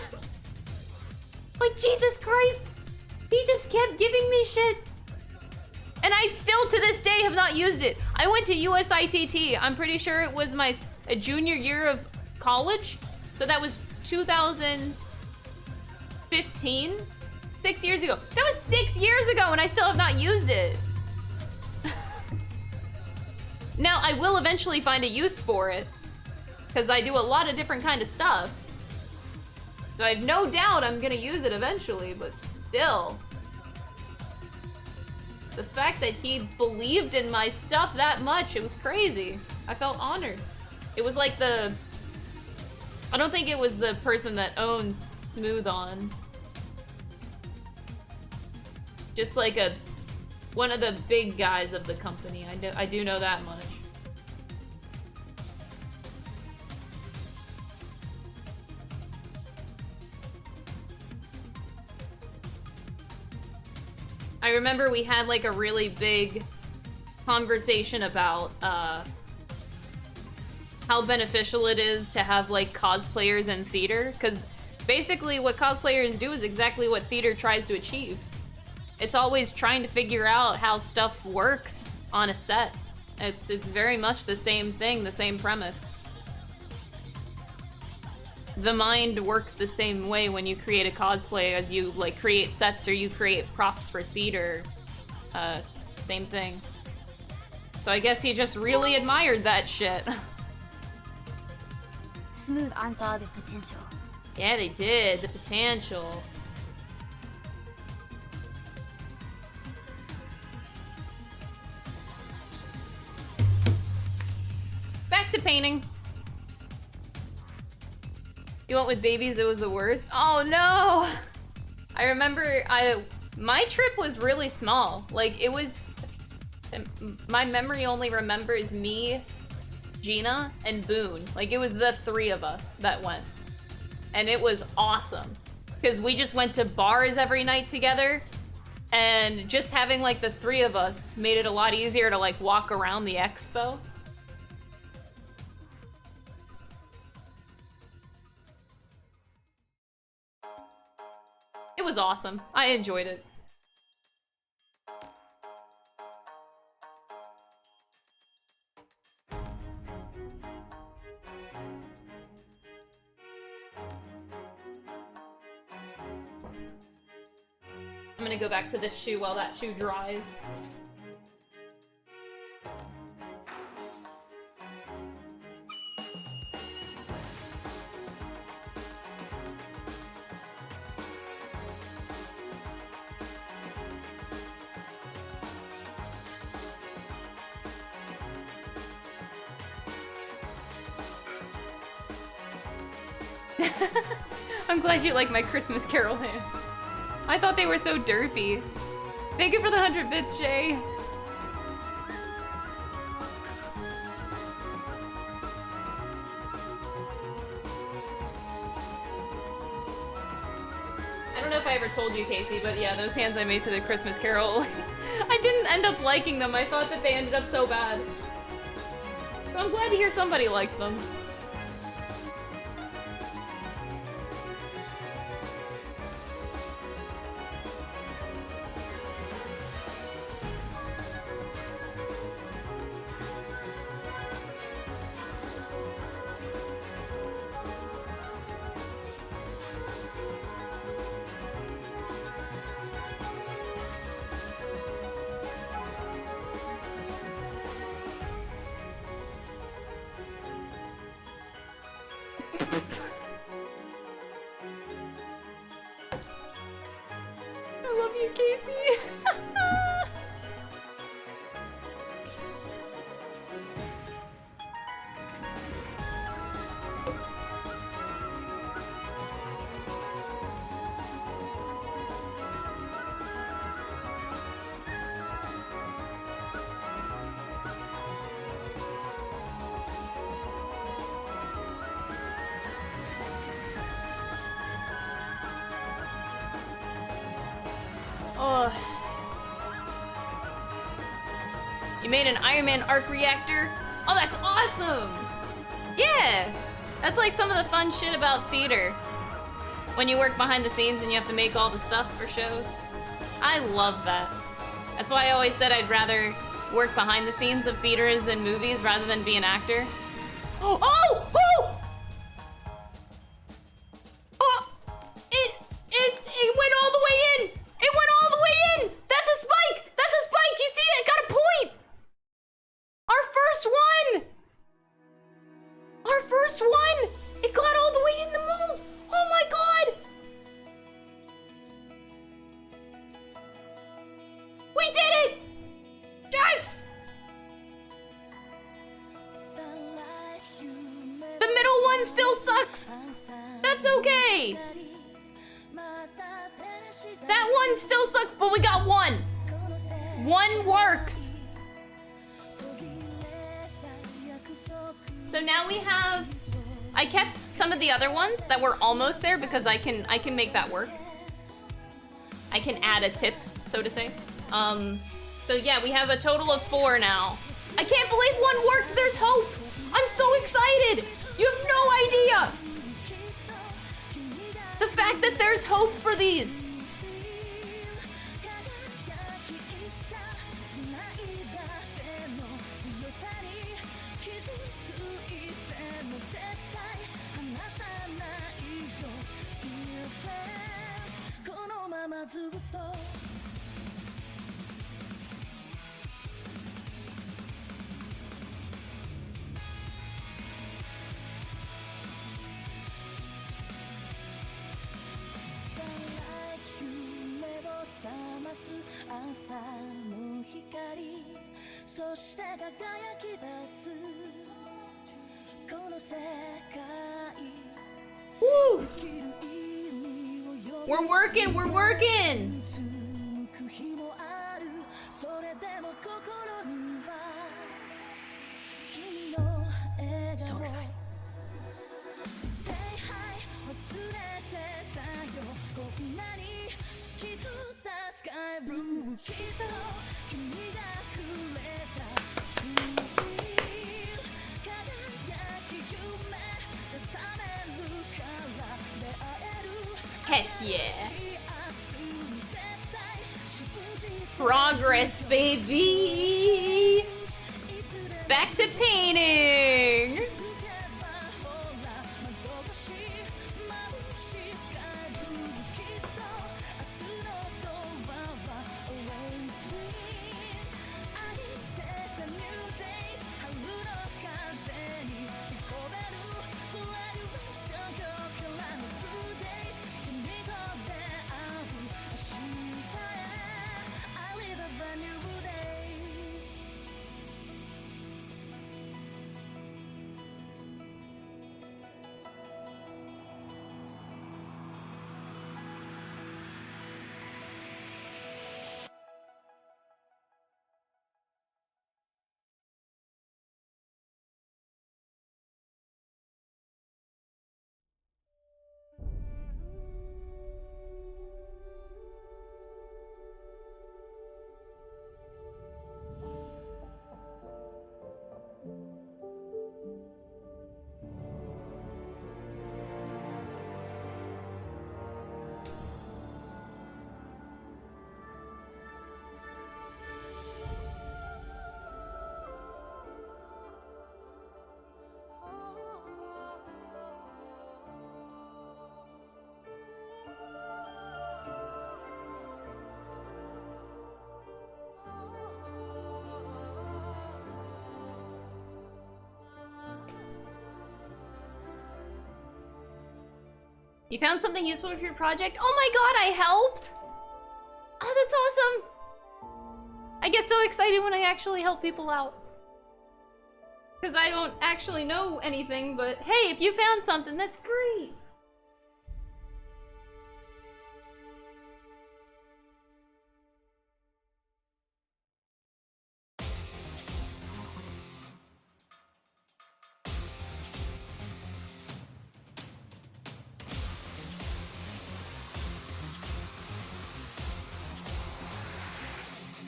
[SPEAKER 1] Like, Jesus Christ. He just kept giving me shit. And I still, to this day, have not used it. I went to USITT. I'm pretty sure it was my junior year of college. So that was 2015? 6 years ago. That was 6 years ago and I still have not used it. Now, I will eventually find a use for it. Because I do a lot of different kind of stuff. So I have no doubt I'm gonna use it eventually, but still. The fact that he believed in my stuff that much, it was crazy. I felt honored. It was like I don't think it was the person that owns Smooth On. Just like one of the big guys of the company. I do know that much. I remember we had like a really big conversation about how beneficial it is to have like cosplayers in theater, because basically what cosplayers do is exactly what theater tries to achieve. It's always trying to figure out how stuff works on a set. It's very much the same thing, the same premise. The mind works the same way when you create a cosplay as you like create sets or you create props for theater. Same thing. So I guess he just really admired that shit.
[SPEAKER 2] Smooth On saw the potential.
[SPEAKER 1] Yeah, they did. The potential. Back to painting. You went with babies, it was the worst. Oh no! I remember my trip was really small. Like it was, my memory only remembers me, Gina, and Boone. Like it was the three of us that went. And it was awesome. Because we just went to bars every night together. And just having like the three of us made it a lot easier to like walk around the expo. It was awesome. I enjoyed it. I'm gonna go back to this shoe while that shoe dries. I'm glad you like my Christmas Carol hands. I thought they were so derpy. Thank you for the 100 bits, Shay. I don't know if I ever told you, Casey, but yeah, those hands I made for the Christmas Carol, I didn't end up liking them. I thought that they ended up so bad. So I'm glad to hear somebody liked them. I love you, Casey. Oh. You made an Iron Man arc reactor? Oh, that's awesome! Yeah! That's like some of the fun shit about theater. When you work behind the scenes and you have to make all the stuff for shows. I love that. That's why I always said I'd rather work behind the scenes of theaters and movies rather than be an actor. Oh! Oh! Oh! Oh! It went all the way in! It went all the way in! That's a spike! That's a spike! You see it? It got a point! Our first one! Our first one! It got all the way in the mold! Oh my god! We did it! Yes! The middle one still sucks! That's okay! That one still sucks, but we got one! One works! So now we have... I kept some of the other ones that were almost there because I can make that work. I can add a tip, so to say. So yeah, we have a total of 4 now. I can't believe one worked, there's hope! I'm so excited! You have no idea! The fact that there's hope for these! Woo! We're working, we're working! So excited. Heck yeah. Progress, baby! Back to painting! You found something useful for your project? Oh my god, I helped! Oh, that's awesome! I get so excited when I actually help people out. Because I don't actually know anything, but hey, if you found something, that's great!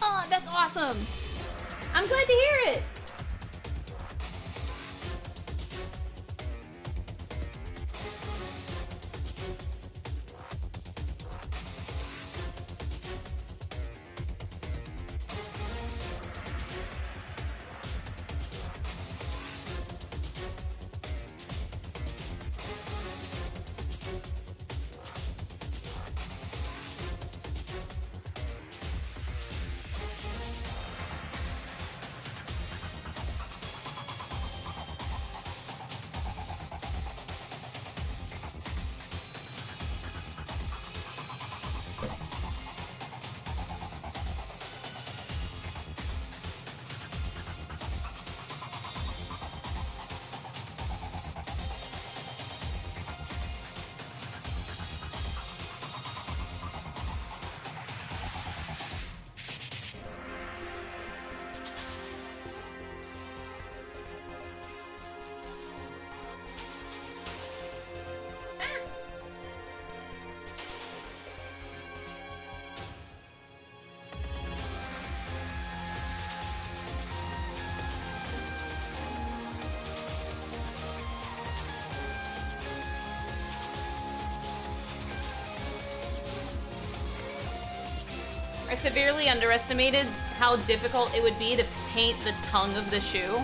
[SPEAKER 1] Oh, that's awesome! I'm glad to hear it! I severely underestimated how difficult it would be to paint the tongue of the shoe.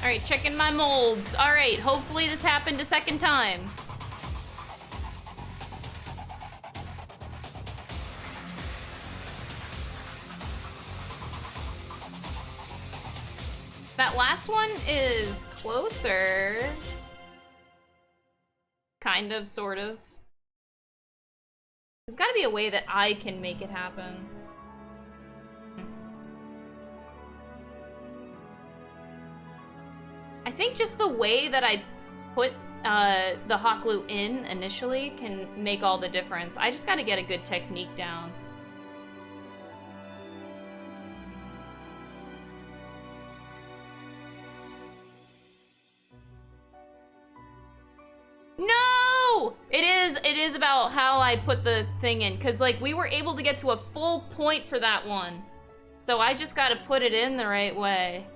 [SPEAKER 1] Alright, checking my molds. Alright, hopefully this happened a second time. That last one is closer. Kind of, sort of. There's gotta be a way that I can make it happen. I think just the way that I put the hot glue in initially can make all the difference. I just gotta get a good technique down. No! It is about how I put the thing in, because like we were able to get to a full point for that one. So I just gotta put it in the right way.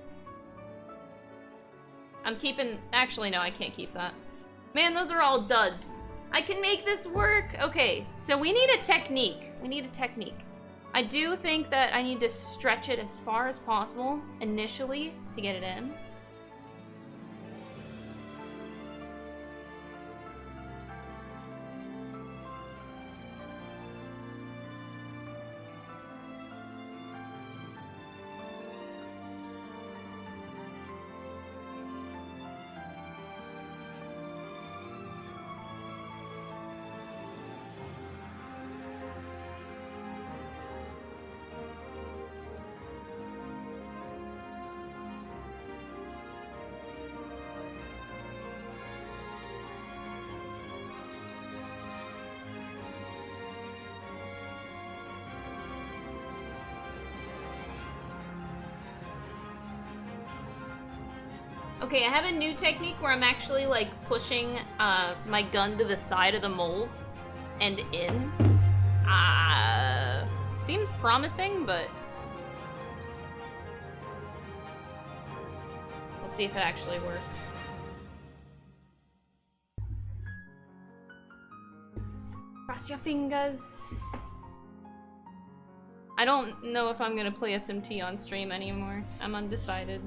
[SPEAKER 1] I'm keeping... Actually, no, I can't keep that. Man, those are all duds. I can make this work. Okay, so we need a technique. We need a technique. I do think that I need to stretch it as far as possible initially to get it in. Okay, I have a new technique where I'm actually like pushing my gun to the side of the mold and in. Seems promising, but we'll see if it actually works. Cross your fingers. I don't know if I'm gonna play SMT on stream anymore. I'm undecided.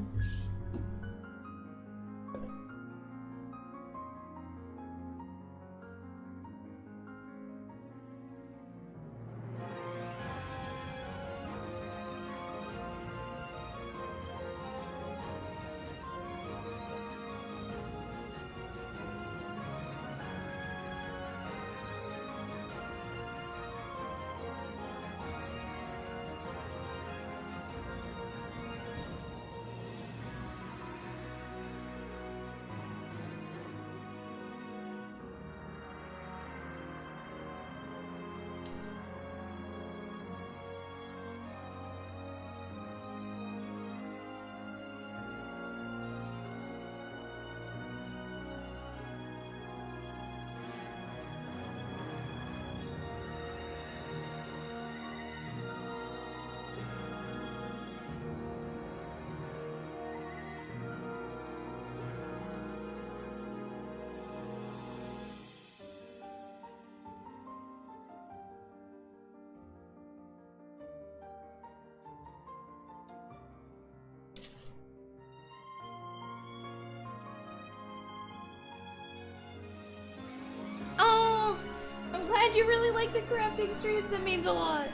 [SPEAKER 1] I'm glad you really like the crafting streams. That means a lot.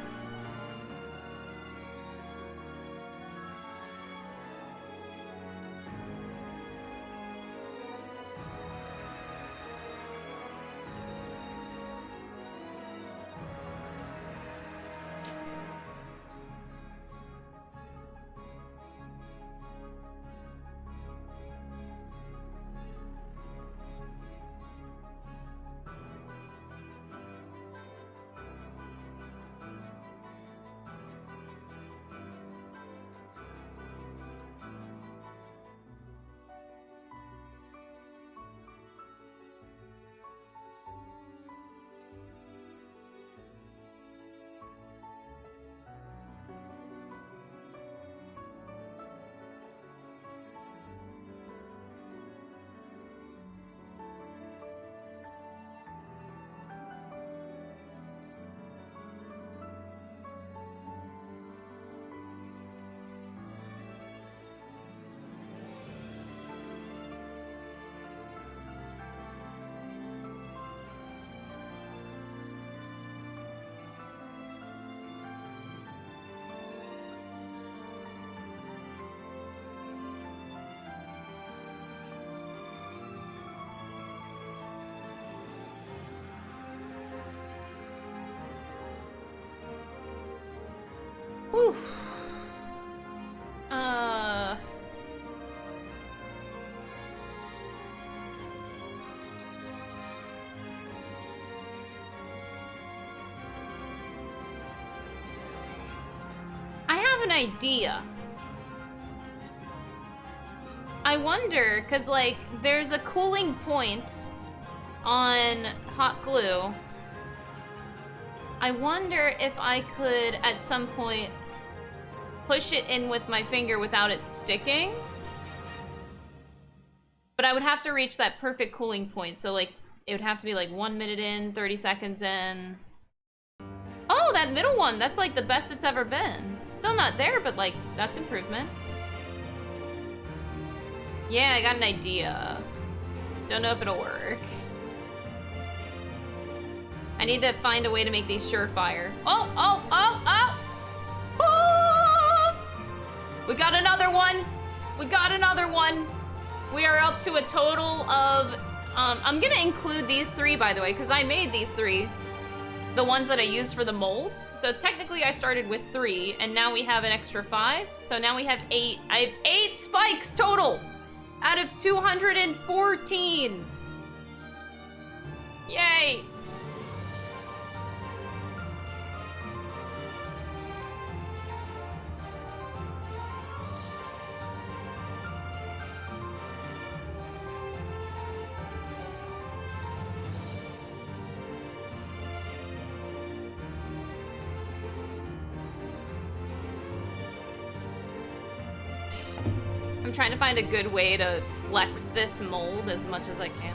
[SPEAKER 1] Whew. I have an idea. I wonder, cause like, there's a cooling point on hot glue. I wonder if I could, at some point, push it in with my finger without it sticking. But I would have to reach that perfect cooling point, so like, it would have to be like 1 minute in, 30 seconds in. Oh, that middle one, that's like the best it's ever been. Still not there, but like, that's improvement. Yeah, I got an idea. Don't know if it'll work. I need to find a way to make these surefire. Oh, oh, oh, oh! Oh! We got another one! We got another one! We are up to a total of... I'm gonna include these 3, by the way, because I made these 3. The ones that I used for the molds. So technically I started with 3, and now we have an extra 5. So now we have 8. I have 8 spikes total! Out of 214! Yay! I'm trying to find a good way to flex this mold as much as I can.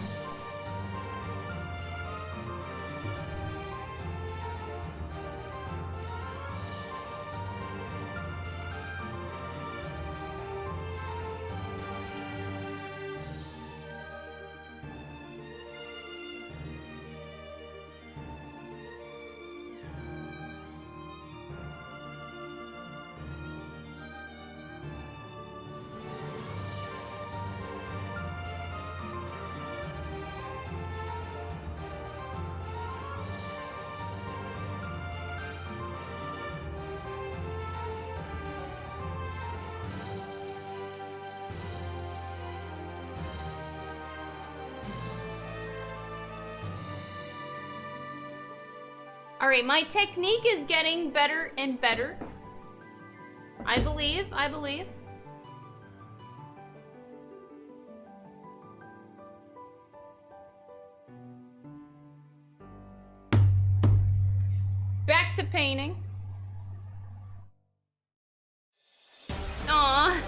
[SPEAKER 1] Alright, my technique is getting better and better. I believe, I believe. Back to painting. Aw.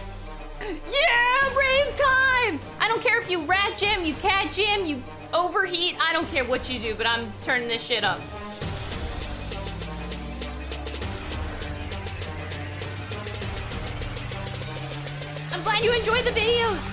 [SPEAKER 1] Yeah, rave time! I don't care if you rat jam, you cat jam, you overheat, I don't care what you do, but I'm turning this shit up. I'm glad you enjoyed the videos!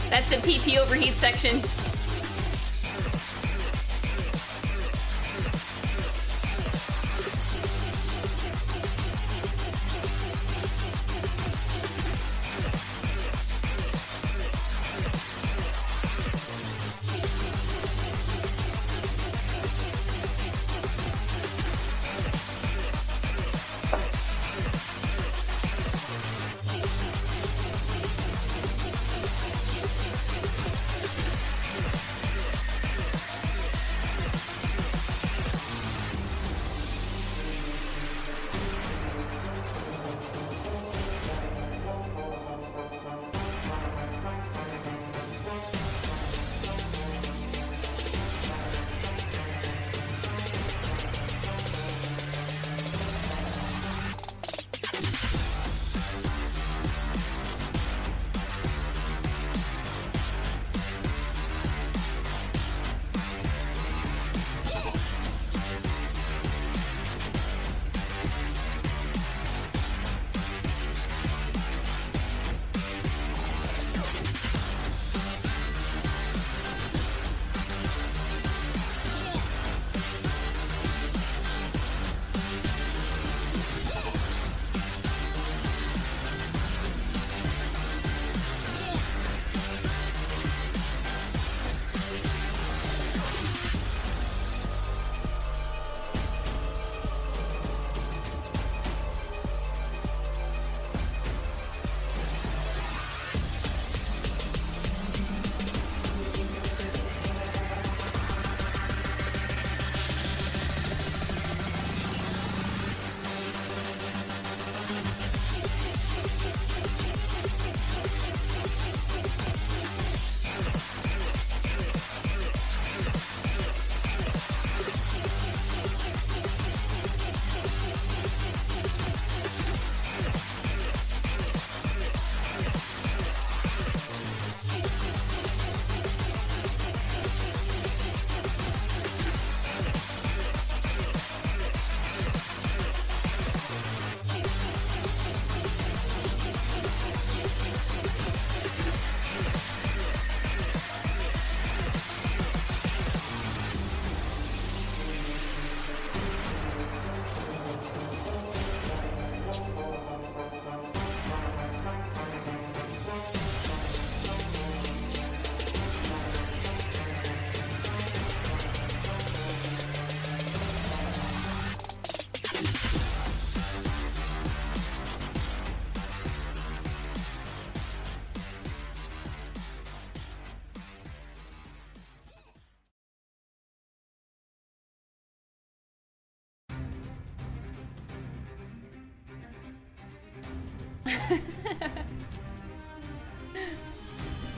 [SPEAKER 1] That's the PP overheat section.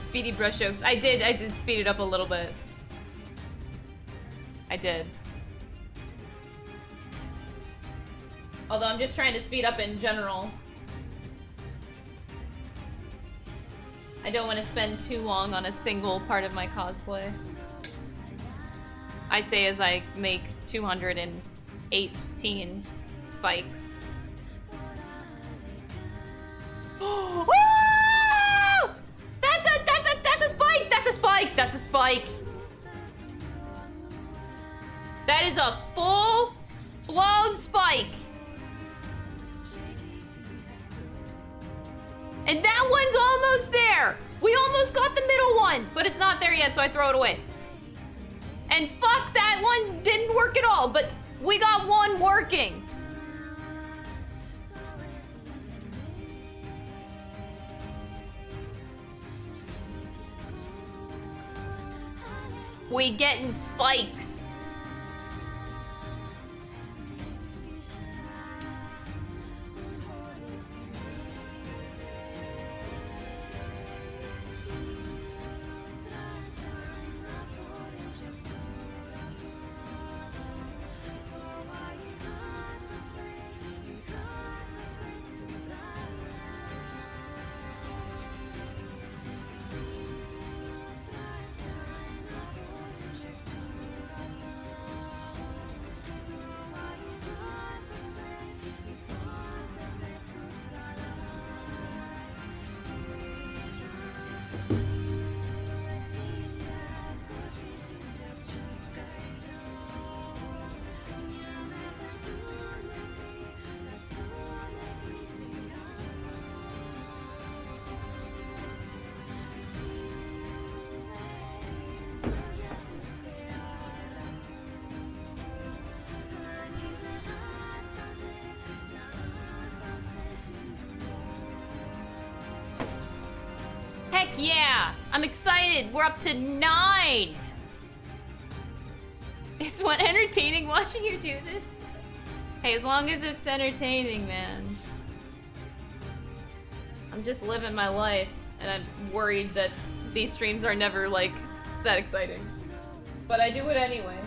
[SPEAKER 1] speedy brush strokes. I did speed it up a little bit. I did. Although I'm just trying to speed up in general. I don't want to spend too long on a single part of my cosplay. I say as I make 218 spikes. Oh! That's a spike! That's a spike! That's a spike! That is a full-blown spike! And that one's almost there! We almost got the middle one, but it's not there yet, so I throw it away. And fuck, that one didn't work at all, but we got one working. We getting spikes. Heck yeah! I'm excited! We're up to 9! It's what entertaining watching you do this? Hey, as long as it's entertaining, man. I'm just living my life, and I'm worried that these streams are never, like, that exciting. But I do it anyway.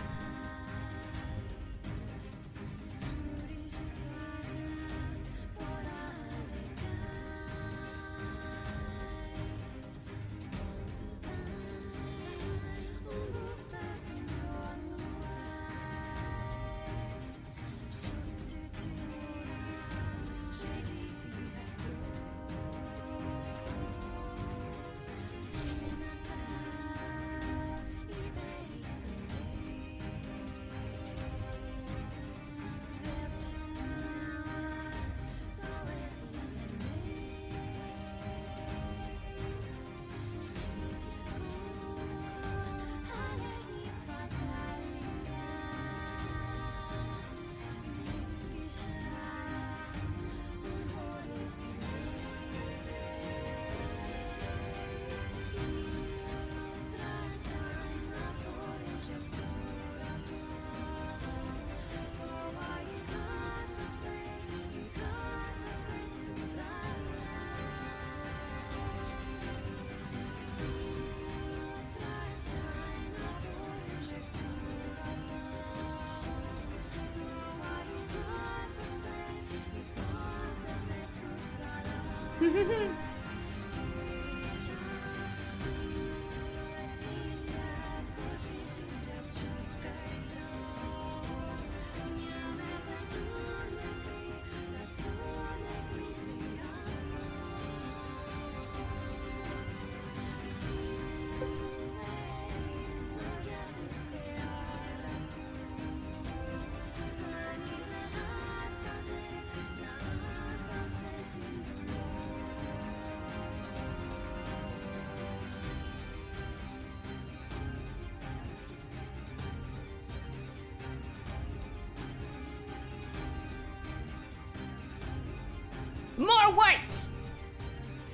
[SPEAKER 1] More white!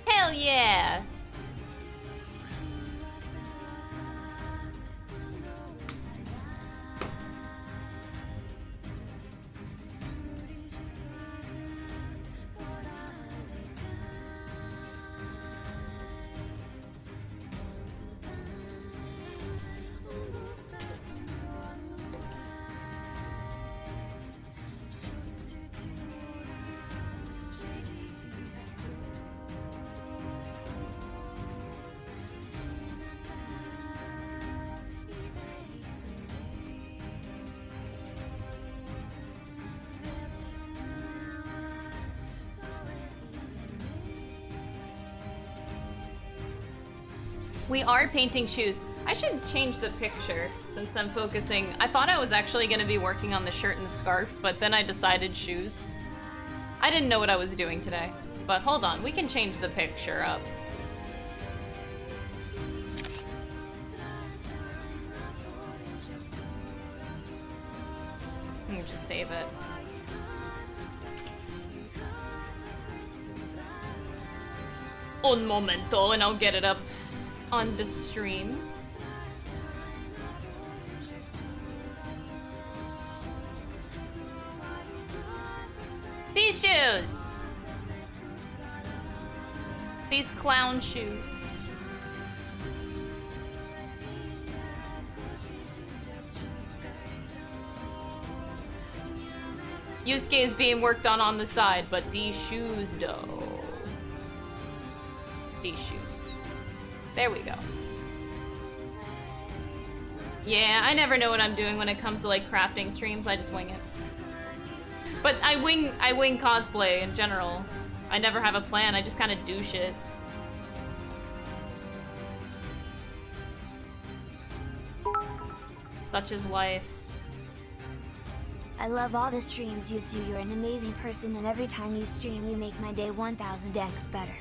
[SPEAKER 1] Hell yeah! We are painting shoes. I should change the picture since I'm focusing. I thought I was actually going to be working on the shirt and the scarf, but then I decided shoes. I didn't know what I was doing today. But hold on, we can change the picture up. Let me just save it. Un momento, and I'll get it up on the stream. These shoes! These clown shoes. Yusuke is being worked on the side, but these shoes, though. These shoes. There we go. Yeah, I never know what I'm doing when it comes to like crafting streams. I just wing it. But I wing cosplay in general. I never have a plan. I just kind of do shit. Such is life.
[SPEAKER 2] I love all the streams you do. You're an amazing person, and every time you stream, you make my day 1000x better.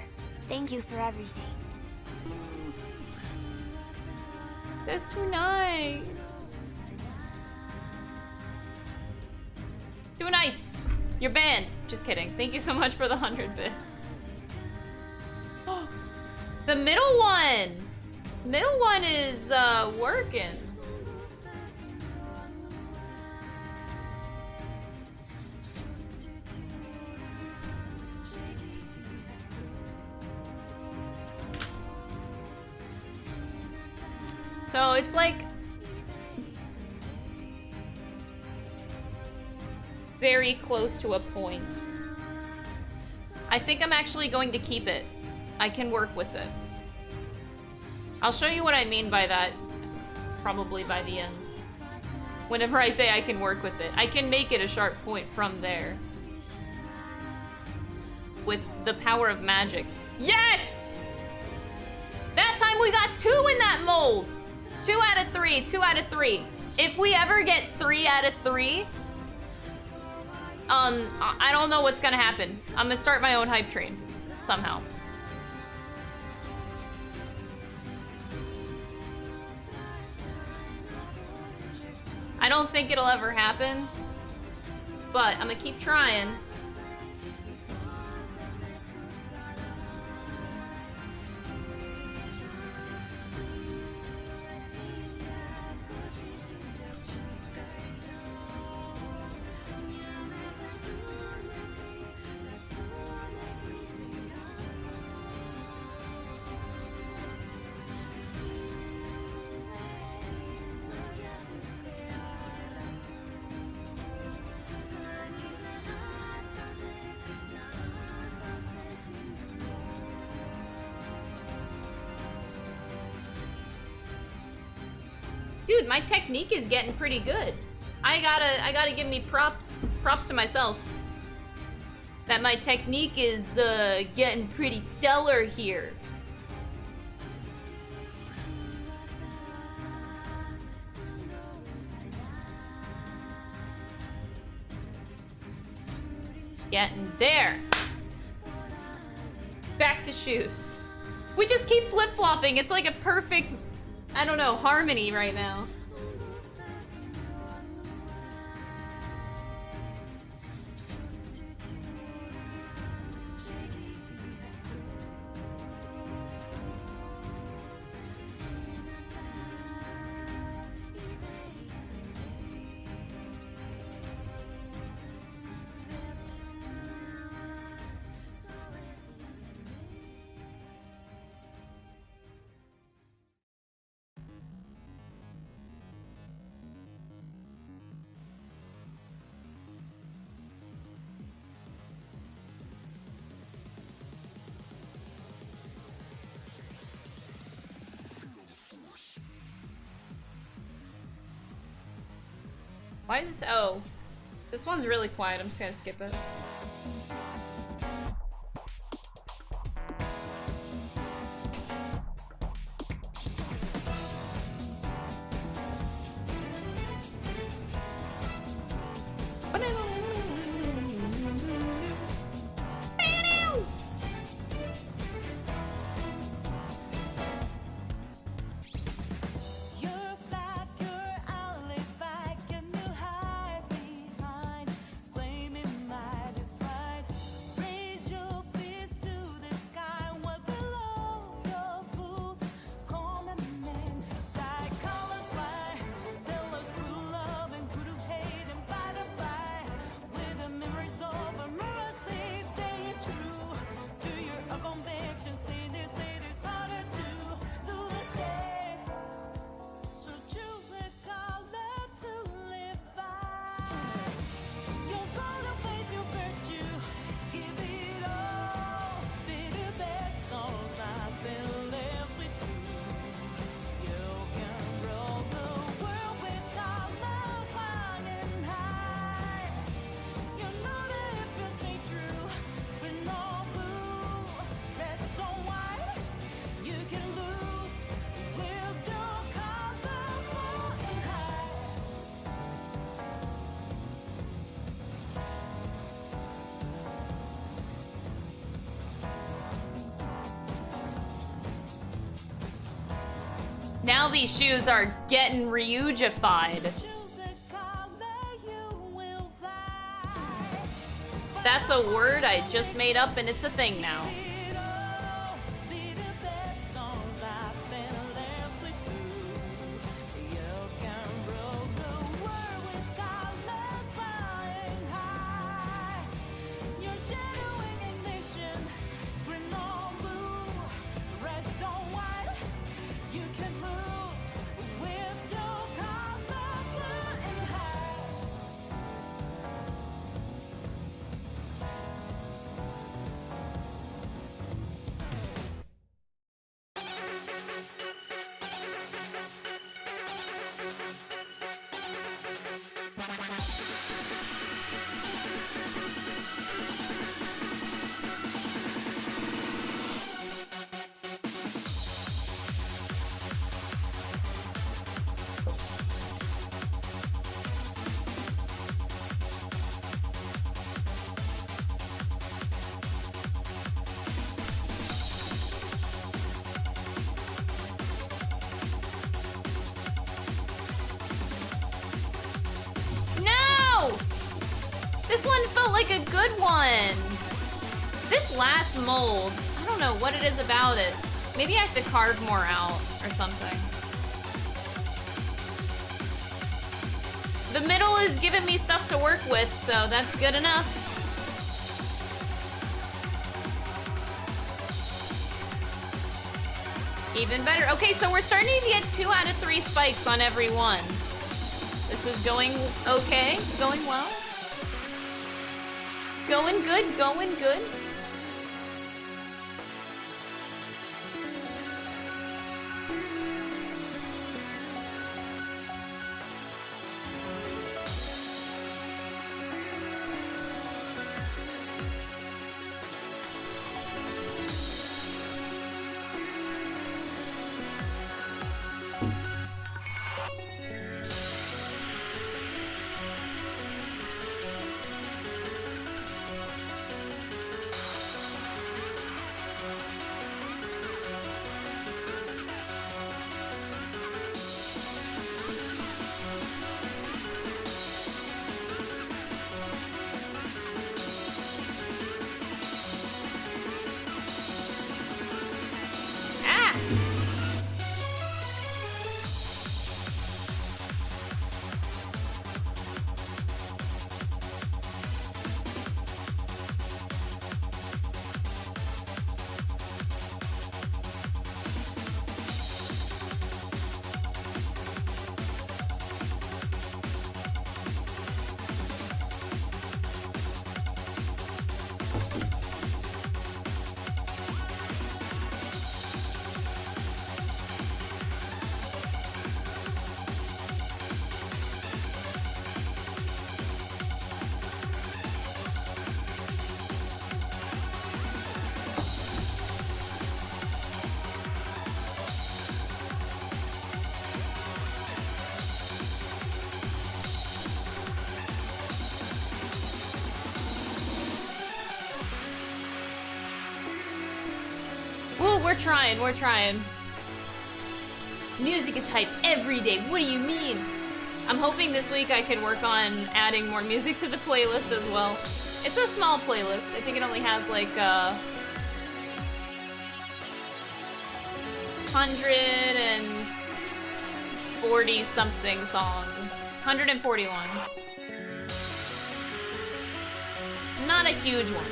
[SPEAKER 2] Thank you for everything.
[SPEAKER 1] That's too nice. Too nice. You're banned. Just kidding. Thank you so much for the 100 bits. The middle one. Middle one is working. So it's like very close to a point. I think I'm actually going to keep it. I can work with it. I'll show you what I mean by that probably by the end. Whenever I say I can work with it, I can make it a sharp point from there. With the power of magic. Yes! That time we got 2 in that mold! 2 out of 3, 2 out of 3. If we ever get 3 out of 3, I don't know what's gonna happen. I'm gonna start my own hype train, somehow. I don't think it'll ever happen, but I'm gonna keep trying. Dude, my technique is getting pretty good. I gotta give me props to myself. That my technique is getting pretty stellar here. Getting there. Back to shoes. We just keep flip-flopping. It's like a perfect, I don't know, harmony right now. Why is this? Oh. This one's really quiet. I'm just gonna skip it. Now these shoes are getting Ryujified. That's a word I just made up and it's a thing now. This one felt like a good one. This last mold, I don't know what it is about it. Maybe I have to carve more out or something. The middle is giving me stuff to work with, so that's good enough. Even better. Okay, so we're starting to get 2 out of 3 spikes on every one. This is going okay, going well. Going good, going good. We're trying. Music is hype every day. What do you mean? I'm hoping this week I can work on adding more music to the playlist as well. It's a small playlist. I think it only has like 140 something songs. 141. Not a huge one.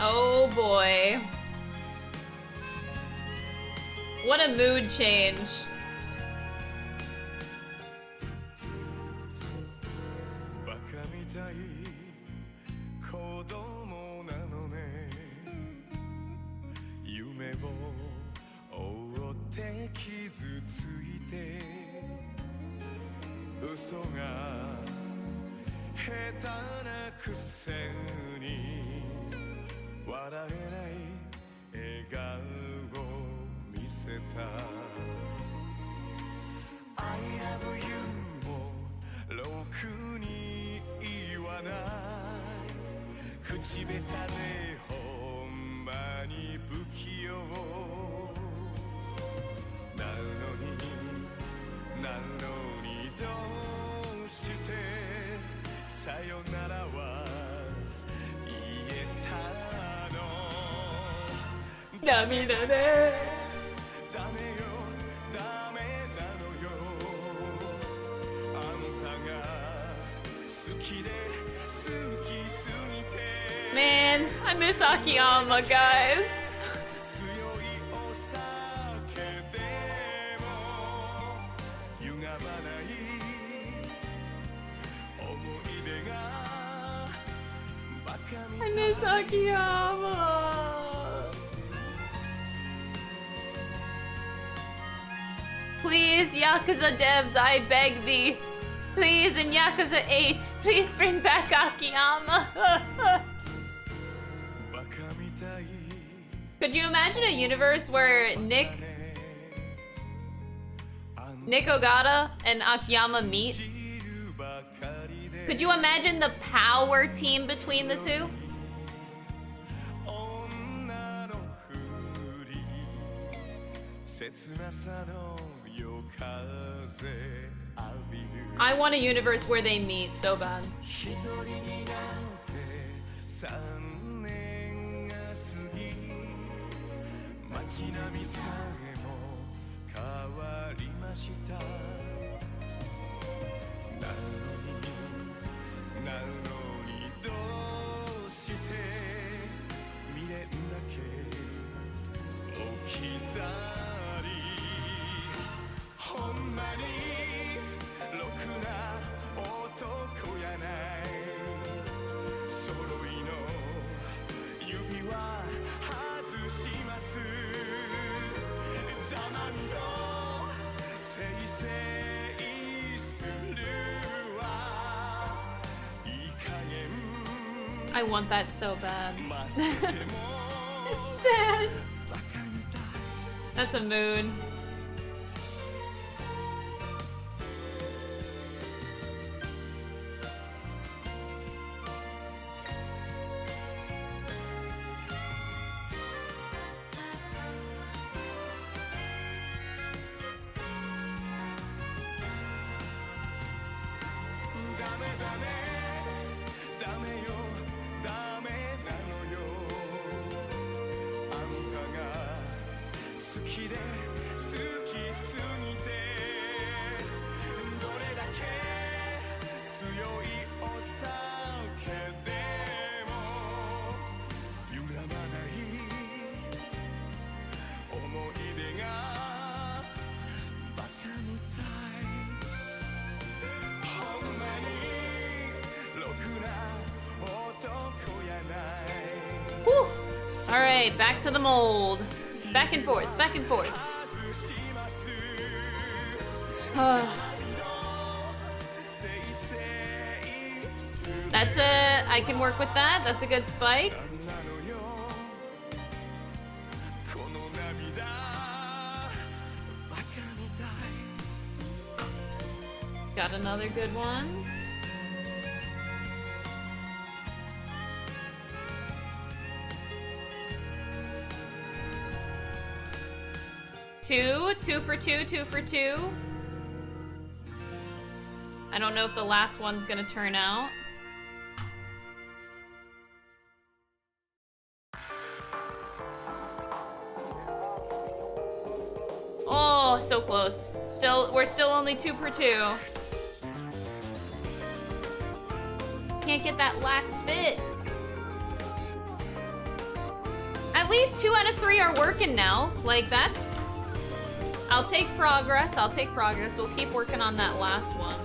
[SPEAKER 1] Oh boy. What a mood change.
[SPEAKER 4] 嘘が下手なくせに笑えない笑顔を見せた I love you もろくに言わない口下手でほんまに不器用なのにどうしてさよならは言えたの涙でダメよダメなのよあんたが好きで好きすぎて
[SPEAKER 1] Man, I miss Akiyama, guys.
[SPEAKER 4] 強いお酒でも歪まない思い出がバカみた
[SPEAKER 1] I
[SPEAKER 4] い
[SPEAKER 1] miss Akiyama. Please, Yakuza devs, I beg thee. Please, in Yakuza 8, please bring back Akiyama.
[SPEAKER 4] バカみたい
[SPEAKER 1] Could you imagine a universe where Nick Ogata and Akiyama meet?
[SPEAKER 4] 知るばかりで
[SPEAKER 1] Could you imagine the power team between the two?
[SPEAKER 4] 女のふり切なさの夜風浴びる
[SPEAKER 1] I want a universe where they meet so bad.
[SPEAKER 4] 一人になって3年が過ぎ街並みさえも変わりましたなのにどうして未練だけ置き去りほんまにろくな男やない揃いの指輪外しますざまみろせいせいするわいい加減
[SPEAKER 1] I want that so bad.
[SPEAKER 4] 待ってても
[SPEAKER 1] Sad.
[SPEAKER 4] バカみたい
[SPEAKER 1] That's a mood. Alright, back to the mold. Back and forth, back and forth. That's a... I can work with that. That's a good spike. Got another good one. Two for two. I don't know if the last one's gonna turn out. Oh, so close. We're still only 2 per 2. Can't get that last bit. At least 2 out of 3 are working now. Like, that's... I'll take progress. We'll keep working on that last one.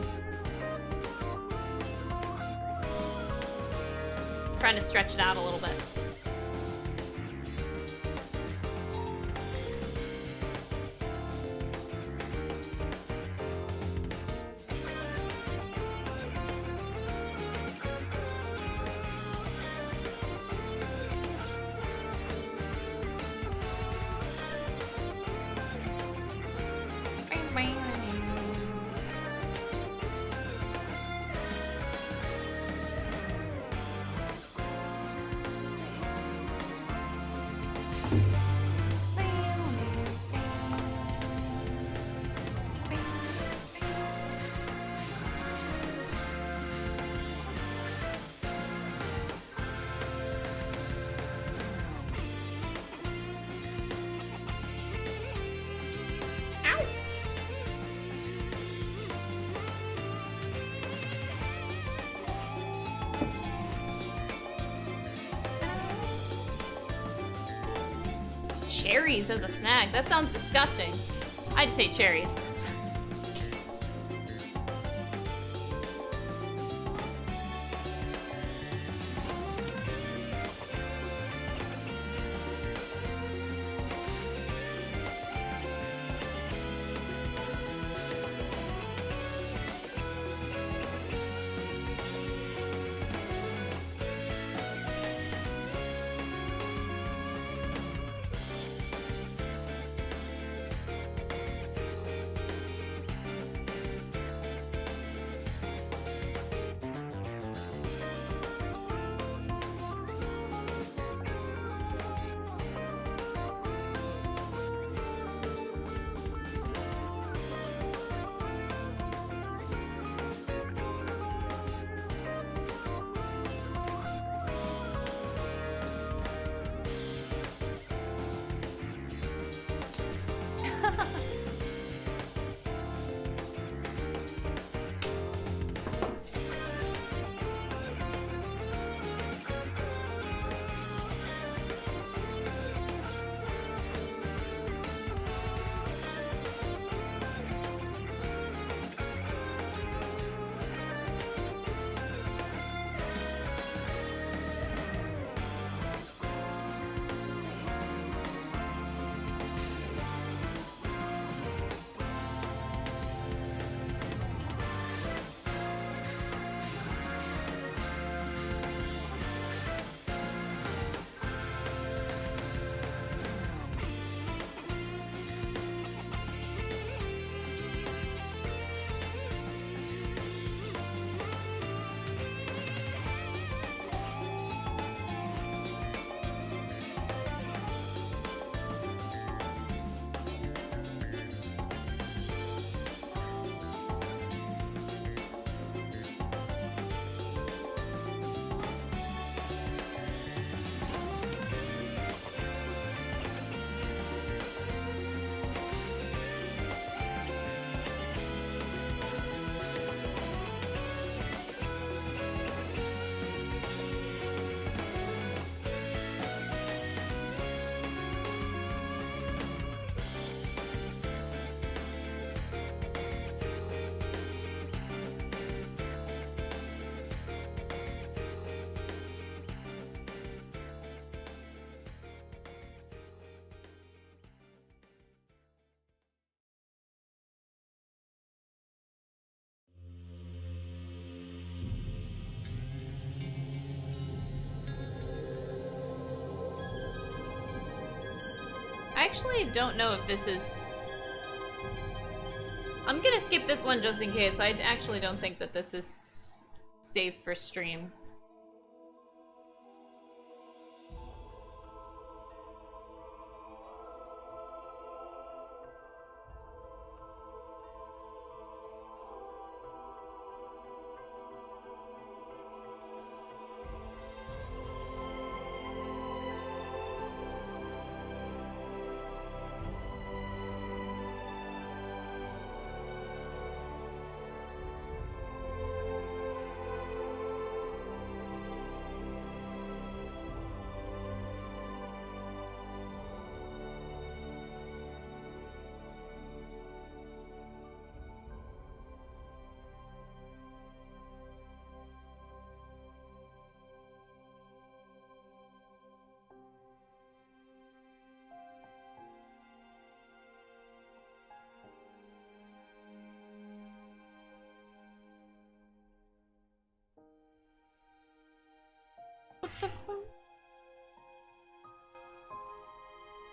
[SPEAKER 1] Trying to stretch it out a little bit. cherries as a snack. That sounds disgusting. I just hate cherries. I actually don't know if this is... I'm gonna skip this one just in case. I actually don't think that this is safe for stream.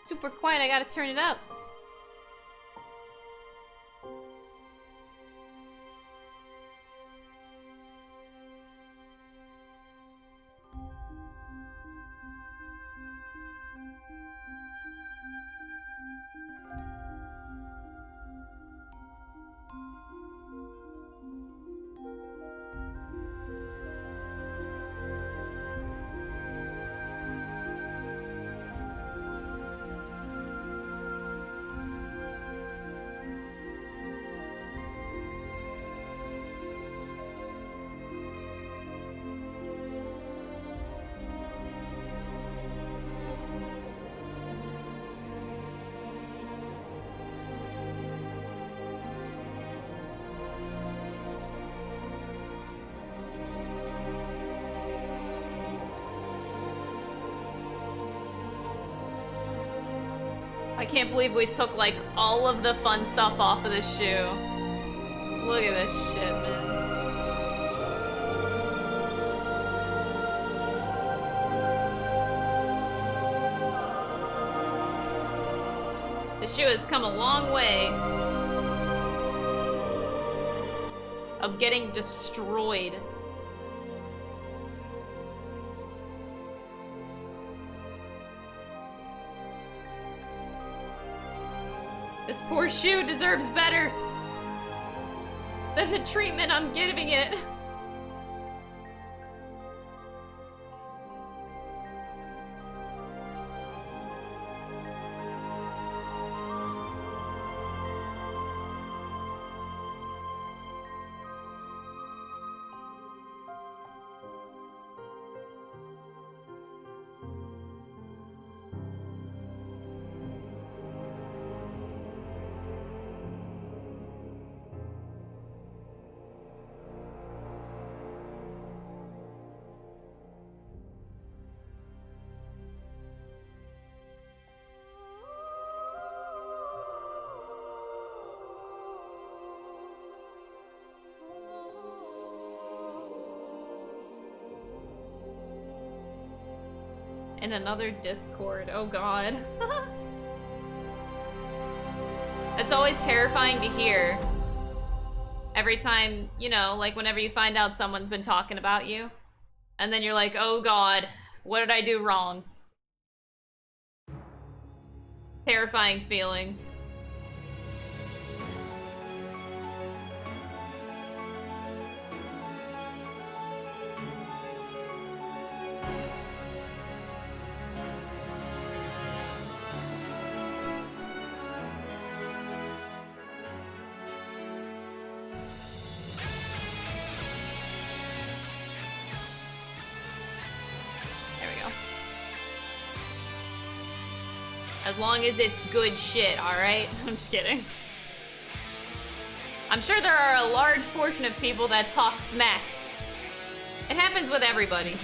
[SPEAKER 1] Super quiet, I gotta turn it up. can't believe we took, like, all of the fun stuff off of this shoe. Look at this shit, man. The shoe has come a long way of getting destroyed. This poor shoe deserves better than the treatment I'm giving it. In another Discord, oh god. It's always terrifying to hear. Every time, you know, like whenever you find out someone's been talking about you, and then you're like, oh god, what did I do wrong? Terrifying feeling. As long as it's good shit, alright? I'm just kidding. I'm sure there are a large portion of people that talk smack. It happens with everybody.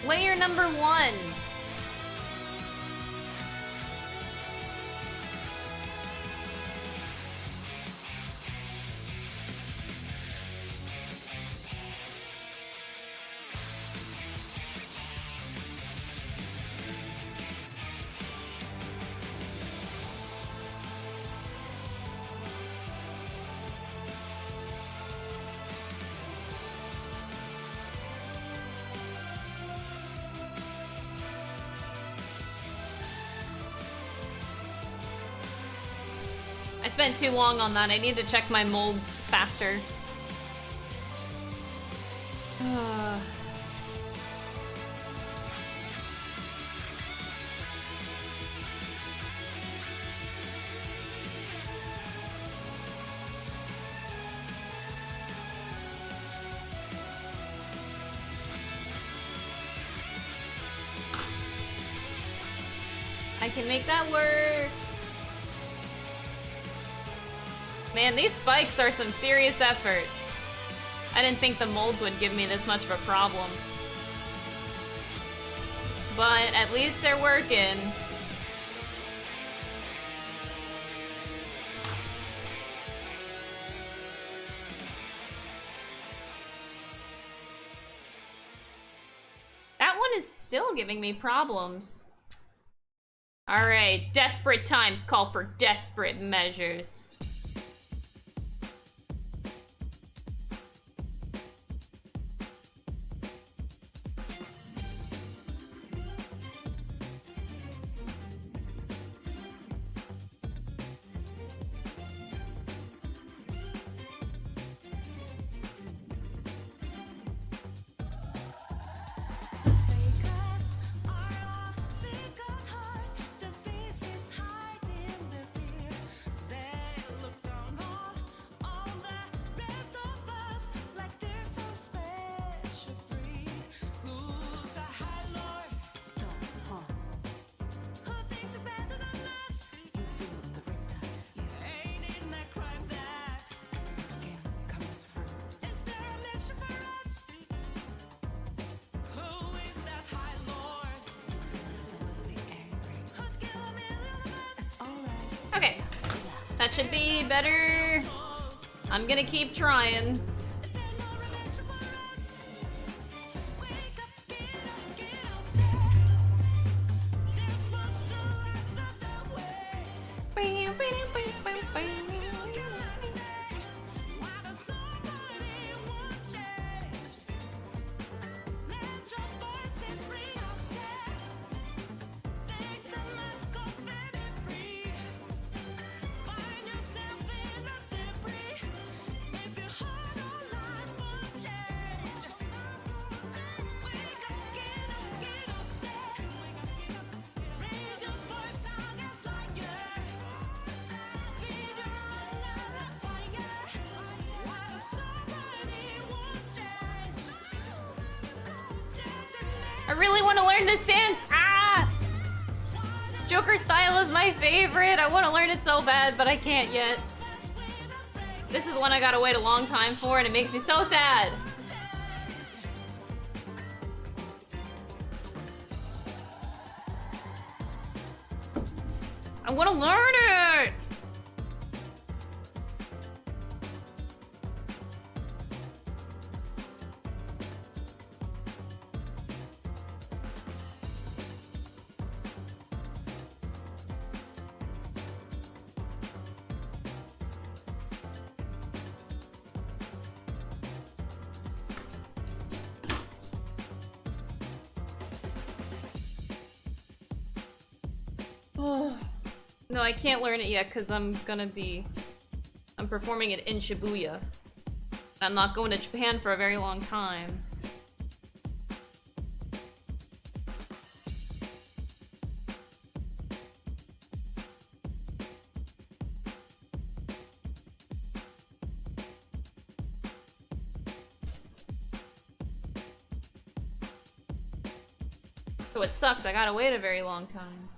[SPEAKER 1] Layer number 1. I spent too long on that. I need to check my molds faster. I can make that work. Man, these spikes are some serious effort. I didn't think the molds would give me this much of a problem. But at least they're working. still giving me problems. Alright, desperate times call for desperate measures. Okay, that should be better. I'm gonna keep trying. I really want to learn this dance. Ah! Joker style is my favorite. I want to learn it so bad, but I can't yet. This is one I gotta wait a long time for, and it makes me so sad. I want to learn it! No, I can't learn it yet because I'm performing it in Shibuya. I'm not going to Japan for a very long time. So it sucks, I gotta wait a very long time.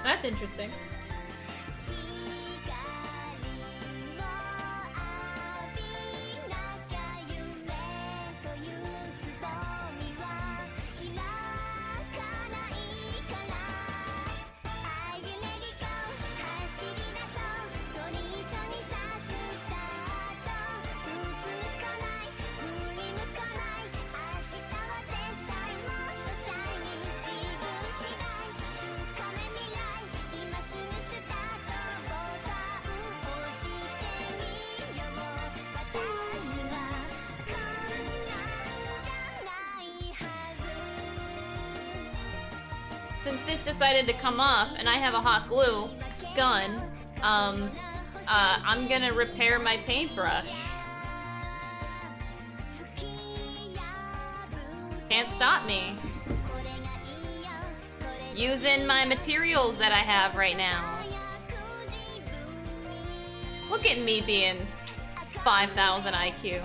[SPEAKER 1] That's interesting. Since this decided to come off and I have a hot glue, gun. I'm gonna repair my paintbrush. Can't stop me. Using my materials that I have right now. Look at me being 5,000 IQ.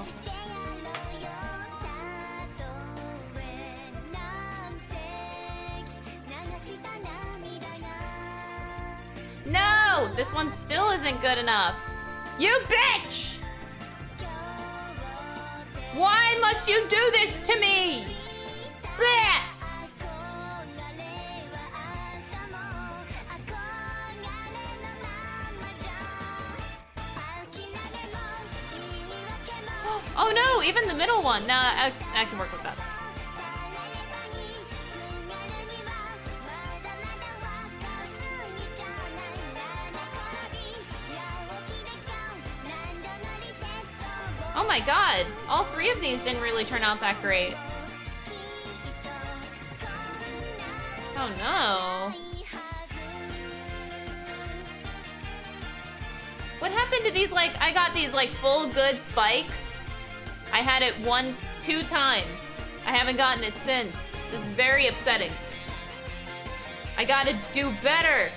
[SPEAKER 1] No! This one still isn't good enough. You bitch! Why must you do this to me? Blech! Oh no, even the middle one. Nah, I can work with that. Oh my god, all three of these didn't really turn out that great. Oh no. What happened to these, like, I got these, like, full good spikes. I had it 2 times. I haven't gotten it since. This is very upsetting. I gotta do better.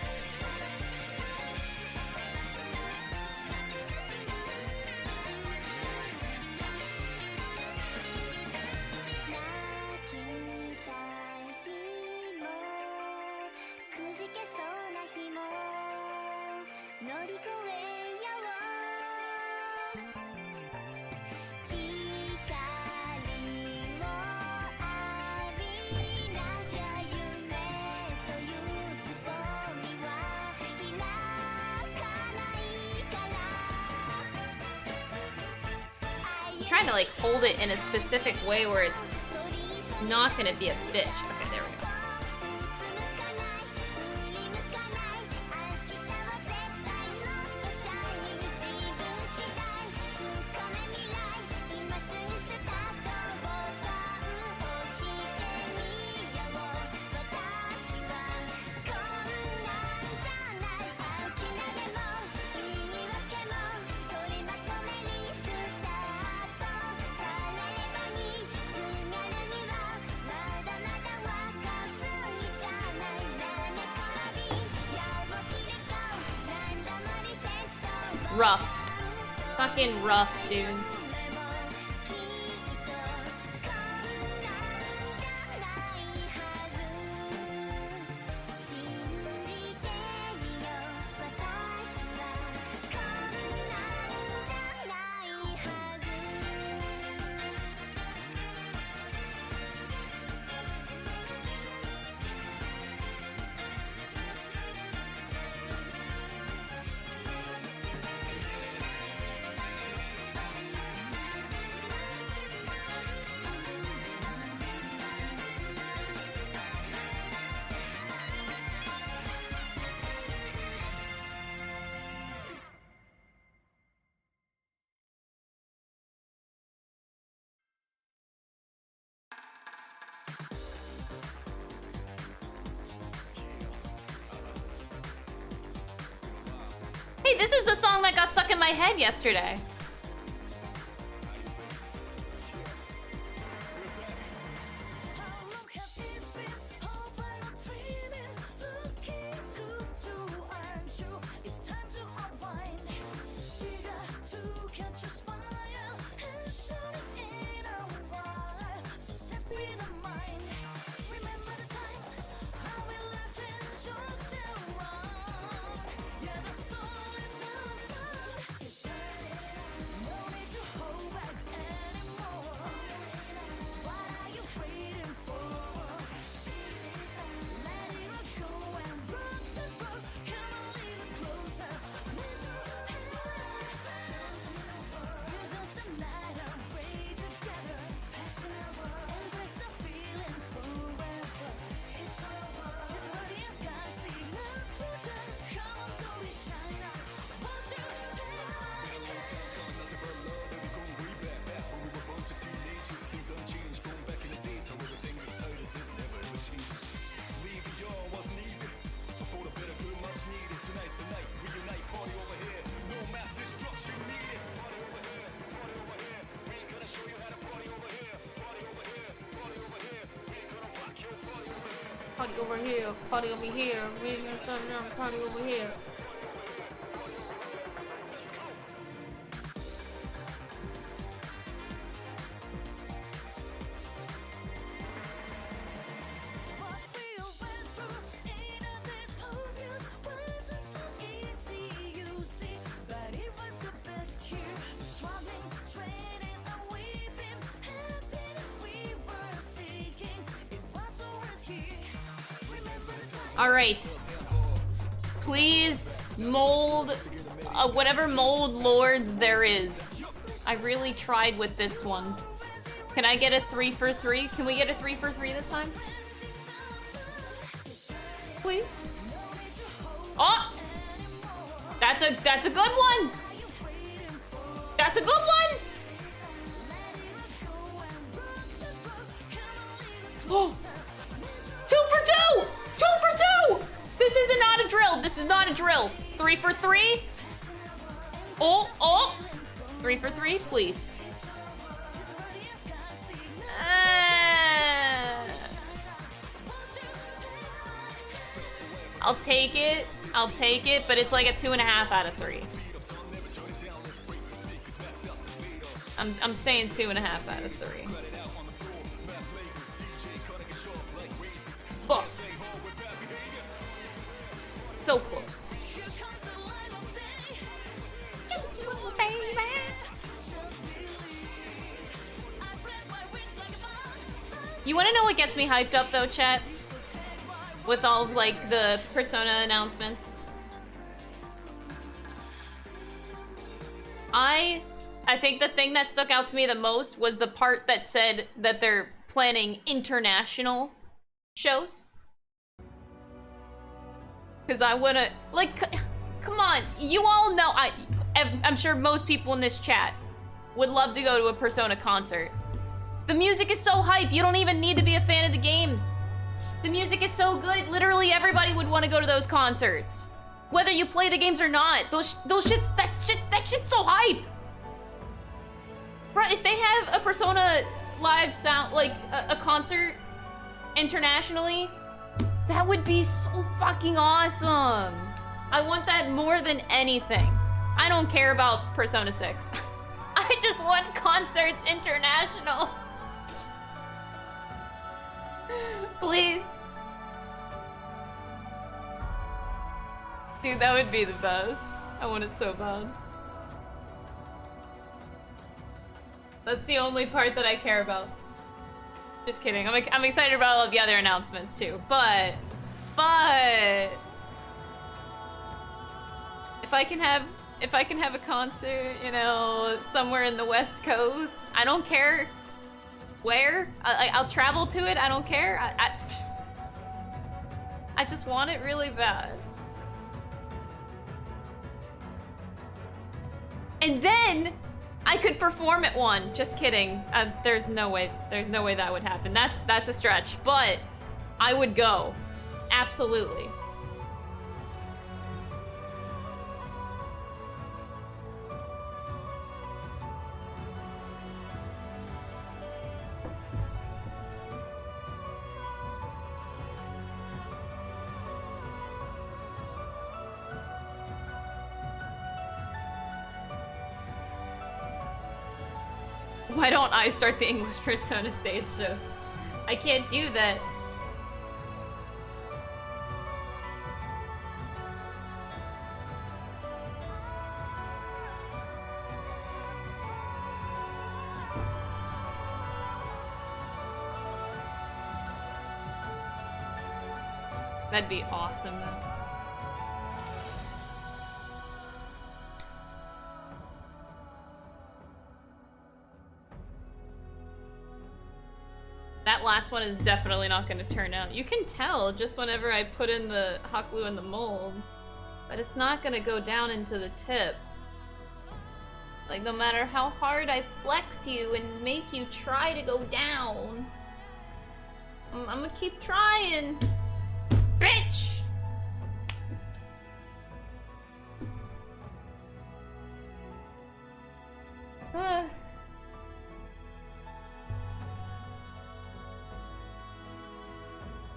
[SPEAKER 1] Trying to like hold it in a specific way where it's not gonna be a bitch. Okay, there we go. Rough. Fucking rough, dude. Hey, this is the song that got stuck in my head yesterday. Party over here, party over here, party over here. Alright. Please mold whatever mold lords there is. I really tried with this one. Can I get a 3 for 3? Can we get a 3 for 3 this time? Please? Oh! That's a good one! That's a good one! Oh! 2 for 2! 2 for 2! This is not a drill. This is not a drill. 3 for 3. Oh. 3 for 3, please. I'll take it. I'll take it, but it's like a 2.5 out of 3. I'm saying 2.5 out of 3. Fuck. So close. You wanna know what gets me hyped up though, chat? With all like the Persona announcements? I think the thing that stuck out to me the most was the part that said that they're planning international shows. Because I wanna, like, come on, you all know, I'm sure most people in this chat would love to go to a Persona concert. The music is so hype, you don't even need to be a fan of the games. The music is so good, literally everybody would want to go to those concerts. Whether you play the games or not, that shit's so hype. Bro, if they have a Persona live sound, like a concert internationally, that would be so fucking awesome. I want that more than anything. I don't care about Persona 6. I just want concerts international. Please. Dude, that would be the best. I want it so bad. That's the only part that I care about. Just kidding. I'm excited about all of the other announcements too. But if I can have a concert, you know, somewhere in the West Coast, I don't care where. I'll travel to it. I don't care. I just want it really bad. And then I could perform at one. Just kidding. There's no way that would happen. That's a stretch, but I would go. Absolutely. Why don't I start the English Persona stage shows? I can't do that. That'd be awesome though. That last one is definitely not going to turn out. You can tell just whenever I put in the hot glue in the mold, but it's not going to go down into the tip. Like, no matter how hard I flex you and make you try to go down, I'm gonna keep trying. Bitch!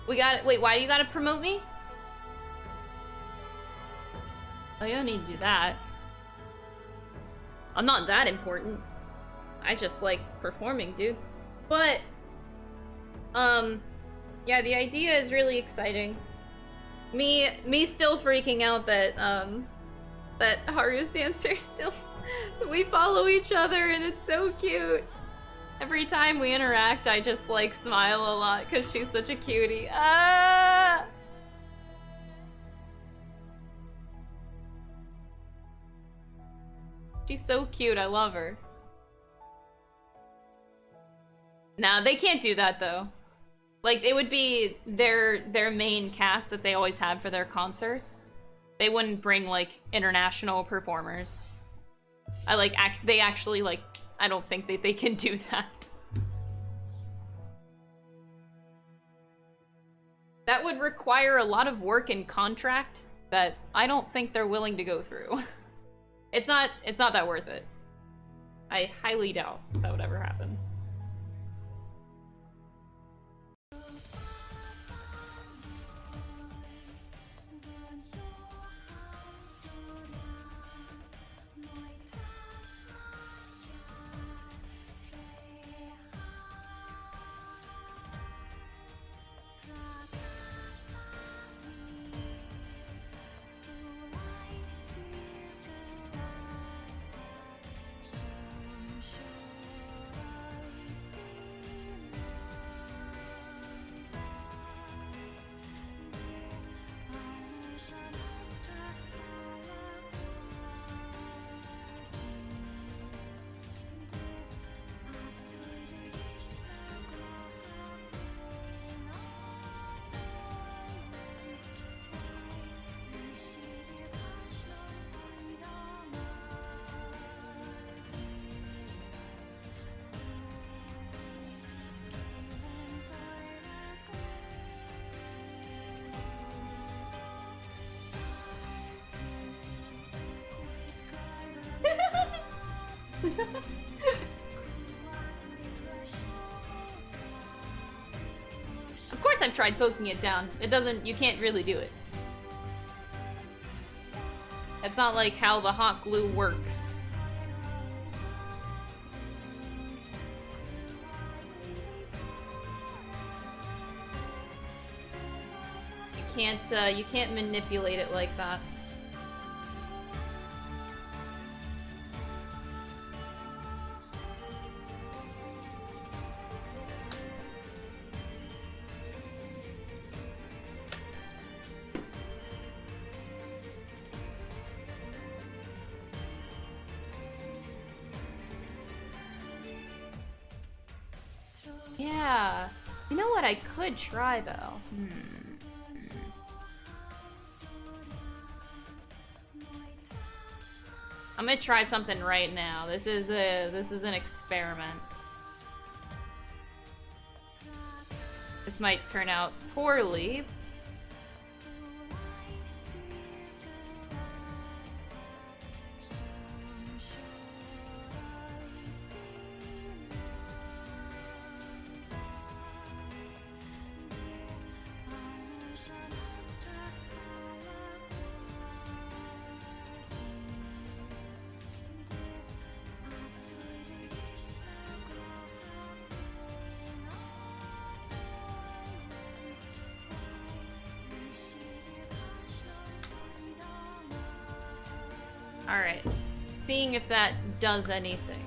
[SPEAKER 1] We got it. Wait, why do you gotta promote me? Oh, you don't need to do that. I'm not that important. I just like performing, dude. But, yeah, the idea is really exciting. Me still freaking out that, that Haru's dancer still, we follow each other and it's so cute. Every time we interact, I just like smile a lot because she's such a cutie. Ah! She's so cute, I love her. Nah, they can't do that though. Like, it would be their main cast that they always have for their concerts. They wouldn't bring, like, international performers. They actually, like, I don't think that they can do that. That would require a lot of work and contract that I don't think they're willing to go through. It's not that worth it. I highly doubt that would ever happen. Of course I've tried poking it down. It doesn't, you can't really do it. It's not like how the hot glue works. You can't manipulate it like that. Yeah. You know what I could try though? I'm gonna try something right now. This is an experiment. This might turn out poorly. Alright, seeing if that does anything.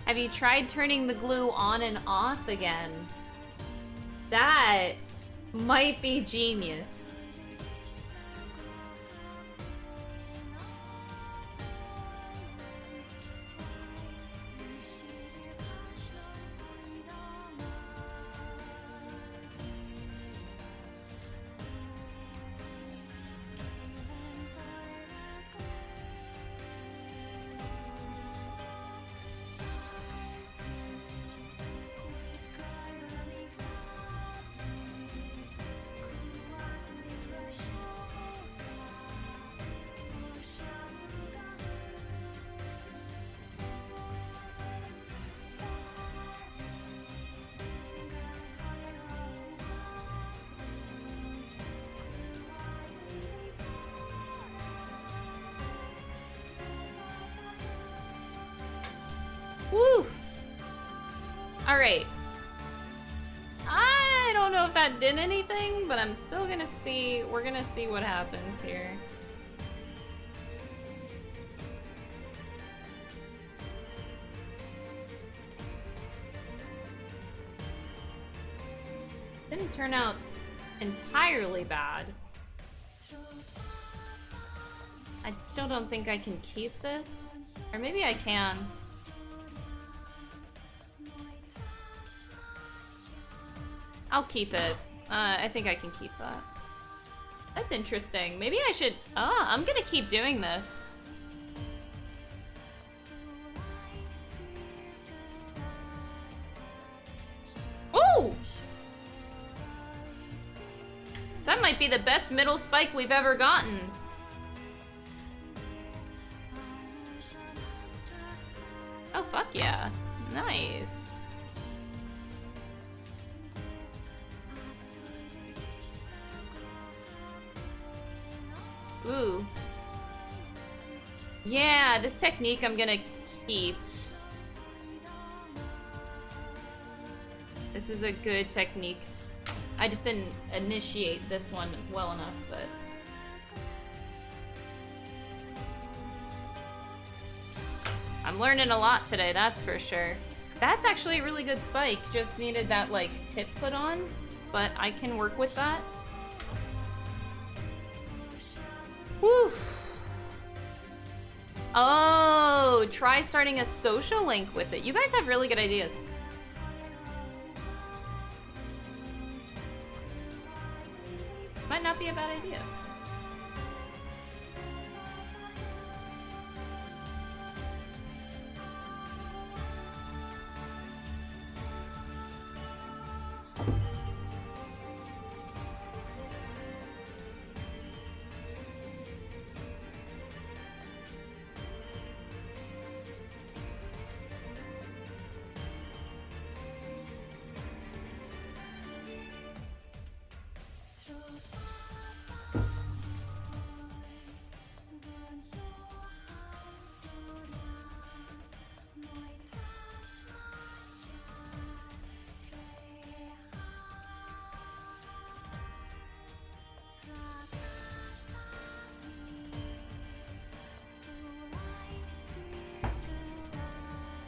[SPEAKER 1] Have you tried turning the glue on and off again? That might be genius. Woo! Alright. I don't know if that did anything, but I'm still gonna see. We're gonna see what happens here. Didn't turn out entirely bad. I still don't think I can keep this. Or maybe I can. I'll keep it. I think I can keep that. That's interesting. Maybe I should... Oh, I'm gonna keep doing this. Ooh! That might be the best middle spike we've ever gotten. Oh, fuck yeah. Nice. Ooh. Yeah, this technique I'm gonna keep. This is a good technique. I just didn't initiate this one well enough, but... I'm learning a lot today, that's for sure. That's actually a really good spike. Just needed that, like, tip put on, but I can work with that. Whew. Oh, try starting a social link with it. You guys have really good ideas. Might not be a bad idea.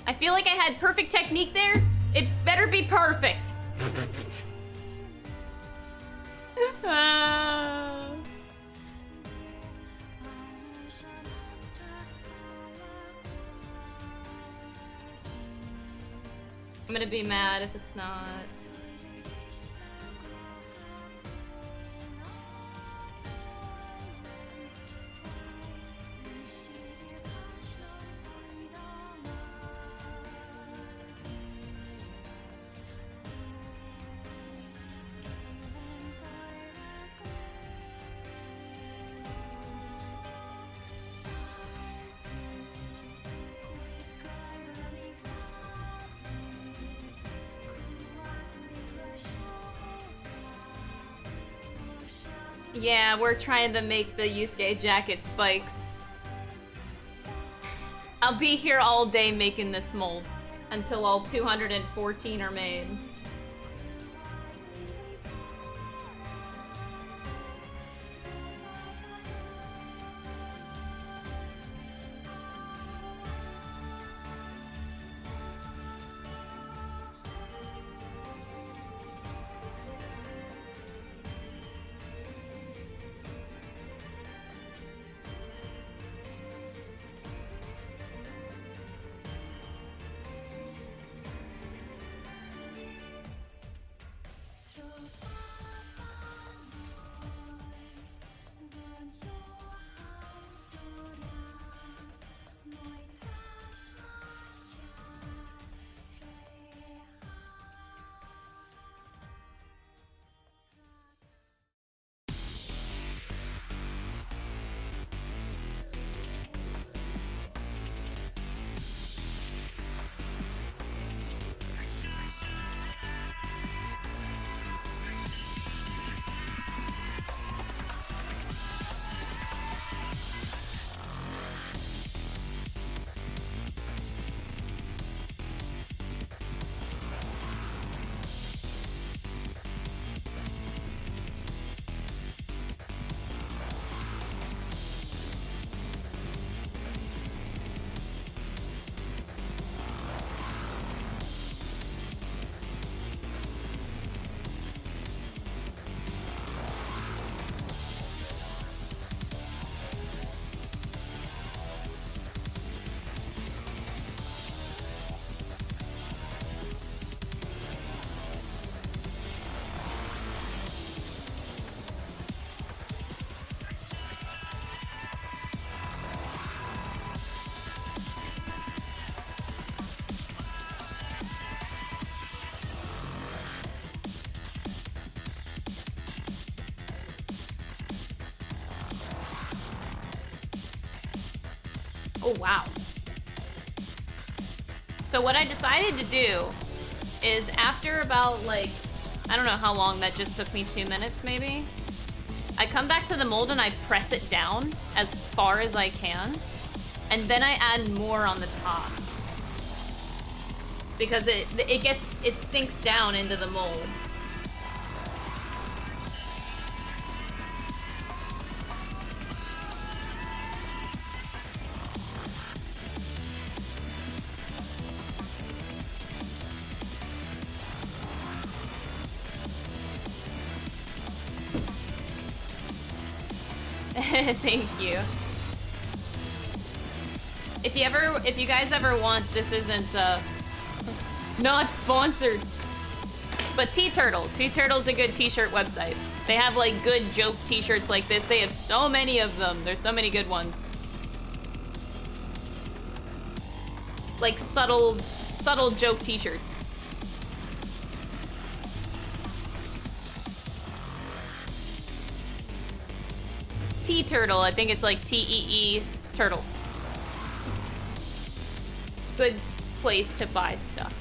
[SPEAKER 1] I feel like I had perfect technique there. It better be perfect. I'm gonna be mad if it's not. Yeah, we're trying to make the Yusuke jacket spikes. I'll be here all day making this mold until all 214 are made. Oh, wow. So what I decided to do is after about, like, I don't know how long that just took me, 2 minutes maybe. I come back to the mold and I press it down as far as I can. And then I add more on the top. Because it sinks down into the mold. Thank you. If you guys ever want, this isn't not sponsored, but T-Turtle. T-Turtle's a good t-shirt website. They have like good joke t-shirts like this. They have so many of them. There's so many good ones. Like subtle joke t-shirts. T-Turtle, I think it's like T-E-E Turtle. Good place to buy stuff.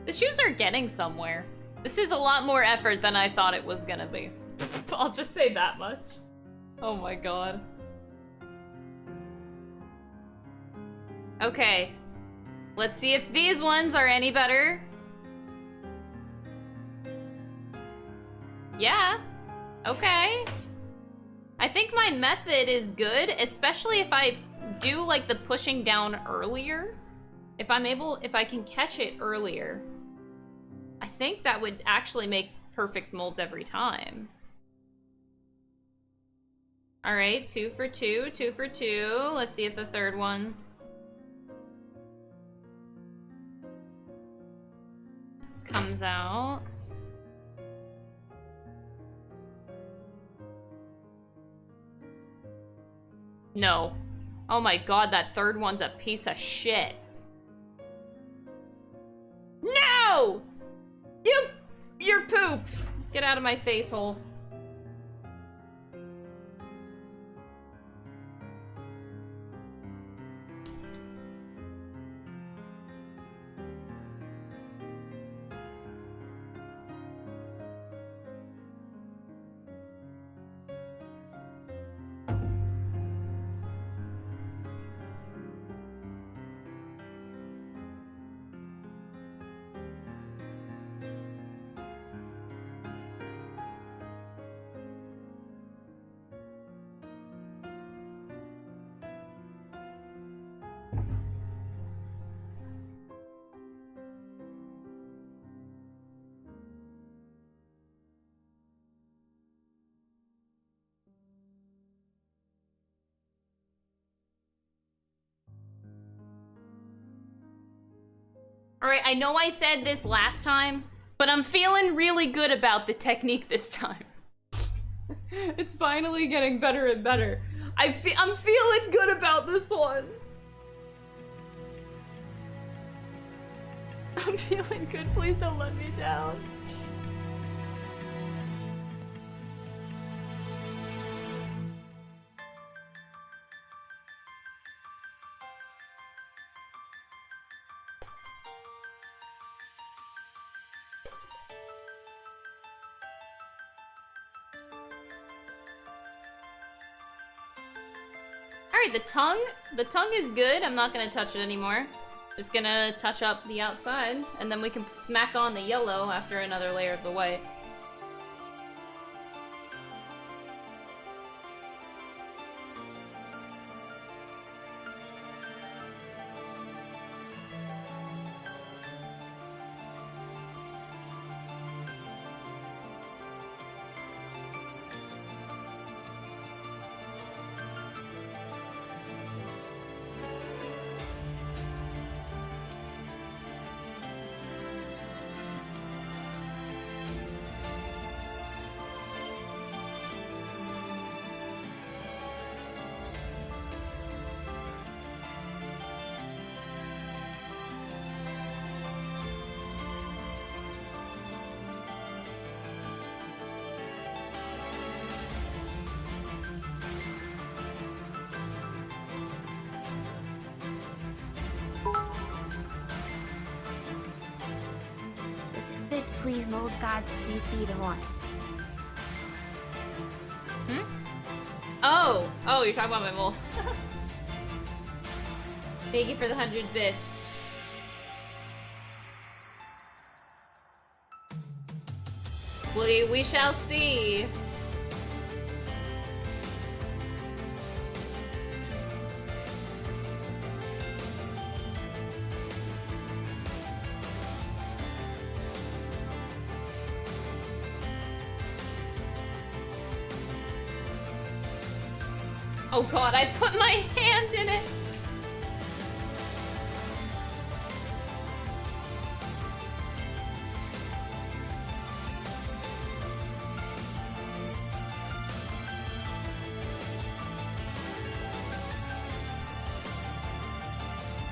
[SPEAKER 1] The shoes are getting somewhere. This is a lot more effort than I thought it was gonna be. I'll just say that much. Oh my god. Okay. Let's see if these ones are any better. Yeah. Okay. I think my method is good, especially if I do like the pushing down earlier. If I can catch it earlier. I think that would actually make perfect molds every time. All right, 2 for 2, 2 for 2. Let's see if the third one comes out. No. Oh my god, that third one's a piece of shit. No! You're poop! Get out of my face hole. Alright, I know I said this last time, but I'm feeling really good about the technique this time. It's finally getting better and better. I'm feeling good about this one. I'm feeling good, please don't let me down. Alright, the tongue is good. I'm not gonna touch it anymore. Just gonna touch up the outside, and then we can smack on the yellow after another layer of the white.
[SPEAKER 2] With this bits, please mold gods, please be the one.
[SPEAKER 1] Oh, you're talking about my mole. Thank you for the 100 bits. We shall see. Oh god, I put my hand in it!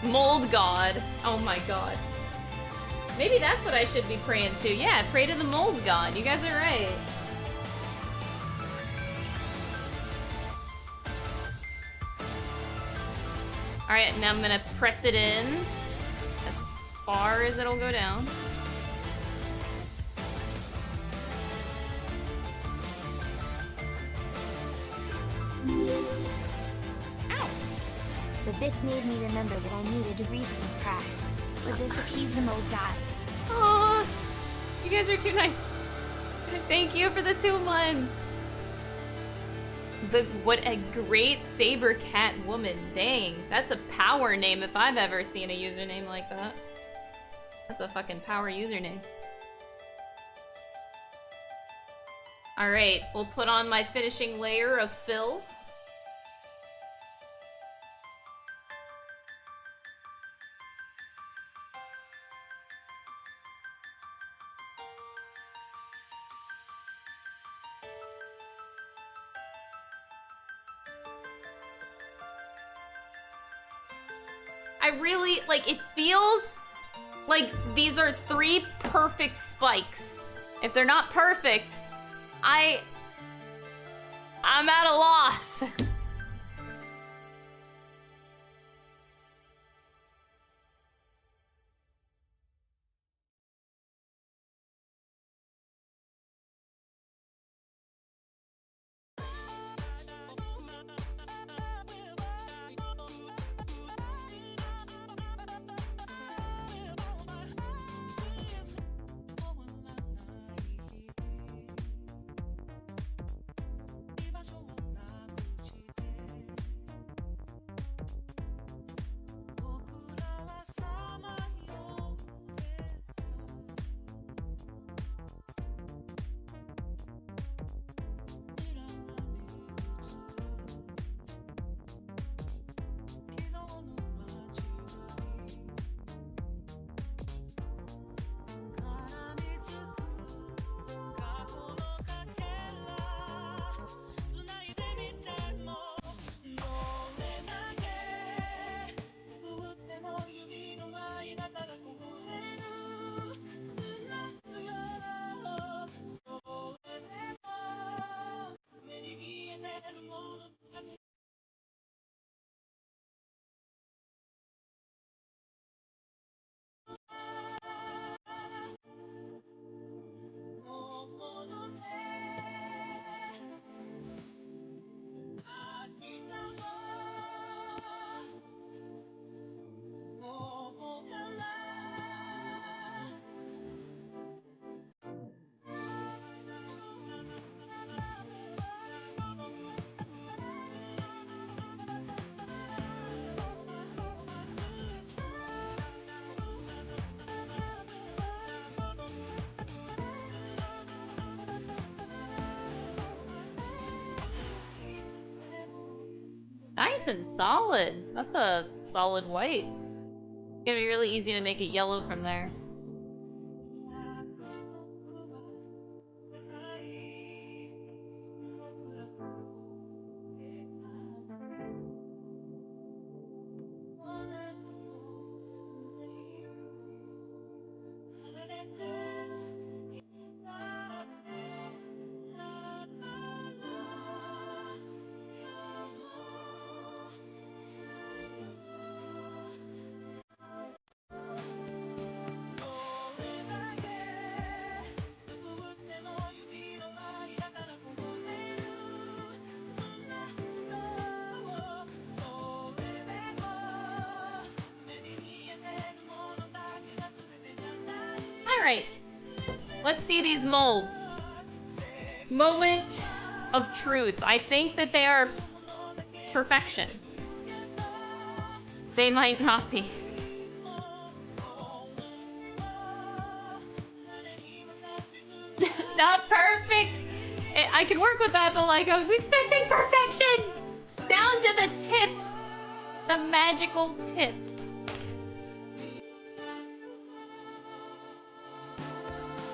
[SPEAKER 1] Mold god. Oh my god. Maybe that's what I should be praying to. Yeah, pray to the mold god. You guys are right. Alright, now I'm gonna press it in as far as it'll go down. Ow!
[SPEAKER 2] The bits made me remember that I needed a reason to cry. With this, appease the mold gods.
[SPEAKER 1] Aww, you guys are too nice. Thank you for the 2 months. What a great saber cat woman. Dang, that's a power name if I've ever seen a username like that. That's a fucking power username. Alright, we'll put on my finishing layer of fill. I really, like, it feels like these are 3 perfect spikes. If they're not perfect, I'm at a loss. Nice and solid. That's a solid white. It's gonna be really easy to make it yellow from there. Alright. Let's see these molds. Moment of truth. I think that they are perfection. They might not be. Not perfect! I can work with that, but like, I was expecting perfection! Down to the tip! The magical tip.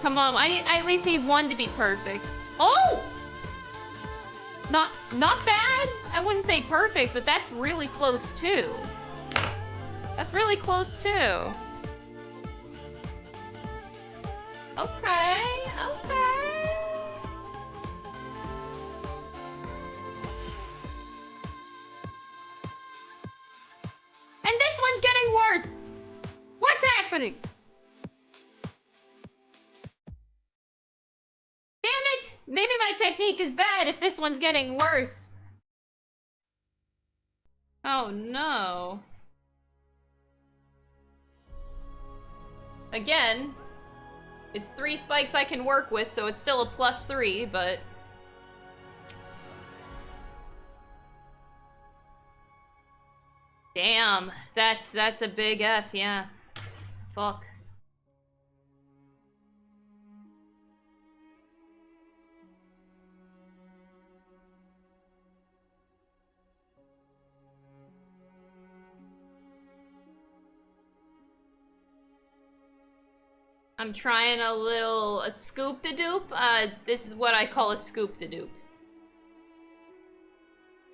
[SPEAKER 1] Come on, I at least need one to be perfect. Oh! Not bad! I wouldn't say perfect, but that's really close too. That's really close too. Okay, okay. And this one's getting worse! What's happening? Damn it! Maybe my technique is bad if this one's getting worse. Oh no. Again, it's 3 spikes I can work with, so it's still a +3, but... Damn, that's a big F, yeah. Fuck. I'm trying a scoop-de-doop. This is what I call a scoop-de-doop.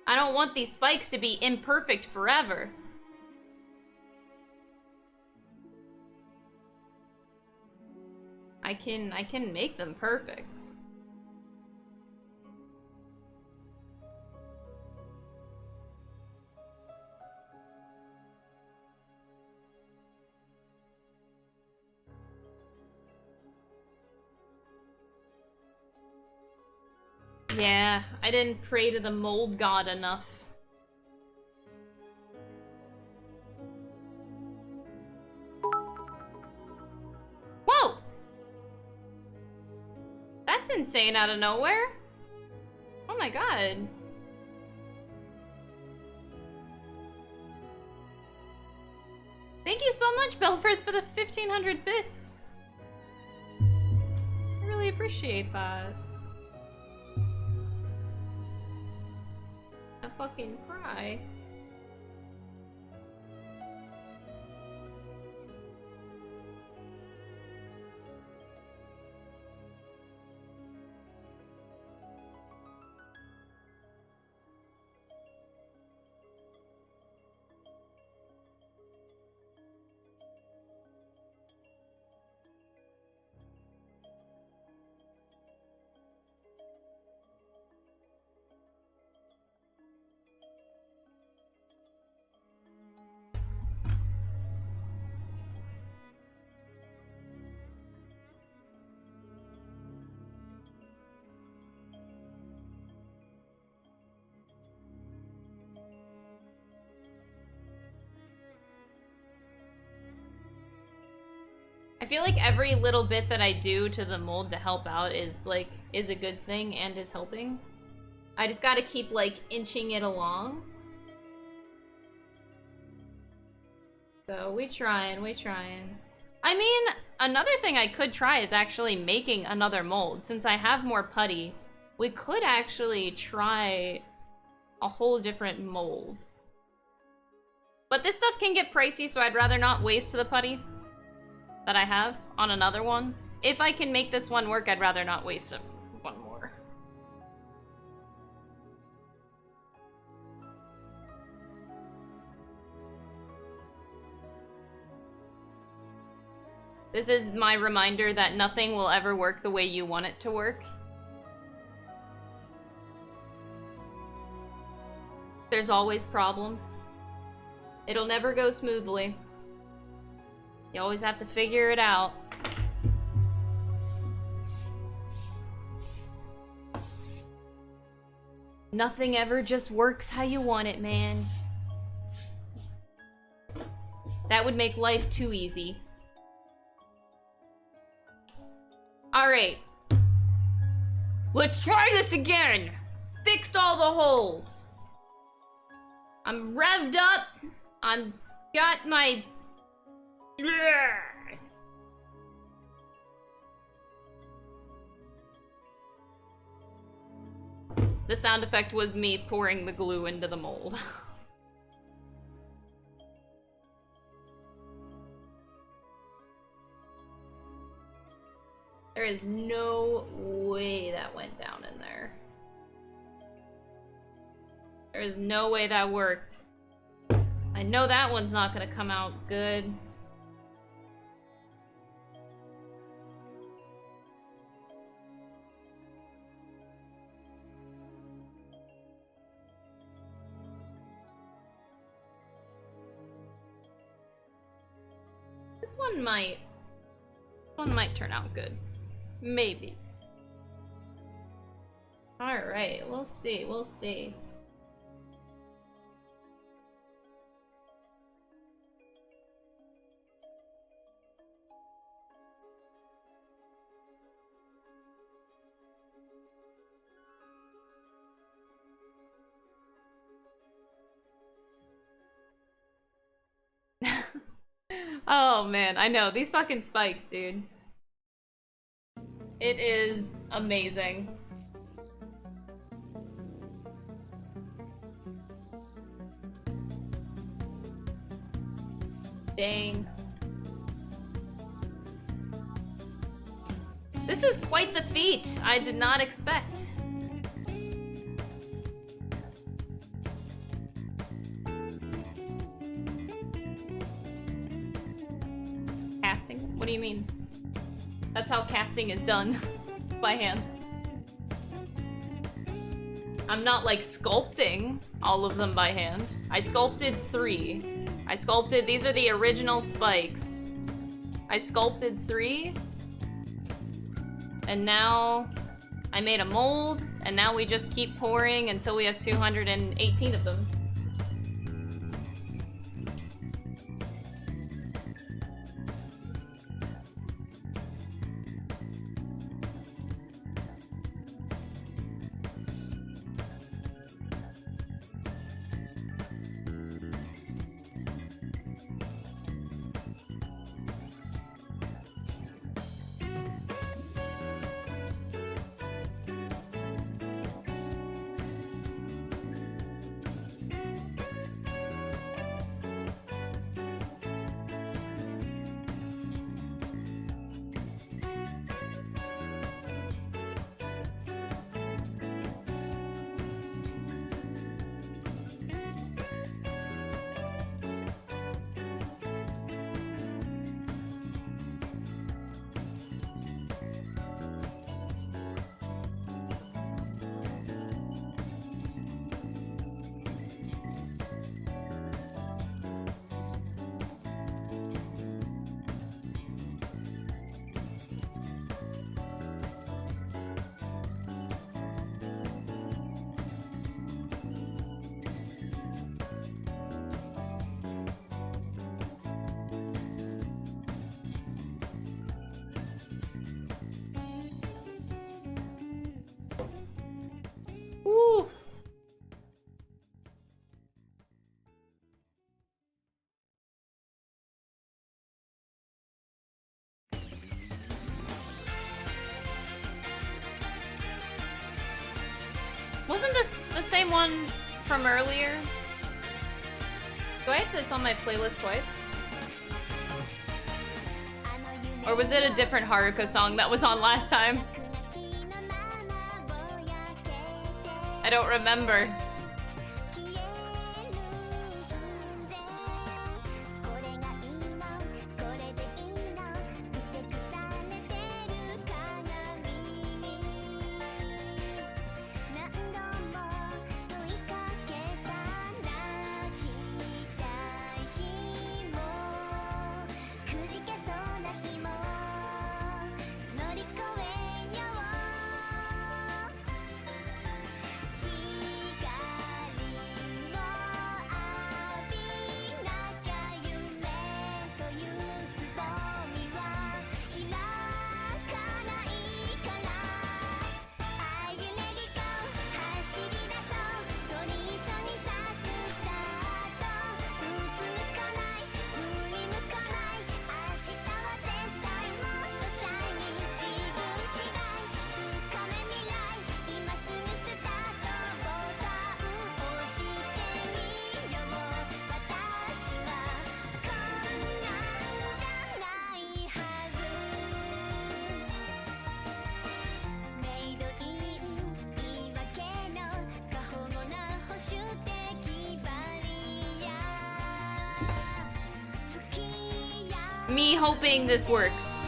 [SPEAKER 1] I don't want these spikes to be imperfect forever. I can make them perfect. Yeah, I didn't pray to the mold god enough. Whoa! That's insane out of nowhere. Oh my god. Thank you so much, Belford, for the 1500 bits. I really appreciate that. I fucking cry. I feel like every little bit that I do to the mold to help out is a good thing and is helping. I just gotta keep like inching it along. So we trying. I mean, another thing I could try is actually making another mold. Since I have more putty, we could actually try a whole different mold. But this stuff can get pricey, so I'd rather not waste the putty that I have on another one. If I can make this one work, I'd rather not waste one more. This is my reminder that nothing will ever work the way you want it to work. There's always problems. It'll never go smoothly. You always have to figure it out. Nothing ever just works how you want it, man. That would make life too easy. Alright. Let's try this again! Fixed all the holes. I'm revved up. I'm got my... The sound effect was me pouring the glue into the mold. There is no way that went down in there. There is no way that worked. I know that one's not gonna come out good. This one might turn out good. Maybe. Alright, we'll see, we'll see. Oh man, I know, these fucking spikes, dude. It is amazing. Dang. This is quite the feat. I did not expect. Casting? What do you mean? That's how casting is done. By hand. I'm not like sculpting all of them by hand. I sculpted 3. I sculpted, these are the original spikes. I sculpted 3. And now I made a mold, and now we just keep pouring until we have 218 of them. Woo. Wasn't this the same one from earlier? Do I have this on my playlist twice? Or was it a different Haruka song that was on last time? I don't remember. Me hoping this works.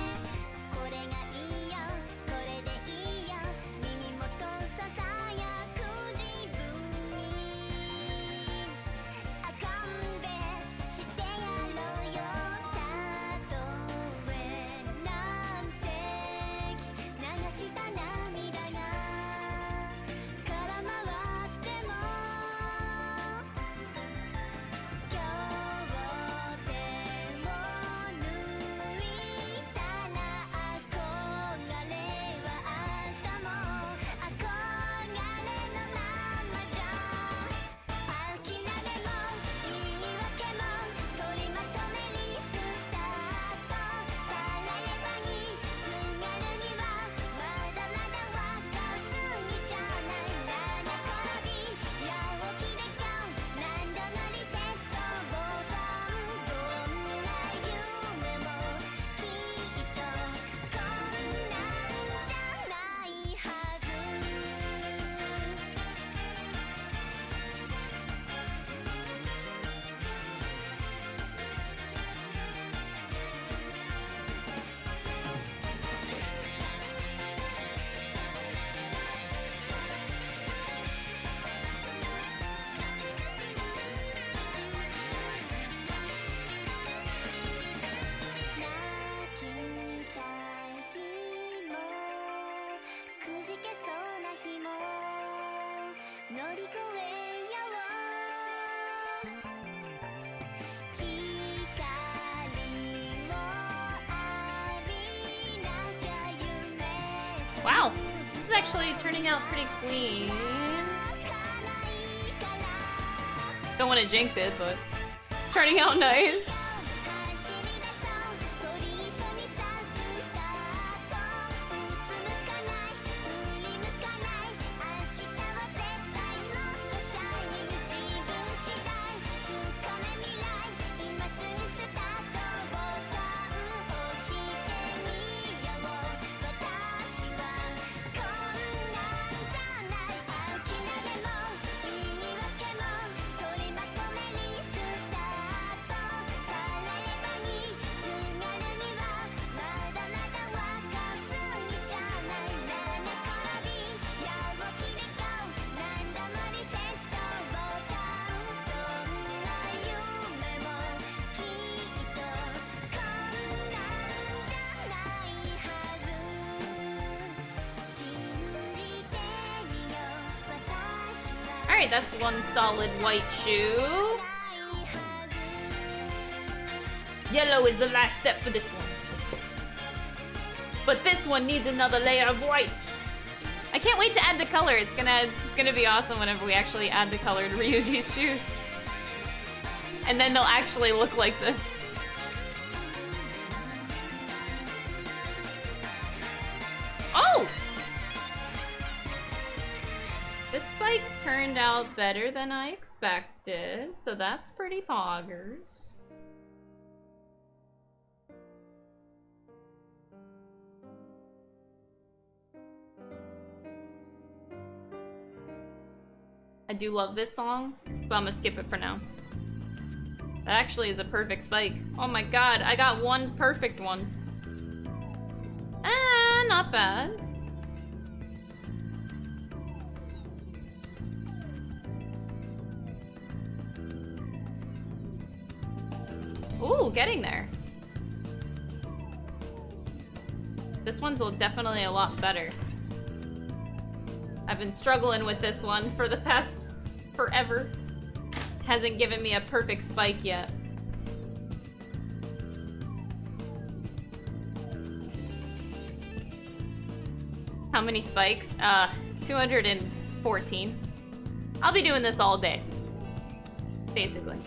[SPEAKER 1] Wow, this is actually turning out pretty clean. Don't want to jinx it, but it's turning out nice. Alright, that's one solid white shoe. Yellow is the last step for this one. But this one needs another layer of white. I can't wait to add the color. It's gonna be awesome whenever we actually add the color to Ryuji's shoes. And then they'll actually look like this. Oh! This spike turned out better than I expected, so that's pretty poggers. I do love this song, but I'm gonna skip it for now. That actually is a perfect spike. Oh my god, I got one perfect one. Ah, not bad. Ooh, getting there. This one's definitely a lot better. I've been struggling with this one for the past forever. Hasn't given me a perfect spike yet. How many spikes? 214. I'll be doing this all day. Basically.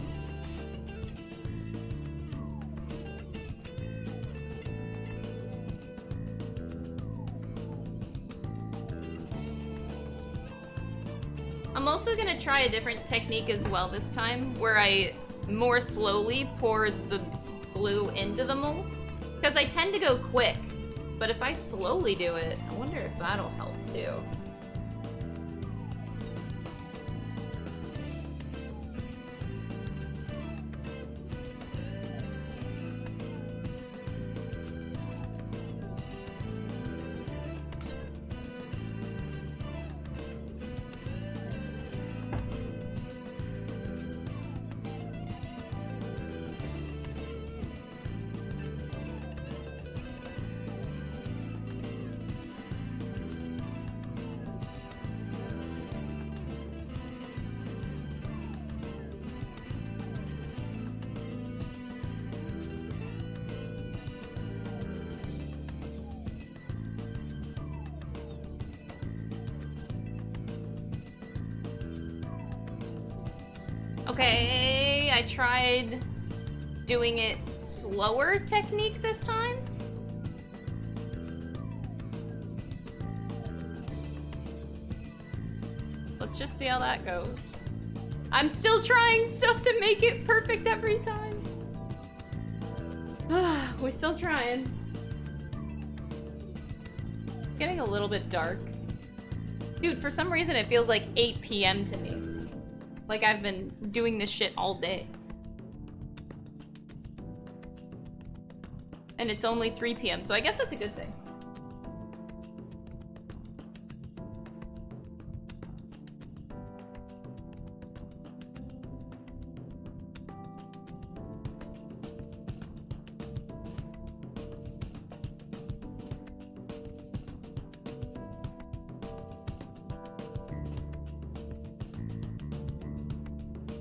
[SPEAKER 1] I'm also gonna try a different technique as well this time, where I more slowly pour the glue into the mold. Because I tend to go quick, but if I slowly do it, I wonder if that'll help too. Okay, I tried doing it slower technique this time. Let's just see how that goes. I'm still trying stuff to make it perfect every time. We're still trying. Getting a little bit dark. Dude, for some reason it feels like 8 p.m. to me. Like I've been doing this shit all day. And it's only 3 p.m., so I guess that's a good thing.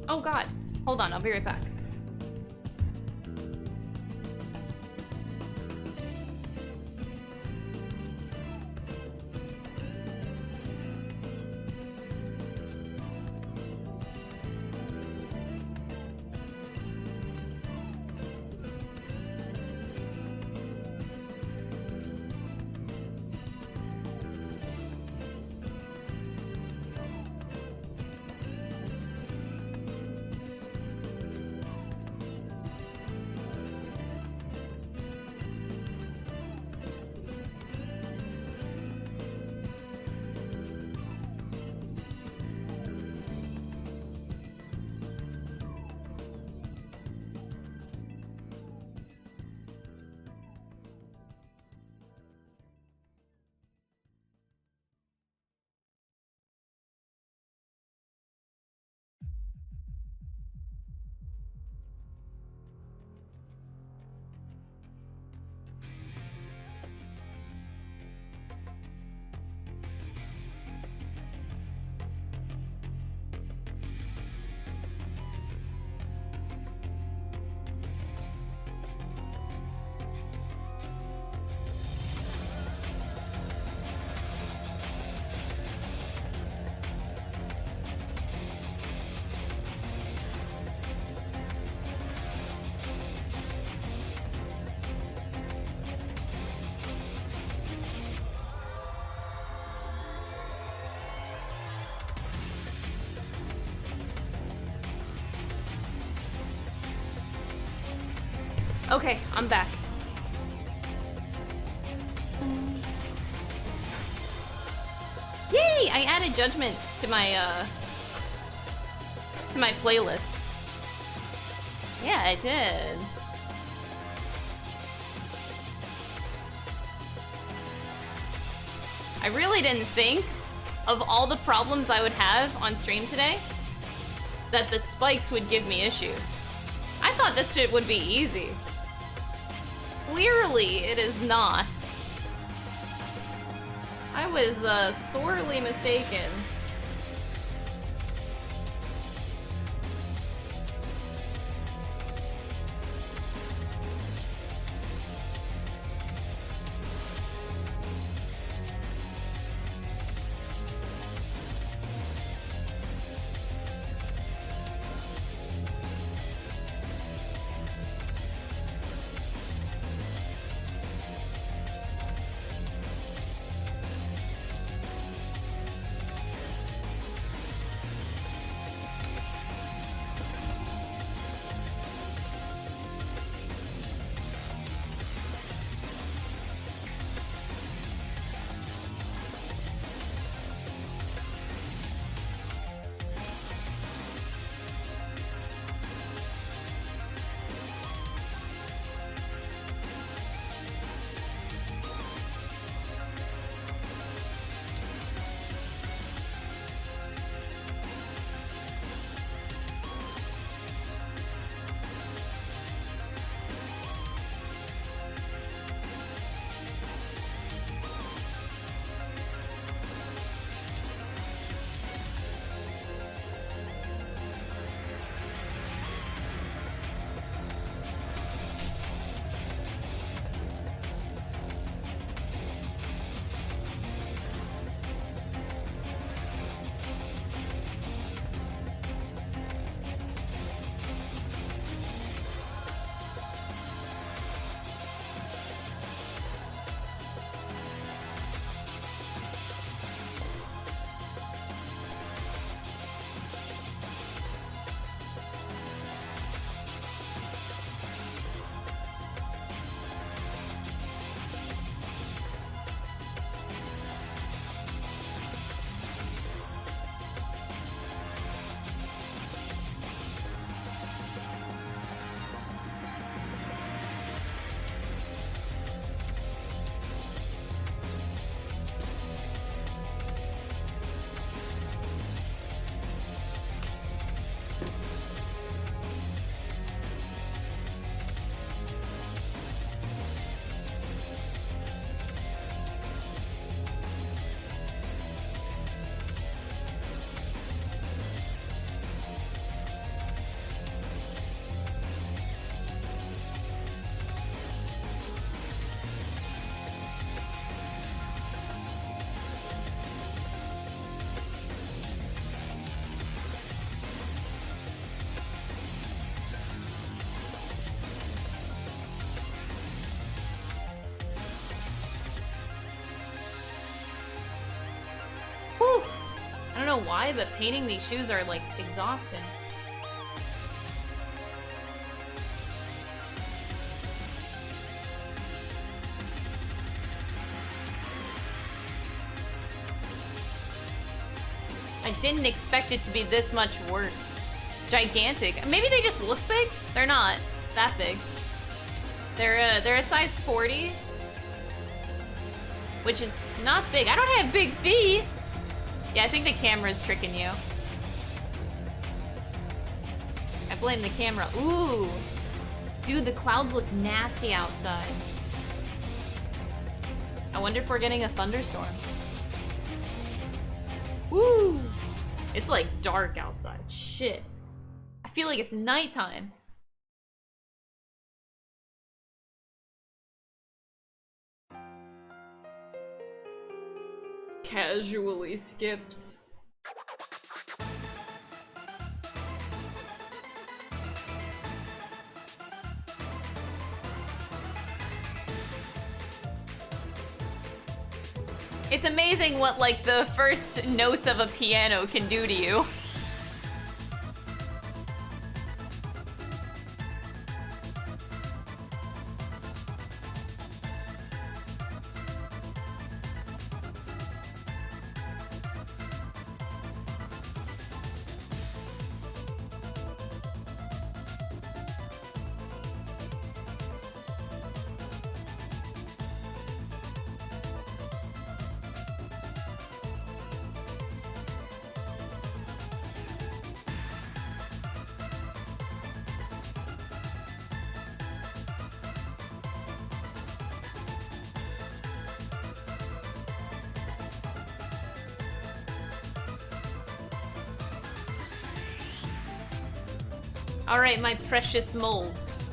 [SPEAKER 1] Oh god. Hold on, I'll be right back. Okay, I'm back. Yay! I added Judgment to my playlist. Yeah, I did. I really didn't think of all the problems I would have on stream today that the spikes would give me issues. I thought this shit would be easy. Clearly, it is not. I was sorely mistaken. Whew. I don't know why, but painting these shoes are, like, exhausting. I didn't expect it to be this much work. Gigantic. Maybe they just look big? They're not that big. They're a size 40, which is not big. I don't have big feet. Yeah, I think the camera's tricking you. I blame the camera. Ooh. Dude, the clouds look nasty outside. I wonder if we're getting a thunderstorm. Woo! It's like dark outside. Shit. I feel like it's nighttime. Casually skips. It's amazing what, like, the first notes of a piano can do to you. Alright, my precious molds.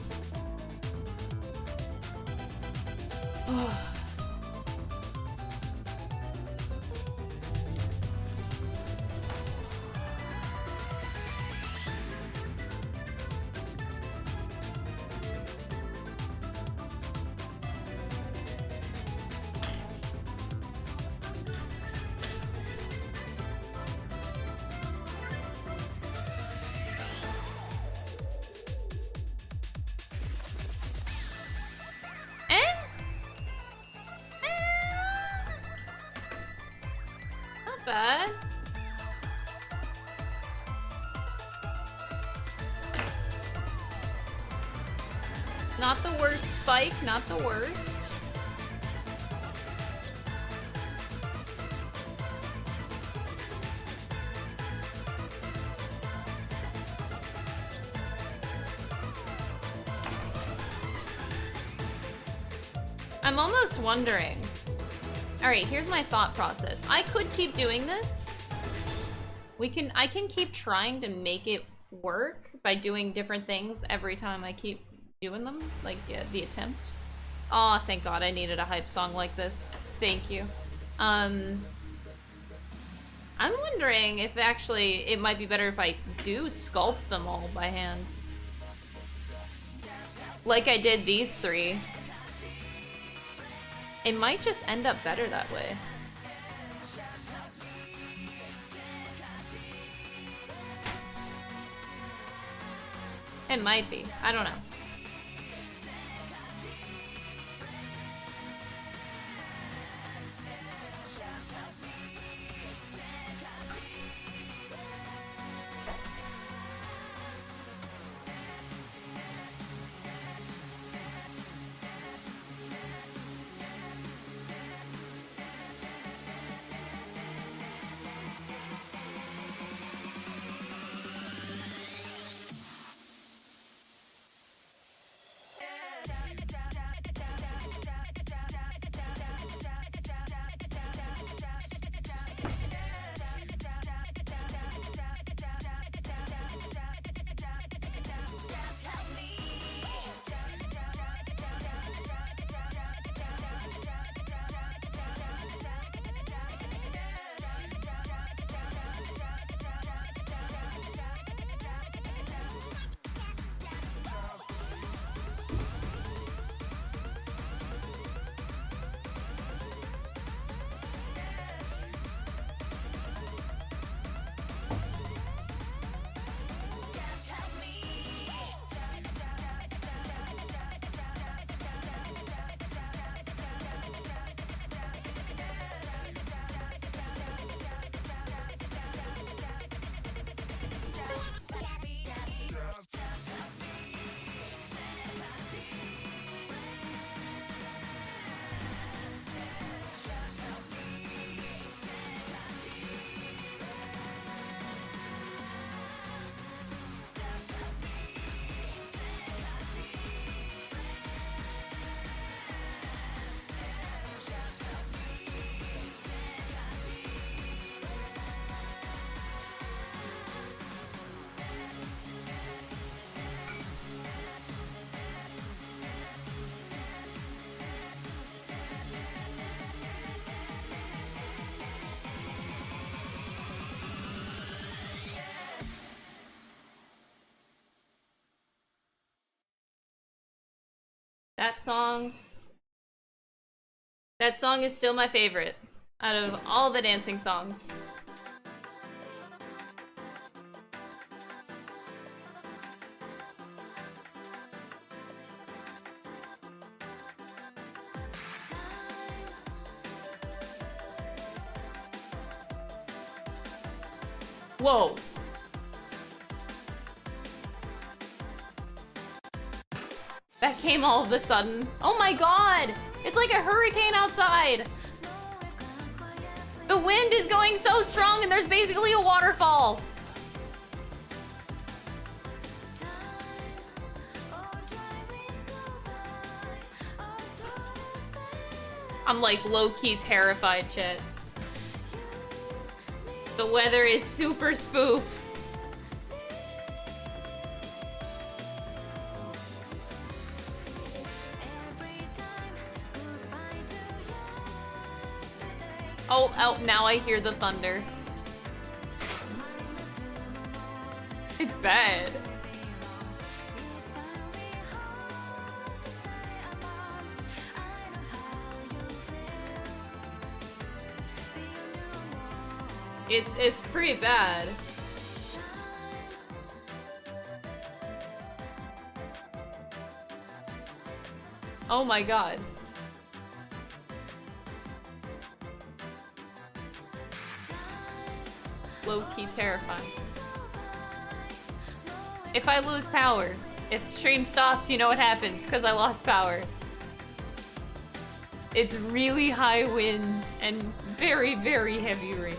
[SPEAKER 1] Not bad. Not the worst spike, not the worst. I'm almost wondering. Alright, here's my thought process. I could keep doing this. I can keep trying to make it work by doing different things every time I keep doing them. Like, the attempt. Aw, thank God I needed a hype song like this. Thank you. I'm wondering if actually it might be better if I do sculpt them all by hand. Like I did these three. It might just end up better that way. It might be. I don't know. That song is still my favorite out of all the dancing songs. Whoa. That came all of a sudden. Oh my god! It's like a hurricane outside! The wind is going so strong and there's basically a waterfall! I'm like low-key terrified, chat. The weather is super spoof. Oh, oh, now I hear the thunder. It's bad. It's pretty bad. Oh my god. Low-key terrifying. If I lose power, if stream stops, you know what happens, because I lost power. It's really high winds and very, very heavy rain.